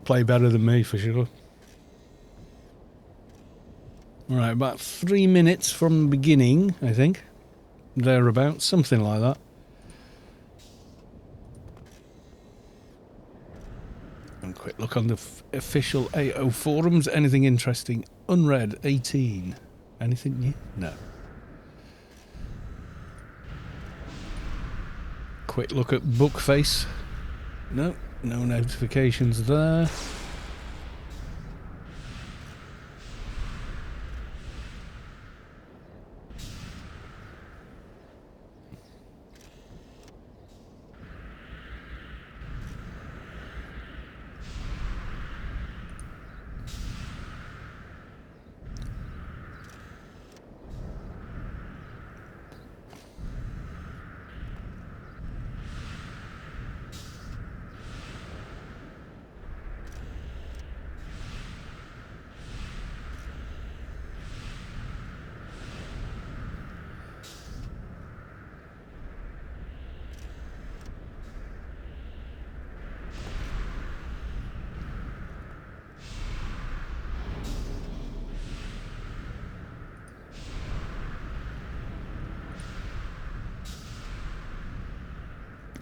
Play better than me, for sure. Alright, about 3 minutes from the beginning, I think. Thereabouts, something like that. And quick look on the official AO forums. Anything interesting? Unread 18. Anything new? No. Quick look at Bookface. No, no notifications there.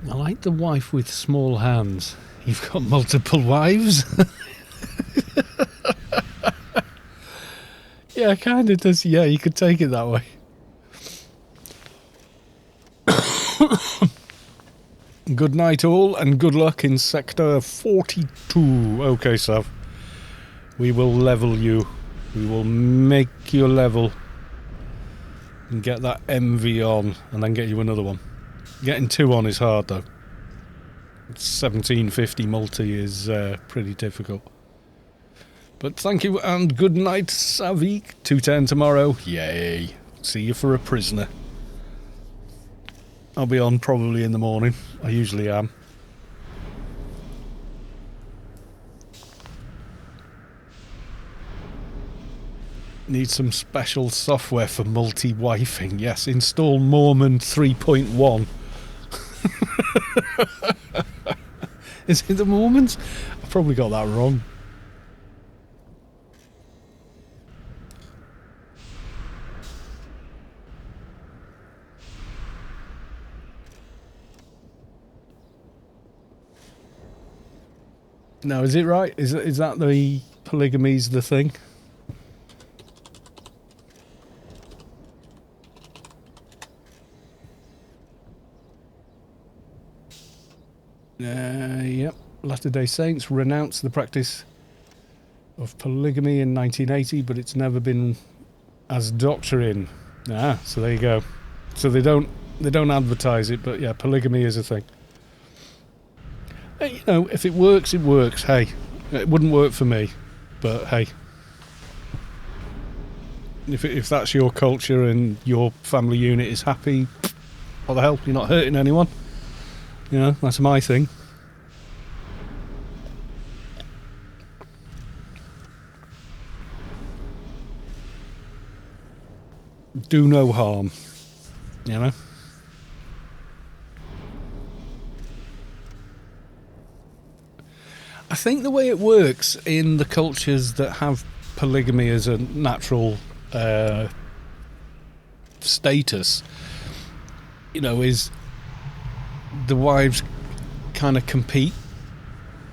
I like the wife with small hands. You've got multiple wives? Yeah, kind of does. Yeah, you could take it that way. Good night all, and good luck in Sector 42. Okay, Sav. We will level you. We will make you level. And get that MV on, and then get you another one. Getting 2 on is hard, though. 1750 multi is pretty difficult. But thank you, and good night, Saavick. 210 tomorrow. Yay. See you for a prisoner. I'll be on probably in the morning. I usually am. Need some special software for multi-wifing. Yes, install Mormon 3.1. Is it the Mormons? I probably got that wrong. No, is it right? Is that the polygamy's the thing? Yep. Latter-day Saints renounced the practice of polygamy in 1980, but it's never been as doctrine. So there you go. So they don't advertise it, but yeah, polygamy is a thing. You know, if it works, it works. Hey, it wouldn't work for me, but hey, if that's your culture and your family unit is happy, what the hell? You're not hurting anyone. You know, that's my thing. Do no harm. You know. I think the way it works in the cultures that have polygamy as a natural status, you know, is the wives kind of compete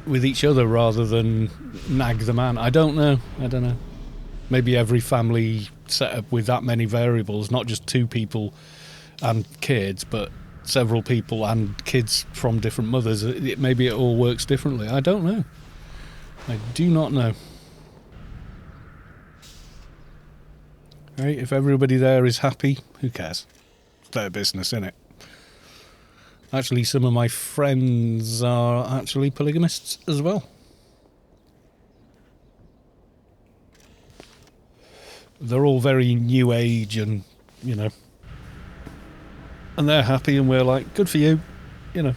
with each other rather than nag the man. I don't know. Maybe every family set up with that many variables, not just two people and kids, but several people and kids from different mothers. Maybe it all works differently. I don't know. I do not know. Right, if everybody there is happy, who cares? It's their business, innit? Actually, some of my friends are actually polygamists as well. They're all very new age and, you know, and they're happy and we're like, good for you, you know.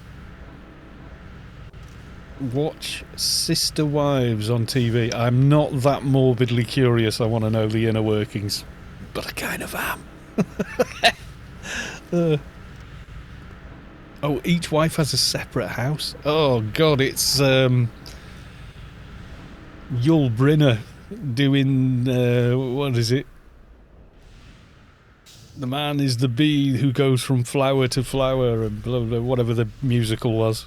Watch Sister Wives on TV. I'm not that morbidly curious. I want to know the inner workings, but I kind of am. Oh, each wife has a separate house. Oh God, it's Yul Brynner doing what is it? The man is the bee who goes from flower to flower and blah, blah, whatever the musical was.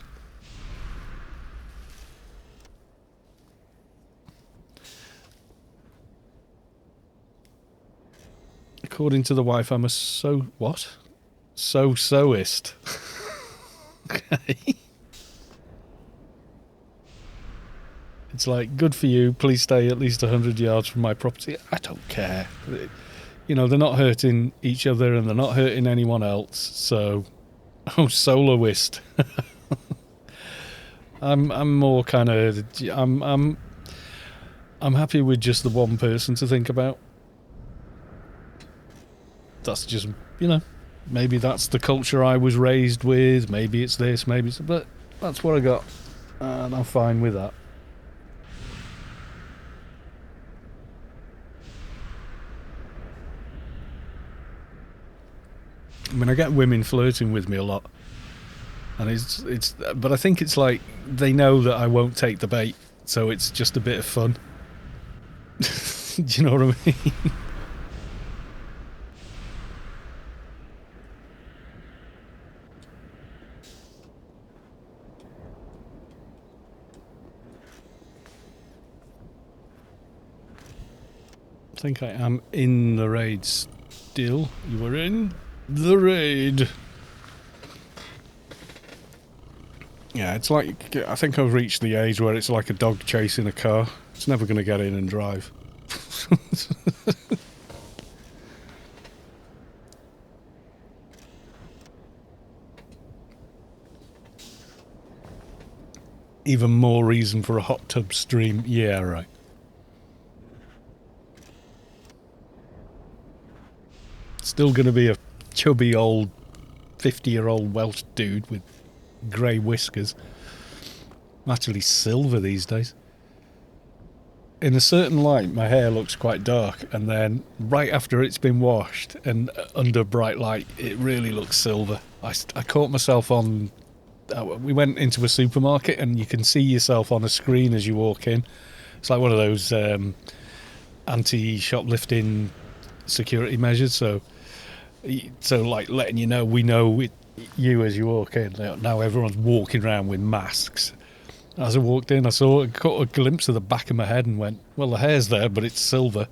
According to the wife, I'm a so-soist. Okay. It's like, good for you, please stay at least 100 yards from my property. I don't care. You know, they're not hurting each other and they're not hurting anyone else, so... Oh, soloist. I'm more kind of... I'm happy with just the one person to think about. That's just, you know, maybe that's the culture I was raised with, maybe it's this, maybe it's... But that's what I got, and I'm fine with that. I mean, I get women flirting with me a lot, and it's but I think it's like they know that I won't take the bait, so it's just a bit of fun. Do you know what I mean? I think I am in the raid still. You were in the raid. Yeah, it's like, I think I've reached the age where it's like a dog chasing a car. It's never going to get in and drive. Even more reason for a hot tub stream. Yeah, right. Still going to be a chubby old 50-year-old Welsh dude with grey whiskers. Actually silver these days. In a certain light, my hair looks quite dark, and then right after it's been washed and under bright light, it really looks silver. I caught myself on... we went into a supermarket, and you can see yourself on a screen as you walk in. It's like one of those anti-shoplifting security measures, so like letting you know, we know you as you walk in. Now everyone's walking around with masks. As I walked in, I caught a glimpse of the back of my head and went, well, the hair's there, but it's silver.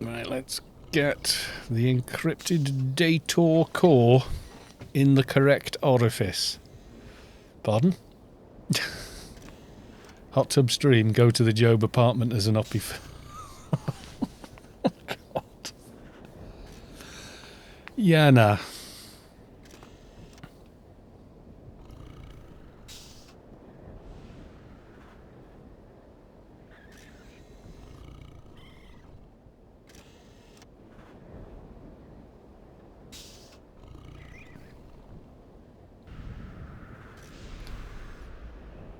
Right, let's get the encrypted Dator core in the correct orifice. Pardon? Hot tub stream, go to the Job apartment as an oppie. Oh, God. Yeah, nah.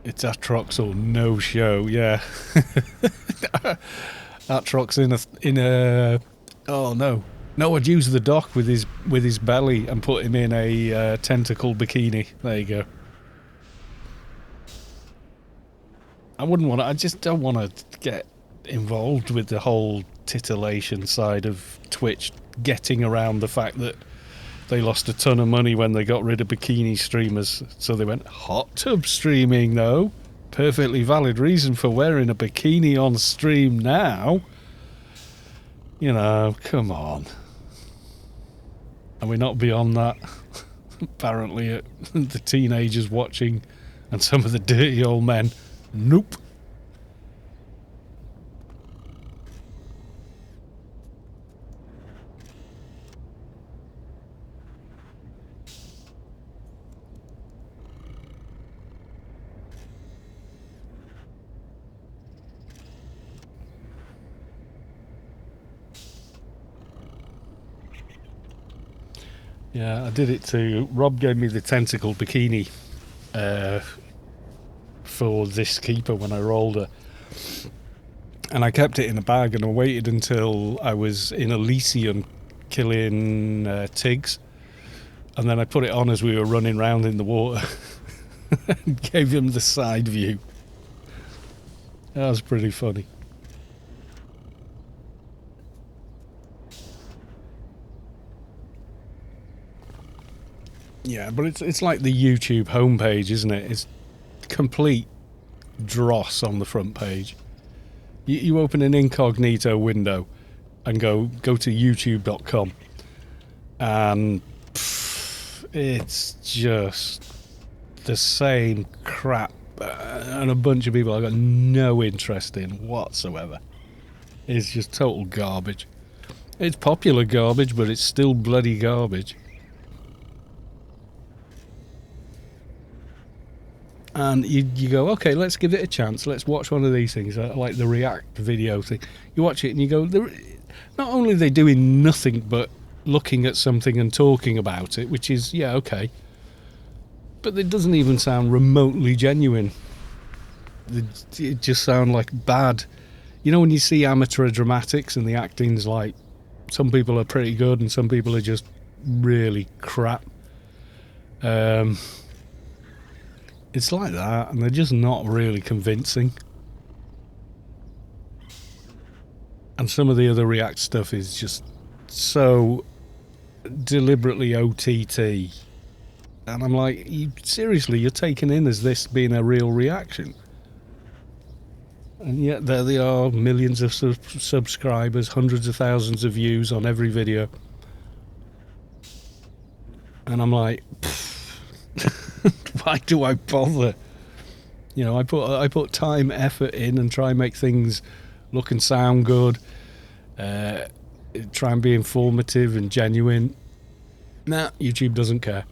It's Atrox or no show, yeah. Atrox in a oh no. No, I'd use the dock with his belly and put him in a tentacle bikini. There you go. I wouldn't want to, I just don't want to get involved with the whole titillation side of Twitch, getting around the fact that they lost a ton of money when they got rid of bikini streamers, so they went hot tub streaming though. Perfectly valid reason for wearing a bikini on stream now. You know, come on. Are we not beyond that? Apparently the teenagers watching and some of the dirty old men. Nope. Yeah, I did it too. Rob gave me the tentacle bikini for this keeper when I rolled her. And I kept it in a bag and I waited until I was in Elysium killing Tigs. And then I put it on as we were running round in the water. And gave him the side view. That was pretty funny. Yeah, but it's like the YouTube homepage, isn't it? It's complete dross on the front page. You open an incognito window and go to youtube.com and it's just the same crap and a bunch of people I've got no interest in whatsoever. It's just total garbage. It's popular garbage, but it's still bloody garbage. And you go, okay, let's give it a chance. Let's watch one of these things, like the React video thing. You watch it and you go, not only are they doing nothing but looking at something and talking about it, which is, yeah, okay, but it doesn't even sound remotely genuine. It just sound like bad. You know when you see amateur dramatics and the acting's like, some people are pretty good and some people are just really crap. It's like that, and they're just not really convincing. And some of the other React stuff is just so deliberately OTT. And I'm like, seriously, you're taken in as this being a real reaction. And yet there they are, millions of subscribers, hundreds of thousands of views on every video. And I'm like, why do I bother? You know, I put time, effort in and try and make things look and sound good. Try and be informative and genuine. Nah, YouTube doesn't care.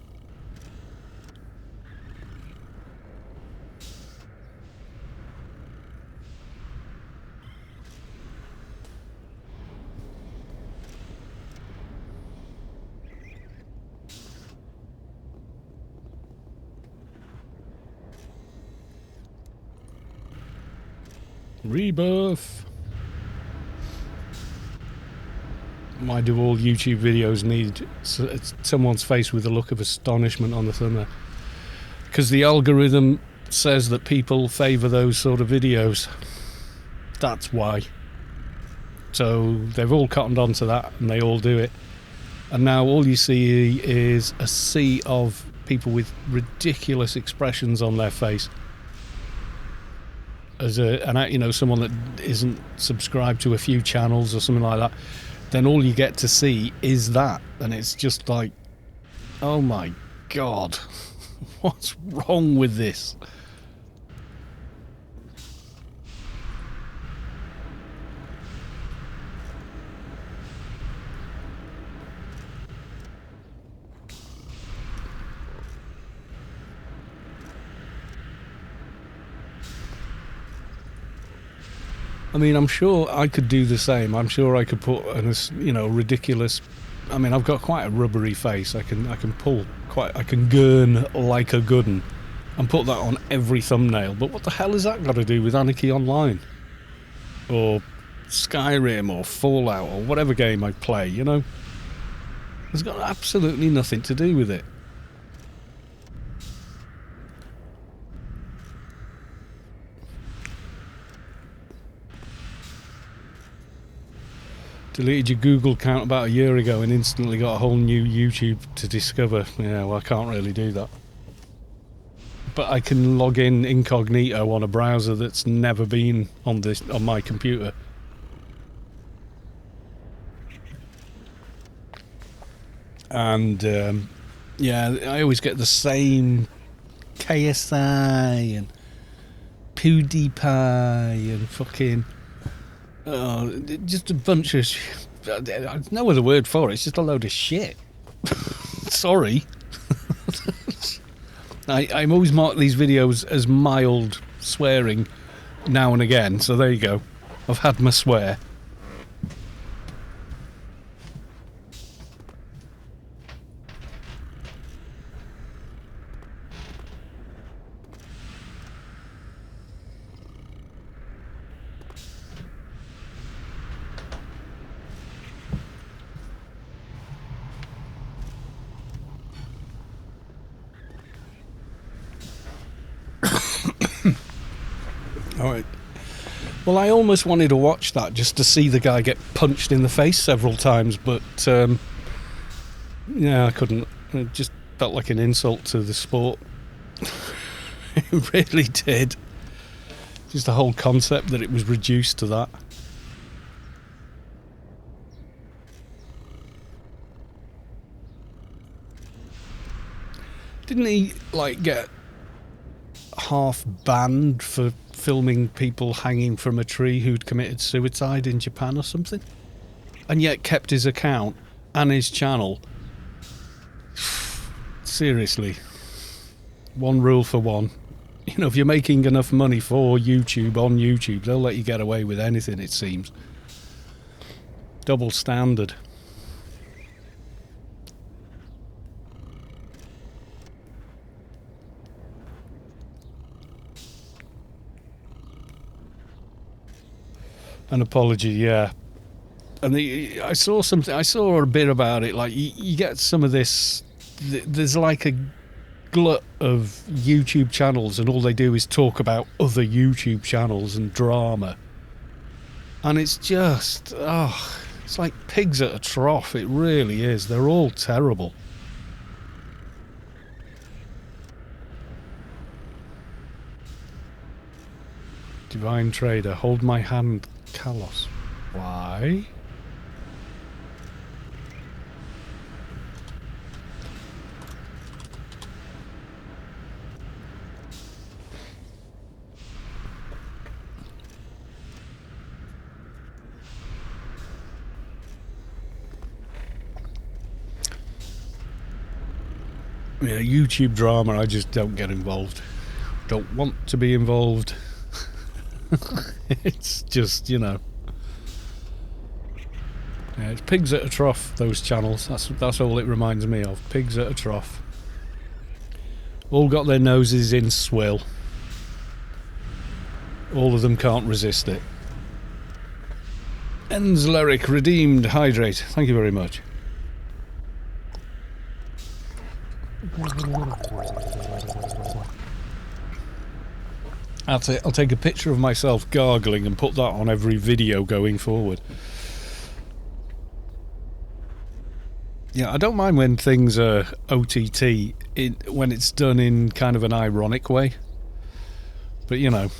Rebirth. Why do all YouTube videos need someone's face with a look of astonishment on the thumbnail? Because the algorithm says that people favour those sort of videos. That's why. So they've all cottoned onto that and they all do it. And now all you see is a sea of people with ridiculous expressions on their face. As someone that isn't subscribed to a few channels or something like that, then all you get to see is that, and it's just like, oh my god, what's wrong with this? I mean, I'm sure I could do the same. I'm sure I could put an, you know, ridiculous. I mean, I've got quite a rubbery face. I can pull quite. I can gurn like a good 'un, and put that on every thumbnail. But what the hell has that got to do with Anarchy Online, or Skyrim, or Fallout, or whatever game I play? You know, it's got absolutely nothing to do with it. Deleted your Google account about a year ago and instantly got a whole new YouTube to discover. Yeah, well, I can't really do that. But I can log in incognito on a browser that's never been on my computer. And yeah, I always get the same KSI and PewDiePie and fucking. Oh, just a bunch of. There's no other word for it. It's just a load of shit. Sorry. I'm always mark these videos as mild swearing now and again. So there you go. I've had my swear. Alright. Well, I almost wanted to watch that just to see the guy get punched in the face several times, but yeah, I couldn't. It just felt like an insult to the sport. It really did. Just the whole concept that it was reduced to that. Didn't he, like, get half banned for filming people hanging from a tree who'd committed suicide in Japan or something, and yet kept his account and his channel? Seriously, one rule for one. You know, if you're making enough money for YouTube on YouTube, they'll let you get away with anything, it seems. Double standard. An apology, yeah. And I saw something. I saw a bit about it. Like you get some of this. There's like a glut of YouTube channels, and all they do is talk about other YouTube channels and drama. And it's just, it's like pigs at a trough. It really is. They're all terrible. Divine Trader, hold my hand, Kalos. Why? Yeah, YouTube drama, I just don't get involved. Don't want to be involved. It's just, you know. Yeah, it's pigs at a trough, those channels. That's all it reminds me of. Pigs at a trough. All got their noses in swill. All of them can't resist it. Enzleric redeemed hydrate. Thank you very much. I'll take a picture of myself gargling and put that on every video going forward. Yeah, I don't mind when things are OTT when it's done in kind of an ironic way. But you know.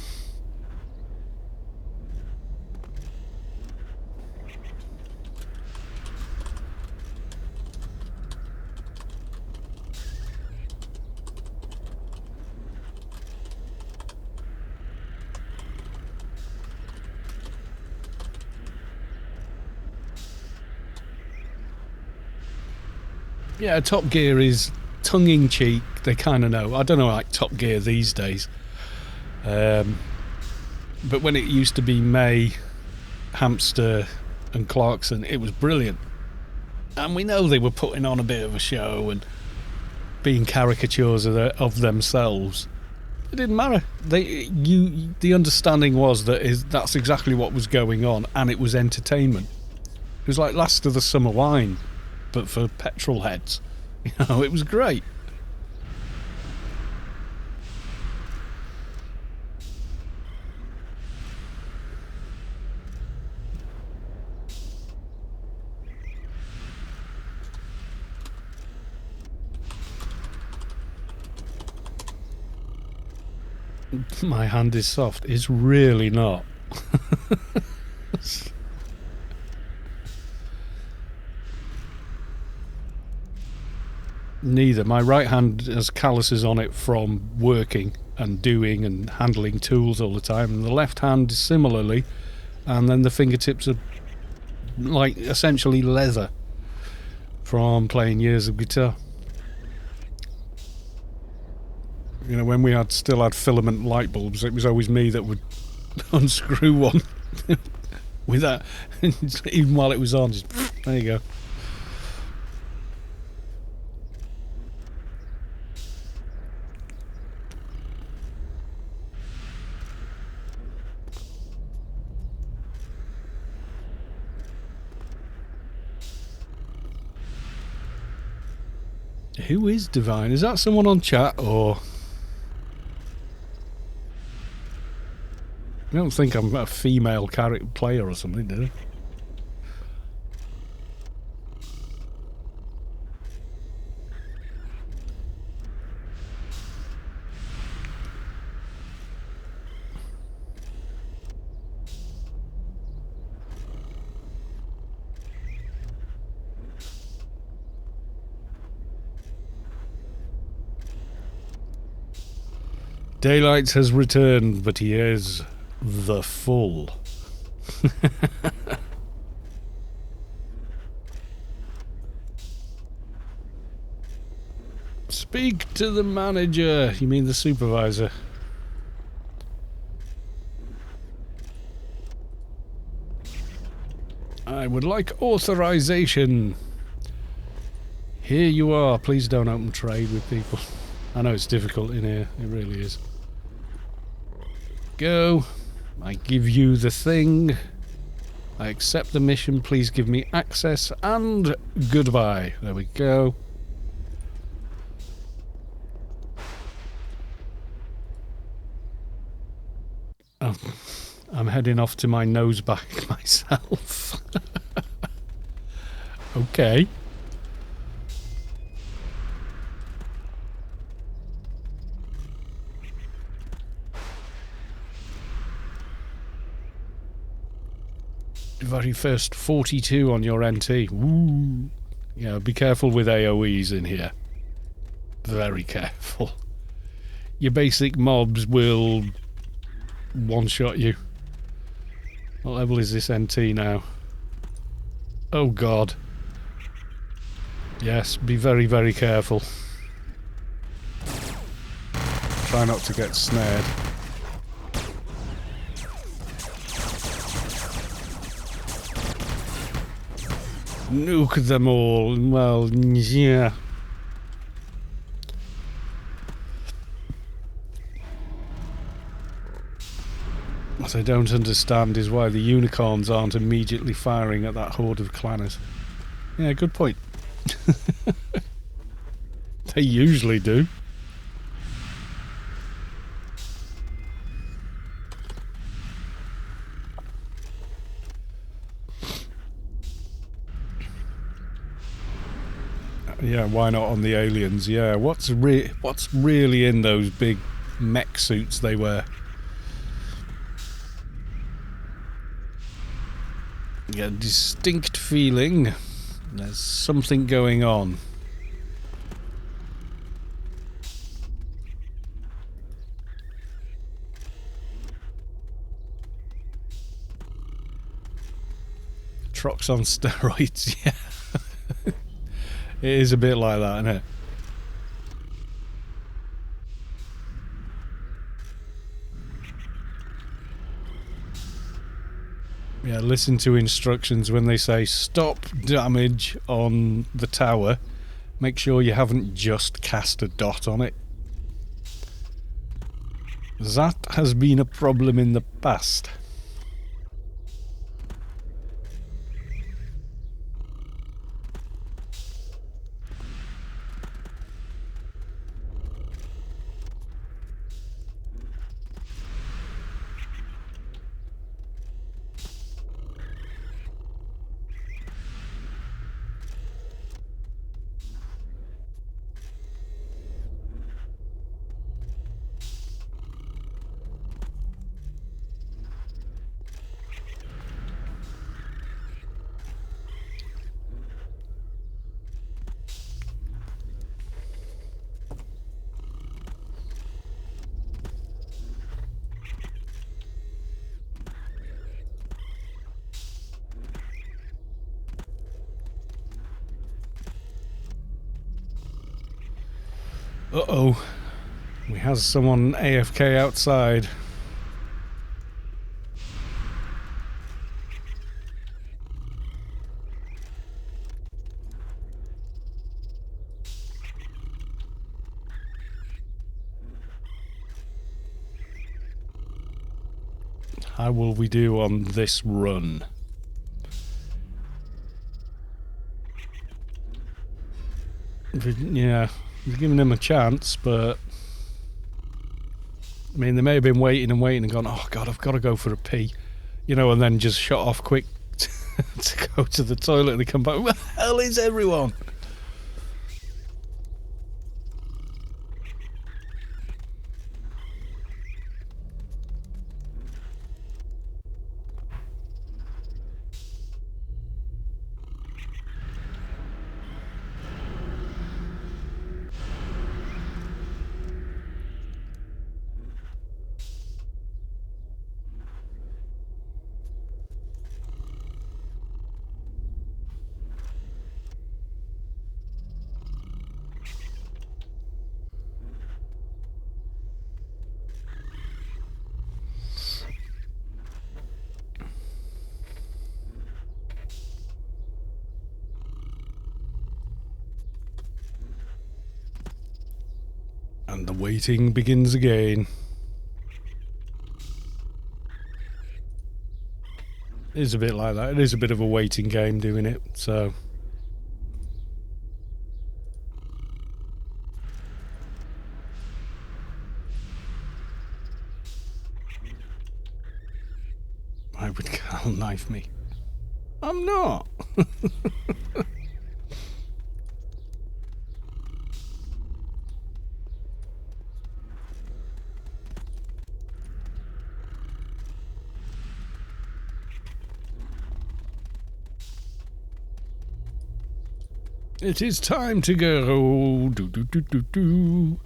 Yeah, Top Gear is tongue-in-cheek. They kind of know. I don't know, like Top Gear these days. But when it used to be May, Hamster and Clarkson, it was brilliant. And we know they were putting on a bit of a show and being caricatures of themselves. It didn't matter. The understanding was that that's exactly what was going on, and it was entertainment. It was like Last of the Summer Wine, but for petrol heads. You know, it was great. My hand is soft. It's really not. Neither. My right hand has calluses on it from working and doing and handling tools all the time, and the left hand similarly, and then the fingertips are like essentially leather from playing years of guitar. You know, when we still had filament light bulbs, it was always me that would unscrew one with that, even while it was on. Just, there you go. Who is Divine? Is that someone on chat, or... I don't think I'm a female character player or something, did I? Daylight has returned, but he is the full. Speak to the manager. You mean the supervisor? I would like authorization. Here you are. Please don't open trade with people. I know it's difficult in here. It really is. Go. I give you the thing. I accept the mission. Please give me access. And goodbye. There we go. Oh, I'm heading off to my nose back myself. Okay. Very first 42 on your NT. Ooh. Yeah, be careful with AoEs in here. Very careful. Your basic mobs will one-shot you. What level is this NT now? Oh god. Yes, be very, very careful. Try not to get snared. Nuke them all. Well, yeah. What I don't understand is why the unicorns aren't immediately firing at that horde of clanners. Yeah, good point. They usually do. Yeah, why not on the aliens? Yeah, what's really in those big mech suits they wear? You get a distinct feeling there's something going on. Trucks on steroids, yeah. It is a bit like that, isn't it? Yeah, listen to instructions when they say stop damage on the tower. Make sure you haven't just cast a dot on it. That has been a problem in the past. Uh-oh. We have someone AFK outside. How will we do on this run? Yeah, we've given him a chance, but I mean, they may have been waiting and waiting and gone, oh god, I've got to go for a pee, you know, and then just shut off quick to go to the toilet and they come back. Where the hell is everyone? And the waiting begins again. It is a bit like that. It is a bit of a waiting game doing it, so... Why would Carl knife me? I'm not! It is time to go. Do do do do do.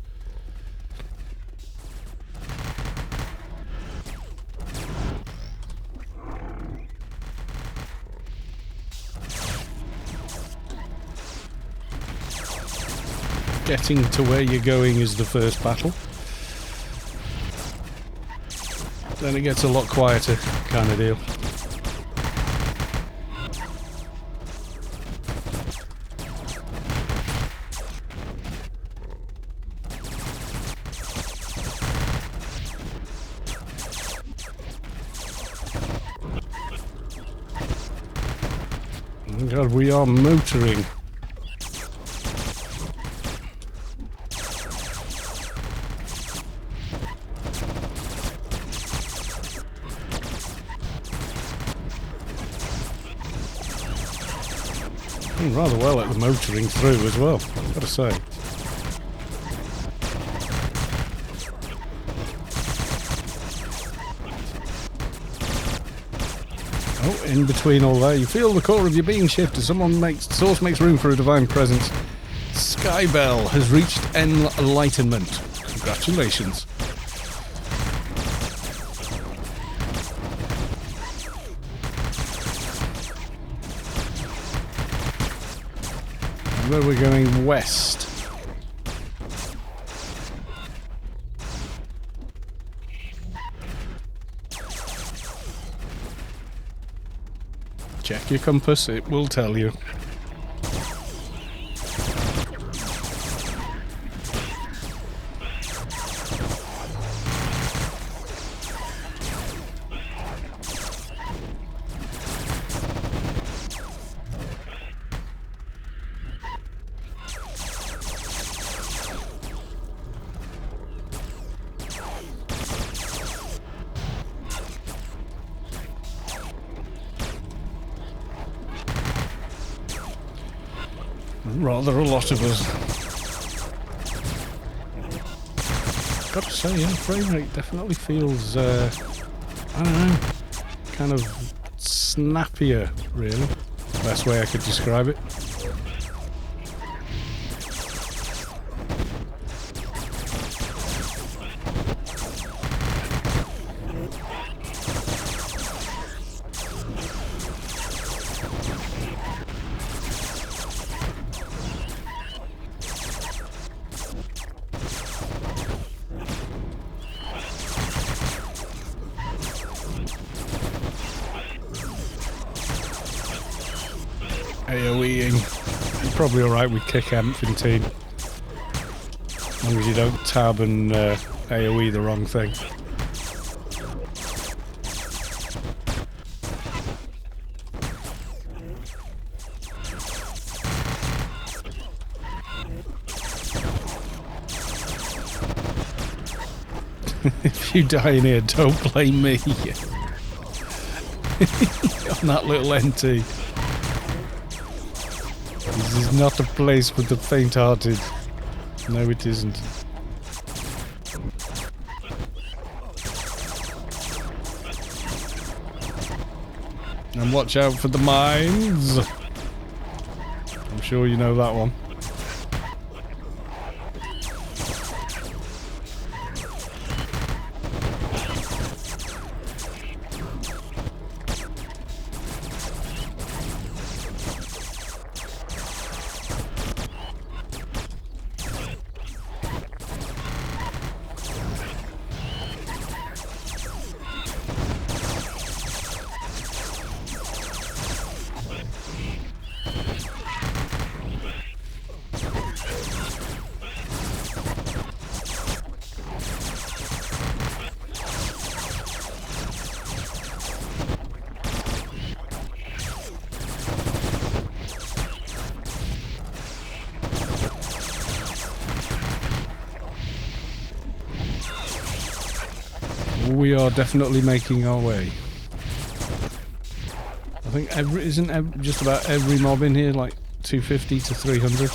Getting to where you're going is the first battle. Then it gets a lot quieter, kind of deal. God, we are motoring. Doing rather well at the motoring through as well, I've got to say. Oh, in between all that, you feel the core of your being shift as source makes room for a divine presence. Skybell has reached enlightenment. Congratulations. Where we're going west. Check your compass, it will tell you. Rather a lot of us. Got to say, yeah, frame rate definitely feels, I don't know, kind of snappier, really. Best way I could describe it. AoEing. You're probably alright with kick infantine. As long as you don't tab and AoE the wrong thing. If you die in here, don't blame me. On that little NT. This is not a place for the faint-hearted. No, it isn't. And watch out for the mines. I'm sure you know that one. We are definitely making our way. I think just about every mob in here like 250 to 300.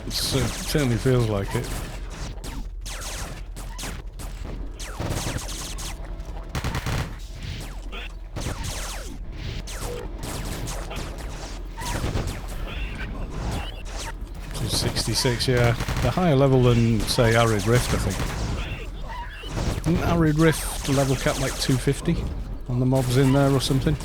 It certainly feels like it. Yeah, the higher level than, say, Arid Rift, I think. Isn't Arid Rift level cap like 250 on the mobs in there or something?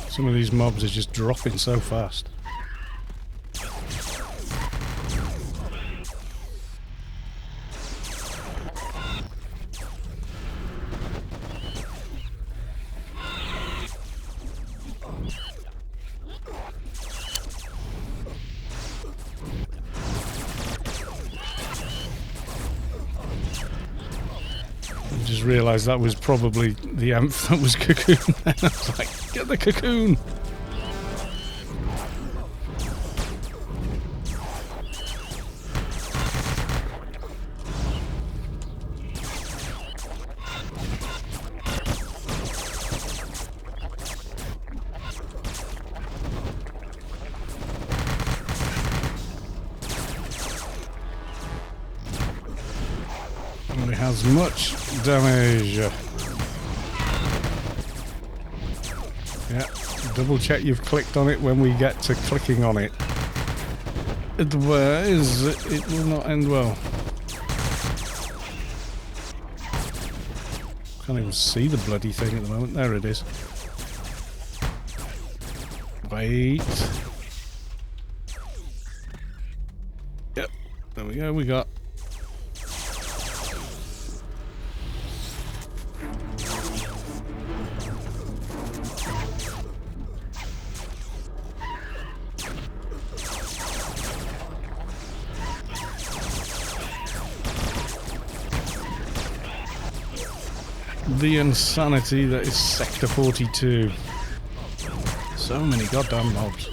Some of these mobs are just dropping so fast. just realised that was probably the amp that was Cocoon. I was like, get the Cocoon! Only has much damage. Yeah, double check you've clicked on it when we get to clicking on it. Otherwise, it will not end well. Can't even see the bloody thing at the moment. There it is. Wait. Yep, there we go, we got. The insanity that is Sector 42. So many goddamn mobs.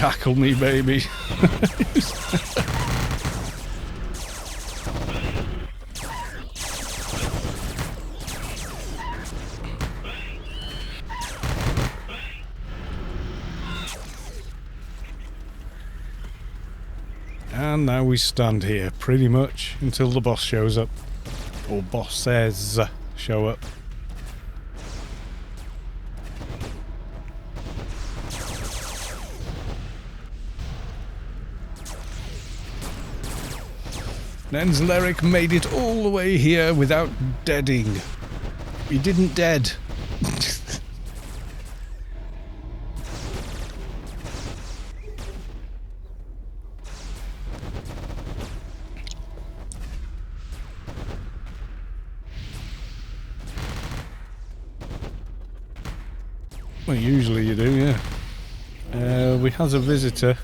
Shackle me, baby. And now we stand here, pretty much, until the boss shows up. Or bosses show up. Nenzleric made it all the way here without deading. He didn't dead. Well, usually you do, yeah. We has a visitor.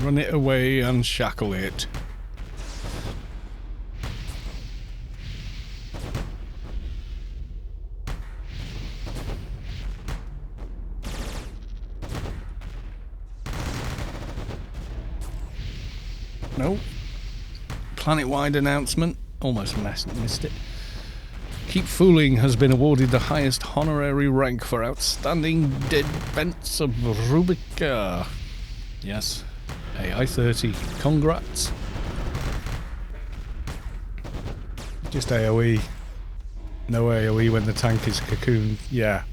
Run it away and shackle it. No. Planet-wide announcement. Almost missed it. Keep Fooling has been awarded the highest honorary rank for outstanding defense of Rubica. Yes. AI-30. Congrats. Just AoE. No AoE when the tank is cocooned. Yeah.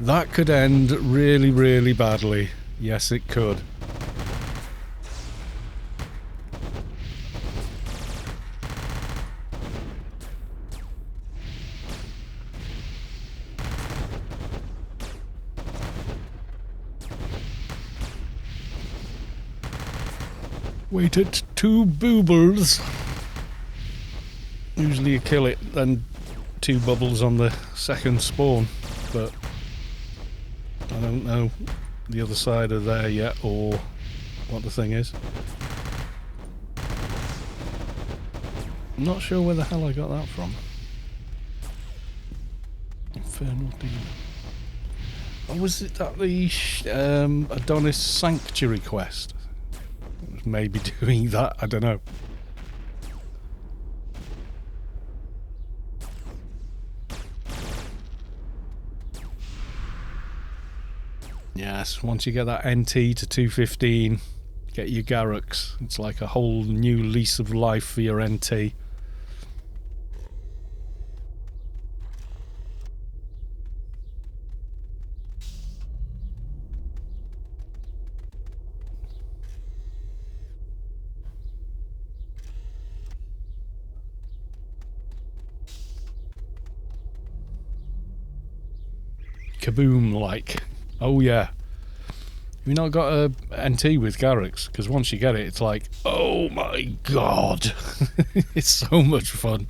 That could end really, really badly. Yes, it could. Waited 2 boobles. Usually you kill it, then 2 bubbles on the second spawn, but I don't know the other side of there yet, or what the thing is. I'm not sure where the hell I got that from. Infernal Demon. Or was it that the Adonis Sanctuary quest? Maybe doing that, I don't know. Yes, once you get that NT to 215, get your Garrux. It's like a whole new lease of life for your NT. Kaboom like. Oh yeah. Have you not got a NT with Garrux? Because once you get it, it's like, oh my god. It's so much fun.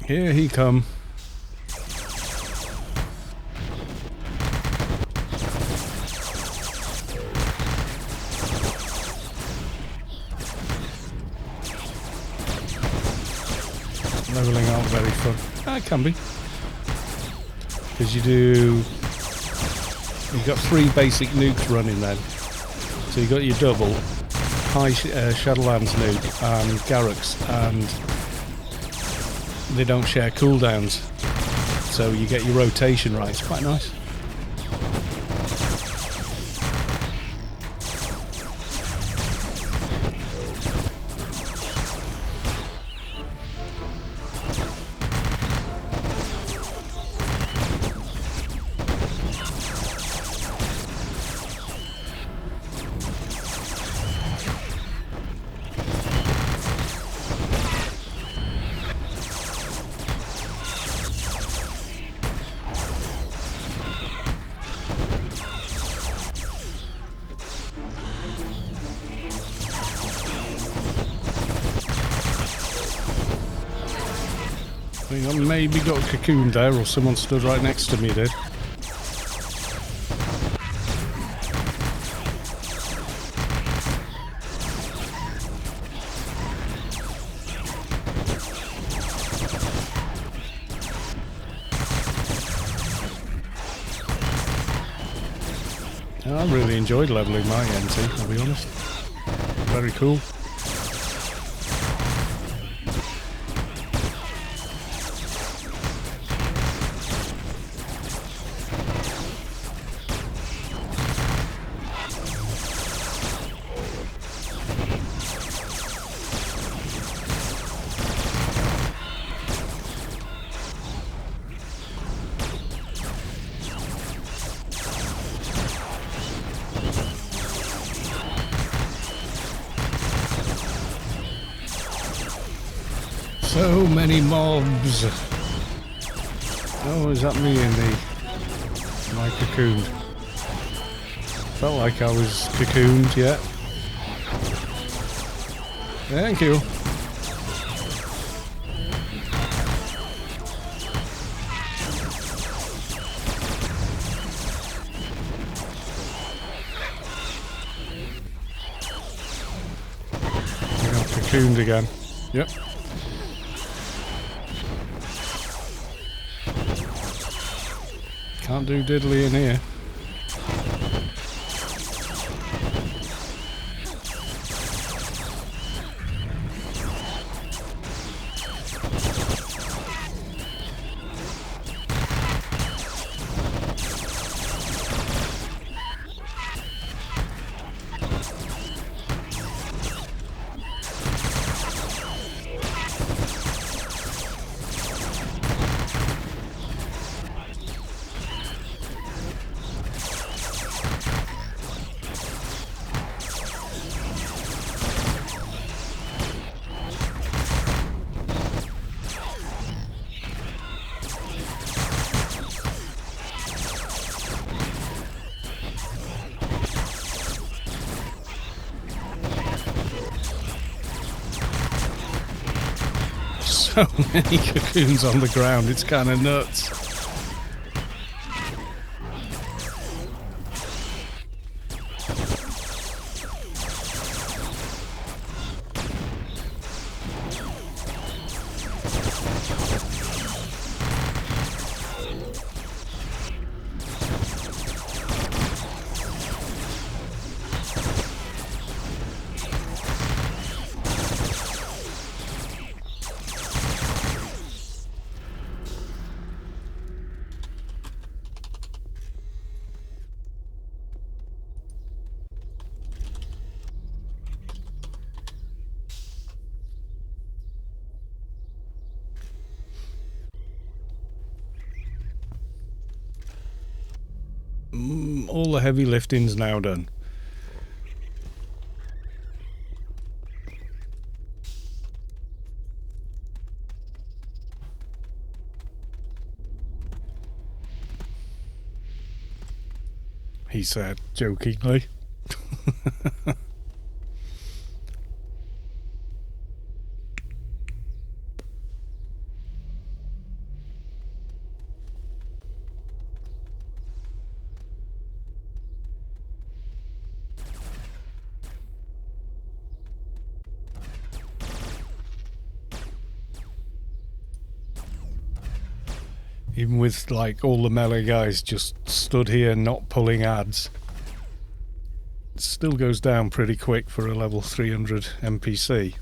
Here he come. Leveling out very fun. It can be. Because you've got 3 basic nukes running then. So you've got your double, high Shadowlands nuke and Garrux, and they don't share cooldowns, so you get your rotation right. It's quite nice. I think I maybe got cocooned there, or someone stood right next to me did. I really enjoyed leveling my NT, I'll be honest. Very cool. So many mobs. Oh, is that me in my cocoon? Felt like I was cocooned, yeah. Thank you. I got cocooned again. Yep. Can't do diddly in here. So many cocoons on the ground, it's kind of nuts. All the heavy lifting's now done. He said, jokingly. Even with like all the melee guys just stood here not pulling ads, it still goes down pretty quick for a level 300 NPC.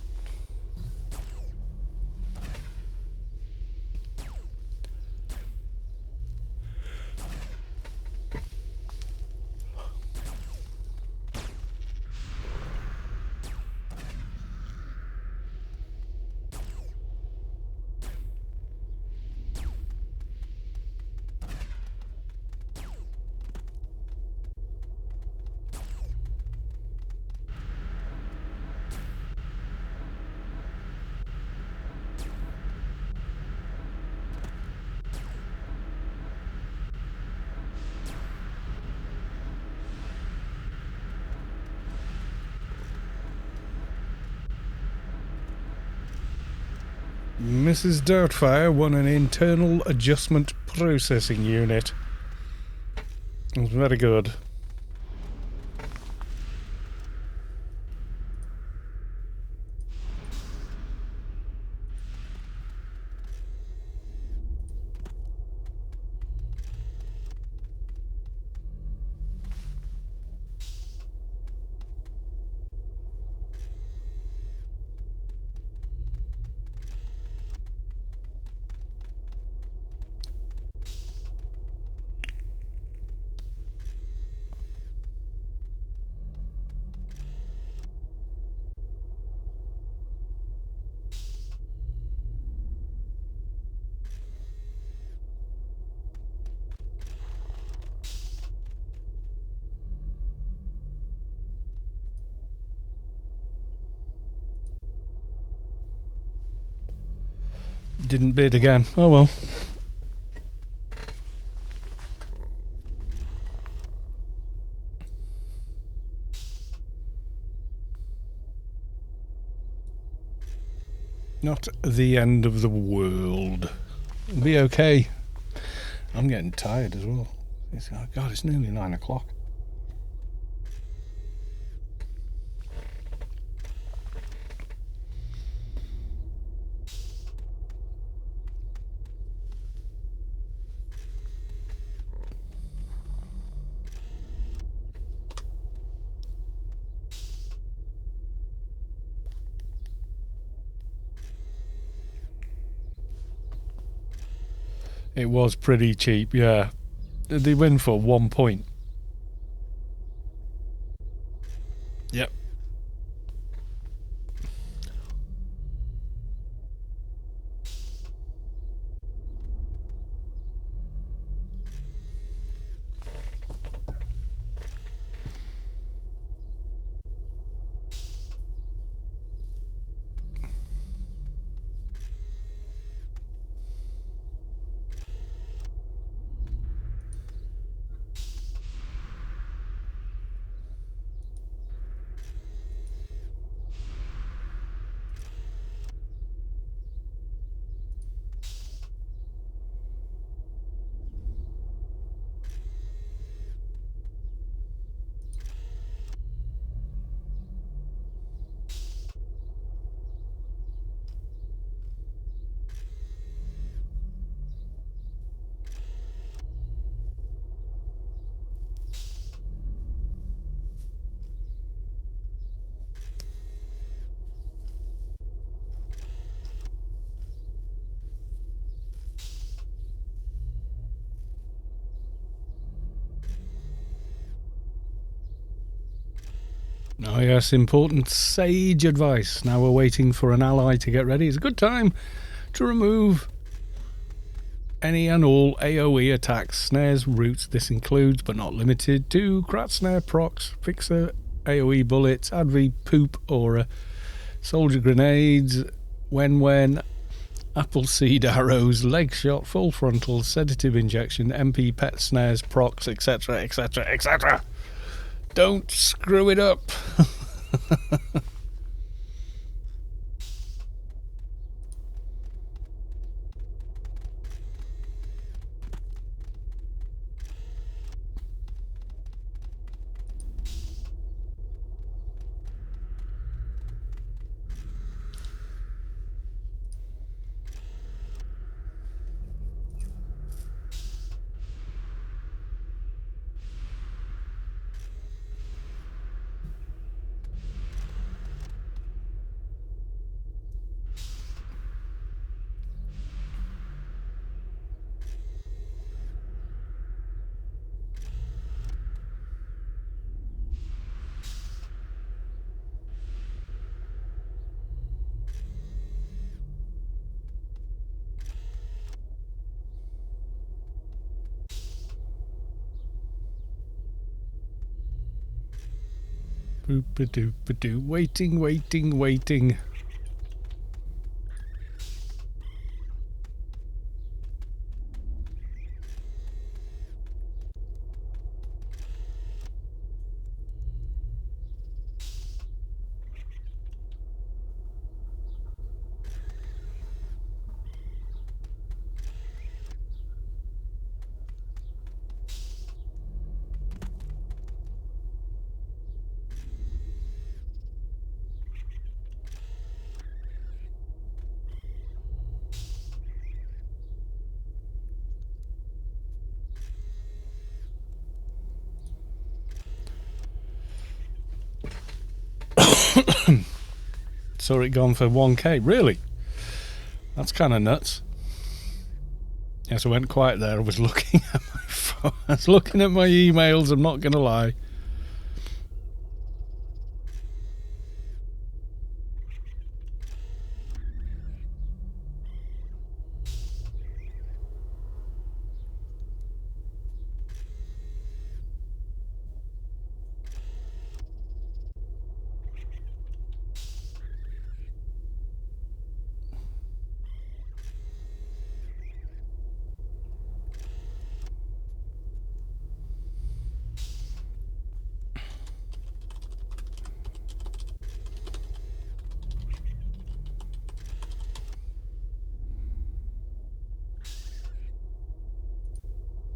Mrs. Doubtfire won an internal adjustment processing unit. It was very good. Didn't bid again. Oh well. Not the end of the world. It'll be okay. I'm getting tired as well. Oh God, it's nearly 9 o'clock. It was pretty cheap, yeah. They win for 1 point. Yep. Oh yes, important sage advice. Now we're waiting for an ally to get ready. It's a good time to remove any and all AoE attacks, snares, roots. This includes, but not limited to, Krat Snare, Procs, Fixer, AoE bullets, Adv, Poop, Aura, Soldier Grenades, When, Appleseed Arrows, Leg Shot, Full Frontal, Sedative Injection, MP, Pet Snares, Procs, etc., etc., etc. Don't screw it up. Boop-a-doop-a-doo. Waiting. 1. Saw it gone for 1k. Really? That's kind of nuts. Yes, I went quiet there. I was looking at my phone. I was looking at my emails, I'm not going to lie.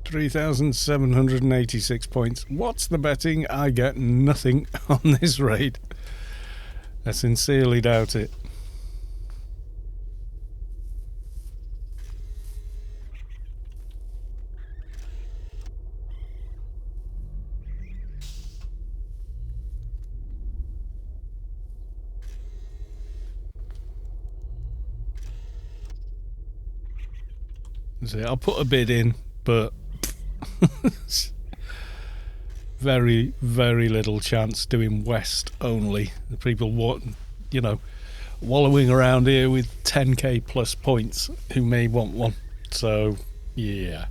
$3,786 points. What's the betting? I get nothing on this raid. I sincerely doubt it. See, I'll put a bid in, but very, very little chance doing west only. The people want, wallowing around here with 10k plus points who may want one. So, yeah.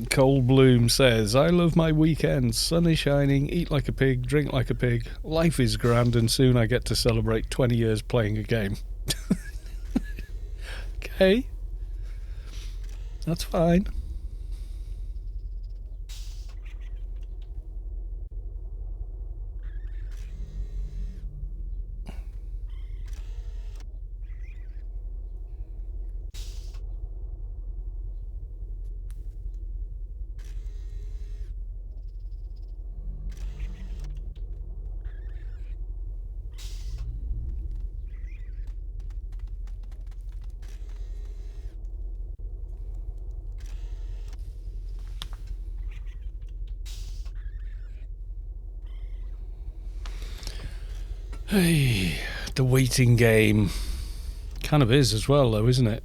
Cold Bloom says, I love my weekends. Sun is shining, eat like a pig, drink like a pig. Life is grand, and soon I get to celebrate 20 years playing a game. Okay. That's fine. Hey, the waiting game. Kind of is as well, though, isn't it?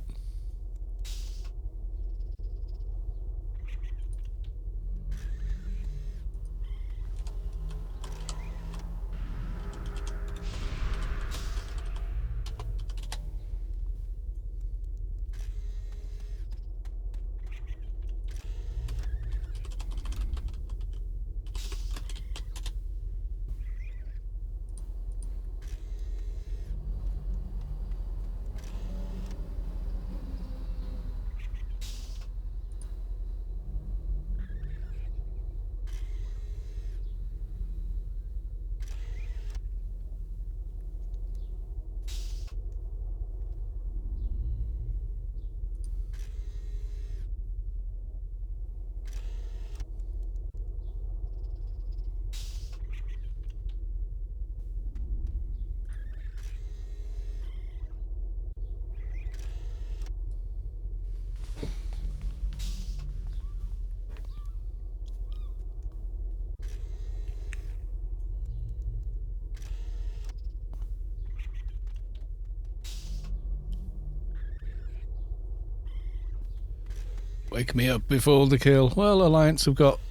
Wake me up before the kill. Well, Alliance have got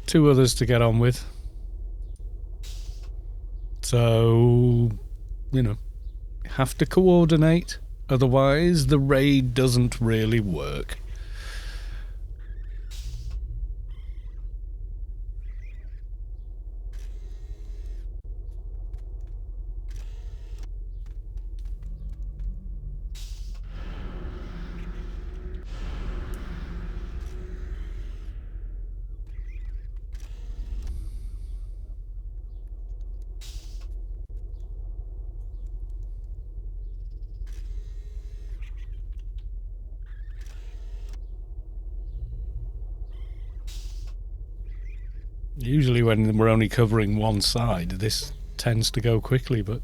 2 others to get on with. So, you know, have to coordinate. Otherwise, the raid doesn't really work. Usually when we're only covering one side, this tends to go quickly, but...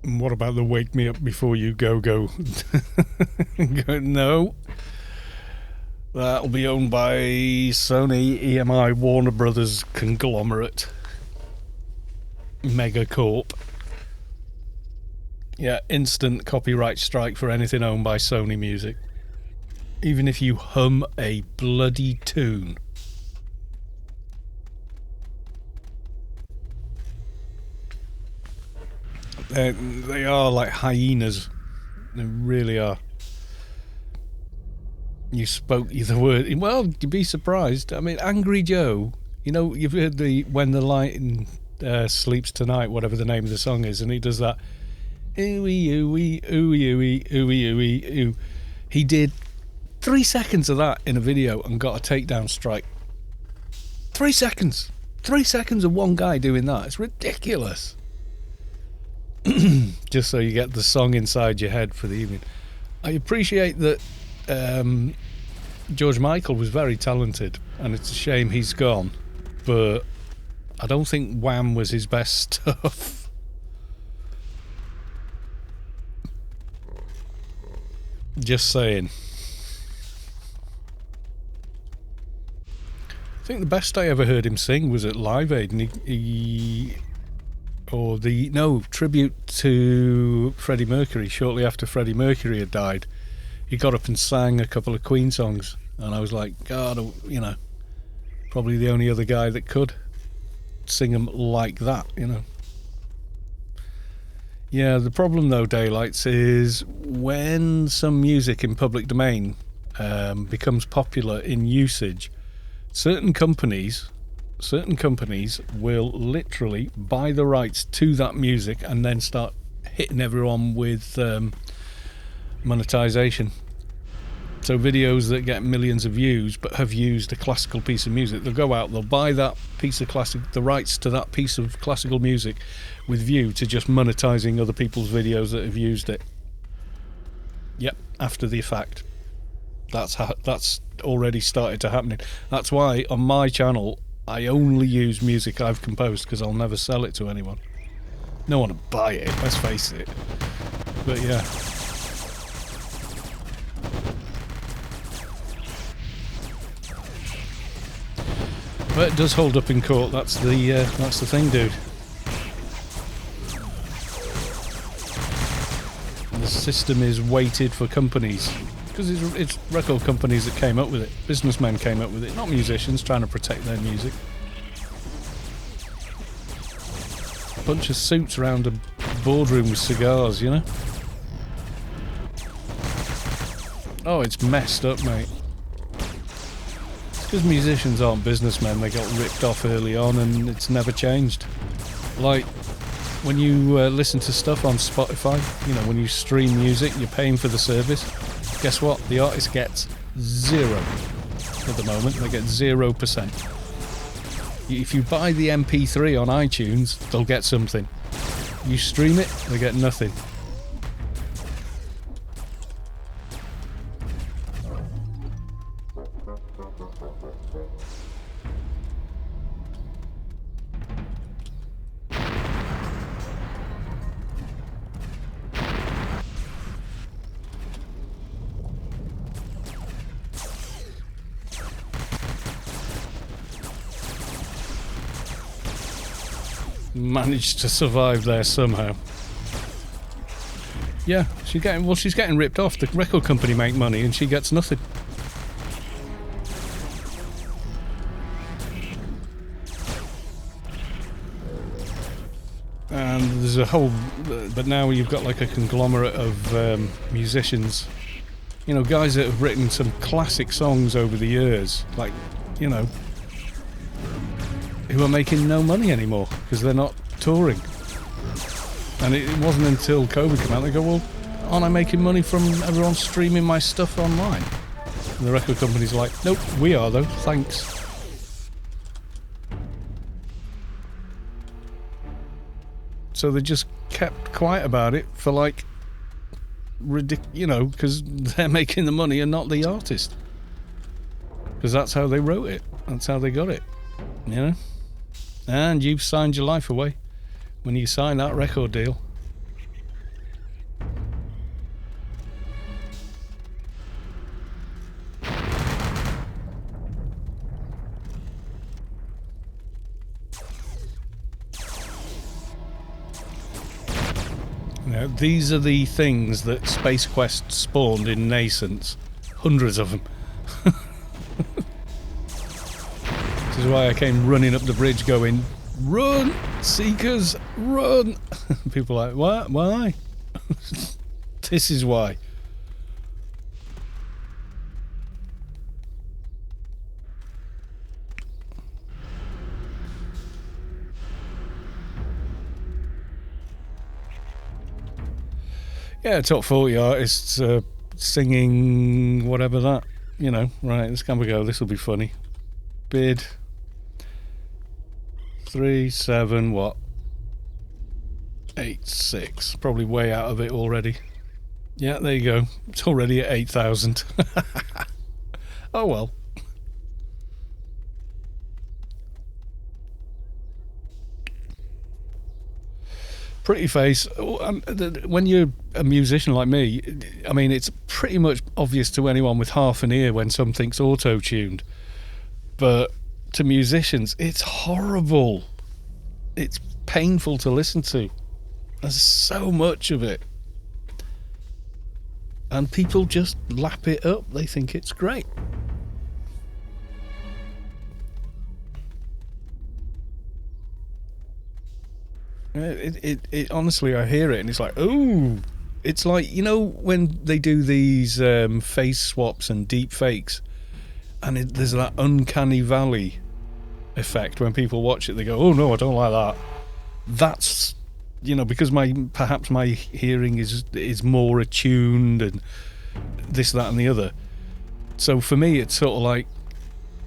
What about the wake me up before you go? No. That'll be owned by Sony, EMI, Warner Brothers conglomerate. Megacorp. Yeah, instant copyright strike for anything owned by Sony Music. Even if you hum a bloody tune. They are like hyenas. They really are. You spoke the word. Well, you'd be surprised. I mean, Angry Joe. You know, you've heard the When the Light Sleeps Tonight, whatever the name of the song is, and he does that. Ooey ooey ooey ooey ooey ooey ooh. He did 3 seconds of that in a video and got a takedown strike. 3 seconds. 3 seconds of one guy doing that. It's ridiculous. Just so you get the song inside your head for the evening. I appreciate that George Michael was very talented, and it's a shame he's gone, but I don't think Wham was his best stuff. Just saying. I think the best I ever heard him sing was at Live Aid, and tribute to Freddie Mercury. Shortly after Freddie Mercury had died, he got up and sang a couple of Queen songs, and I was like, God, you know, probably the only other guy that could sing them like that, you know. Yeah, the problem though, Daylights, is when some music in public domain becomes popular in usage, certain companies will literally buy the rights to that music and then start hitting everyone with monetization. So videos that get millions of views but have used a classical piece of music, they'll go out, they'll buy that piece of the rights to that piece of classical music with view to just monetizing other people's videos that have used it. Yep, after the fact. That's already started to happen. That's why on my channel I only use music I've composed, because I'll never sell it to anyone. No one will buy it, let's face it. But yeah. But it does hold up in court. That's the thing, dude. The system is weighted for companies, because it's record companies that came up with it. Businessmen came up with it, not musicians trying to protect their music. A bunch of suits around a boardroom with cigars, you know? Oh, it's messed up, mate. It's because musicians aren't businessmen. They got ripped off early on and it's never changed. Like, when you listen to stuff on Spotify, you know, when you stream music, you're paying for the service. Guess what? The artist gets 0 at the moment. They get 0%. If you buy the MP3 on iTunes, they'll get something. You stream it, they get nothing. managed to survive there somehow. Yeah, she's getting ripped off. The record company make money and she gets nothing. And there's a whole... But now you've got like a conglomerate of musicians. You know, guys that have written some classic songs over the years. Like, you know, who are making no money anymore because they're not touring. And it wasn't until COVID came out, they go, well, aren't I making money from everyone streaming my stuff online? And the record company's like, nope, we are though, thanks. So they just kept quiet about it for like, you know, because they're making the money and not the artist. Because that's how they wrote it. That's how they got it, you know? And you've signed your life away when you sign that record deal. Now, these are the things that Space Quest spawned in Nascents. Hundreds of them. This is why I came running up the bridge going, run, Seekers, run! People are like, what? Why? This is why. Yeah, top 40 artists singing whatever that, you know. Right, let's come and go. This will be funny. Bid 37 what? 86. Probably way out of it already. Yeah, there you go. It's already at 8,000. Oh well. Pretty face. When you're a musician like me, I mean, it's pretty much obvious to anyone with half an ear when something's auto-tuned. But to musicians, it's horrible. It's painful to listen to. There's so much of it. And people just lap it up. They think it's great. It honestly, I hear it and it's like, ooh. It's like, you know, when they do these face swaps and deep fakes, and there's that uncanny valley effect when people watch it. They go, oh no, I don't like that. That's, you know, because perhaps my hearing is more attuned and this, that and the other. So for me, it's sort of like,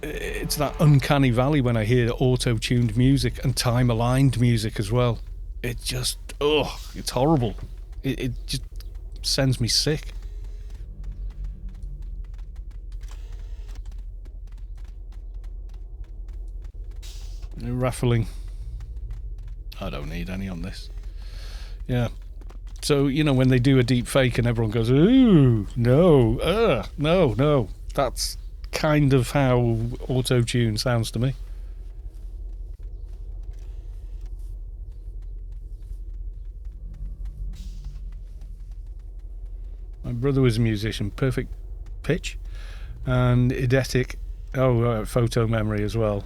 it's that uncanny valley when I hear auto-tuned music and time-aligned music as well. It just, it's horrible. It just sends me sick. Raffling. I don't need any on this. Yeah. So, you know, when they do a deep fake and everyone goes, ooh, no, no. That's kind of how auto-tune sounds to me. My brother was a musician, perfect pitch and eidetic, photo memory as well.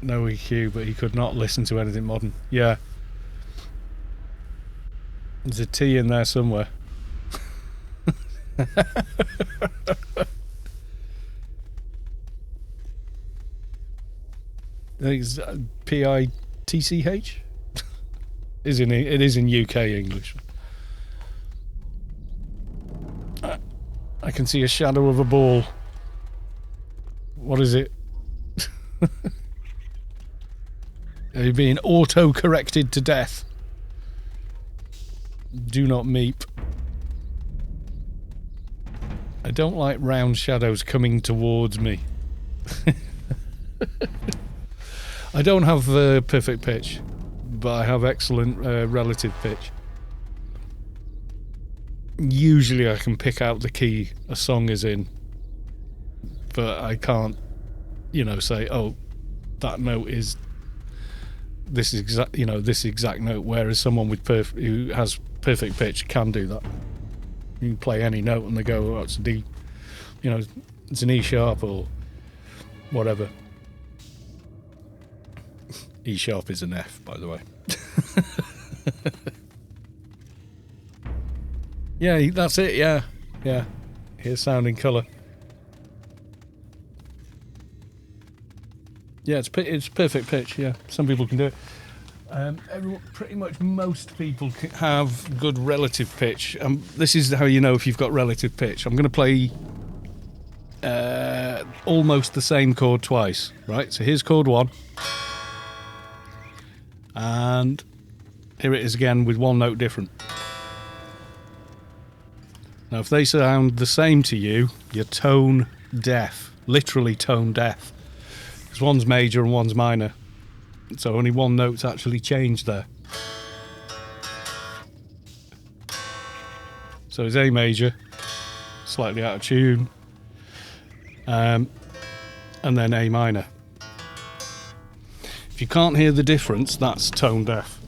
No EQ, but he could not listen to anything modern. Yeah. There's a T in there somewhere. I think it's PITCH. It is in UK English. I can see a shadow of a ball. What is it? Are you being auto-corrected to death? Do not meep. I don't like round shadows coming towards me. I don't have perfect pitch, but I have excellent relative pitch. Usually I can pick out the key a song is in, but I can't, you know, say, oh, that note is this exact, this exact note, whereas someone with who has perfect pitch can do that. You can play any note and they go, oh, it's a D, it's an E sharp or whatever. E sharp is an F, by the way. Yeah, that's it. Yeah. Here's sound in colour. Yeah, it's perfect pitch. Yeah, some people can do it. Pretty much most people have good relative pitch. This is how you know if you've got relative pitch. I'm going to play almost the same chord twice. Right, so here's chord 1. And here it is again with one note different. Now, if they sound the same to you, you're tone deaf. Literally tone deaf. Because one's major and one's minor. So only one note's actually changed there. So it's A major, slightly out of tune, and then A minor. If you can't hear the difference, that's tone deaf.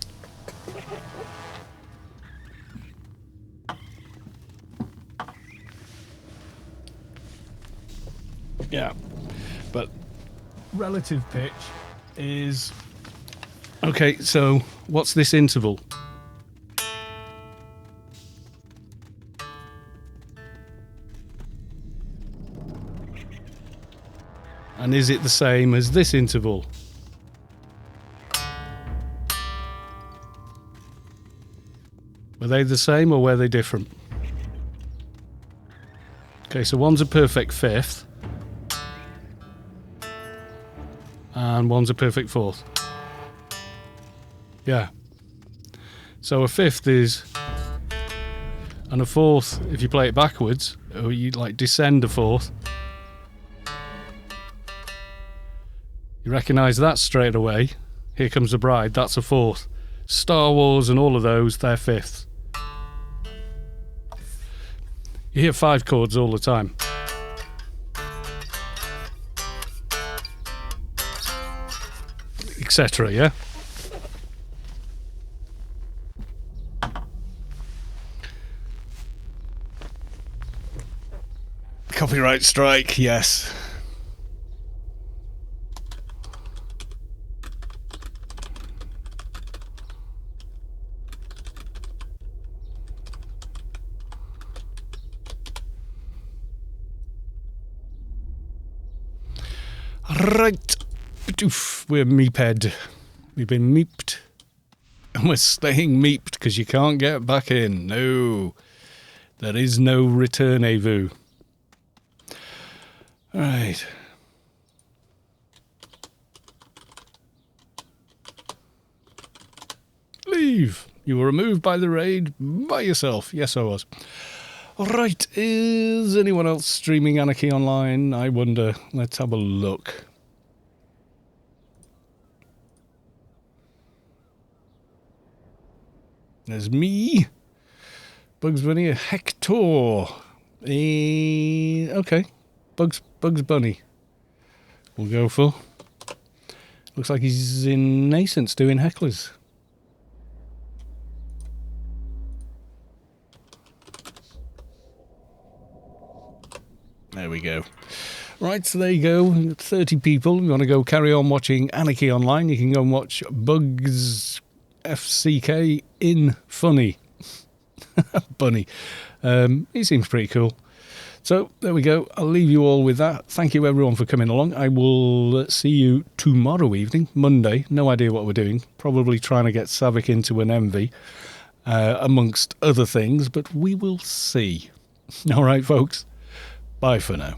Yeah, but relative pitch is... Okay, so what's this interval? And is it the same as this interval? Were they the same or were they different? Okay, so one's a perfect fifth. And one's a perfect fourth. Yeah. So a fifth is... And a fourth, if you play it backwards, or you like descend a fourth, you recognise that straight away. Here Comes the Bride, that's a fourth. Star Wars and all of those, they're fifths. You hear 5 chords all the time. Etc., yeah? Copyright strike, yes. Right. We're meeped. We've been meeped. And we're staying meeped because you can't get back in. No. There is no return-a-vous. Right. Leave. You were removed by the raid by yourself. Yes, I was. Right. Is anyone else streaming Anarchy online? I wonder. Let's have a look. There's me. Bugs Bunny, Hector. Okay. Bugs Bunny. We'll go for. Looks like he's in Nascence doing hecklers. There we go. Right, so there you go. 30 people. You want to go carry on watching Anarchy online, you can go and watch Bugs FCK in Funny. Bunny. He seems pretty cool. So, there we go. I'll leave you all with that. Thank you, everyone, for coming along. I will see you tomorrow evening, Monday. No idea what we're doing. Probably trying to get Saavick into an MV, amongst other things, but we will see. All right, folks. Bye for now.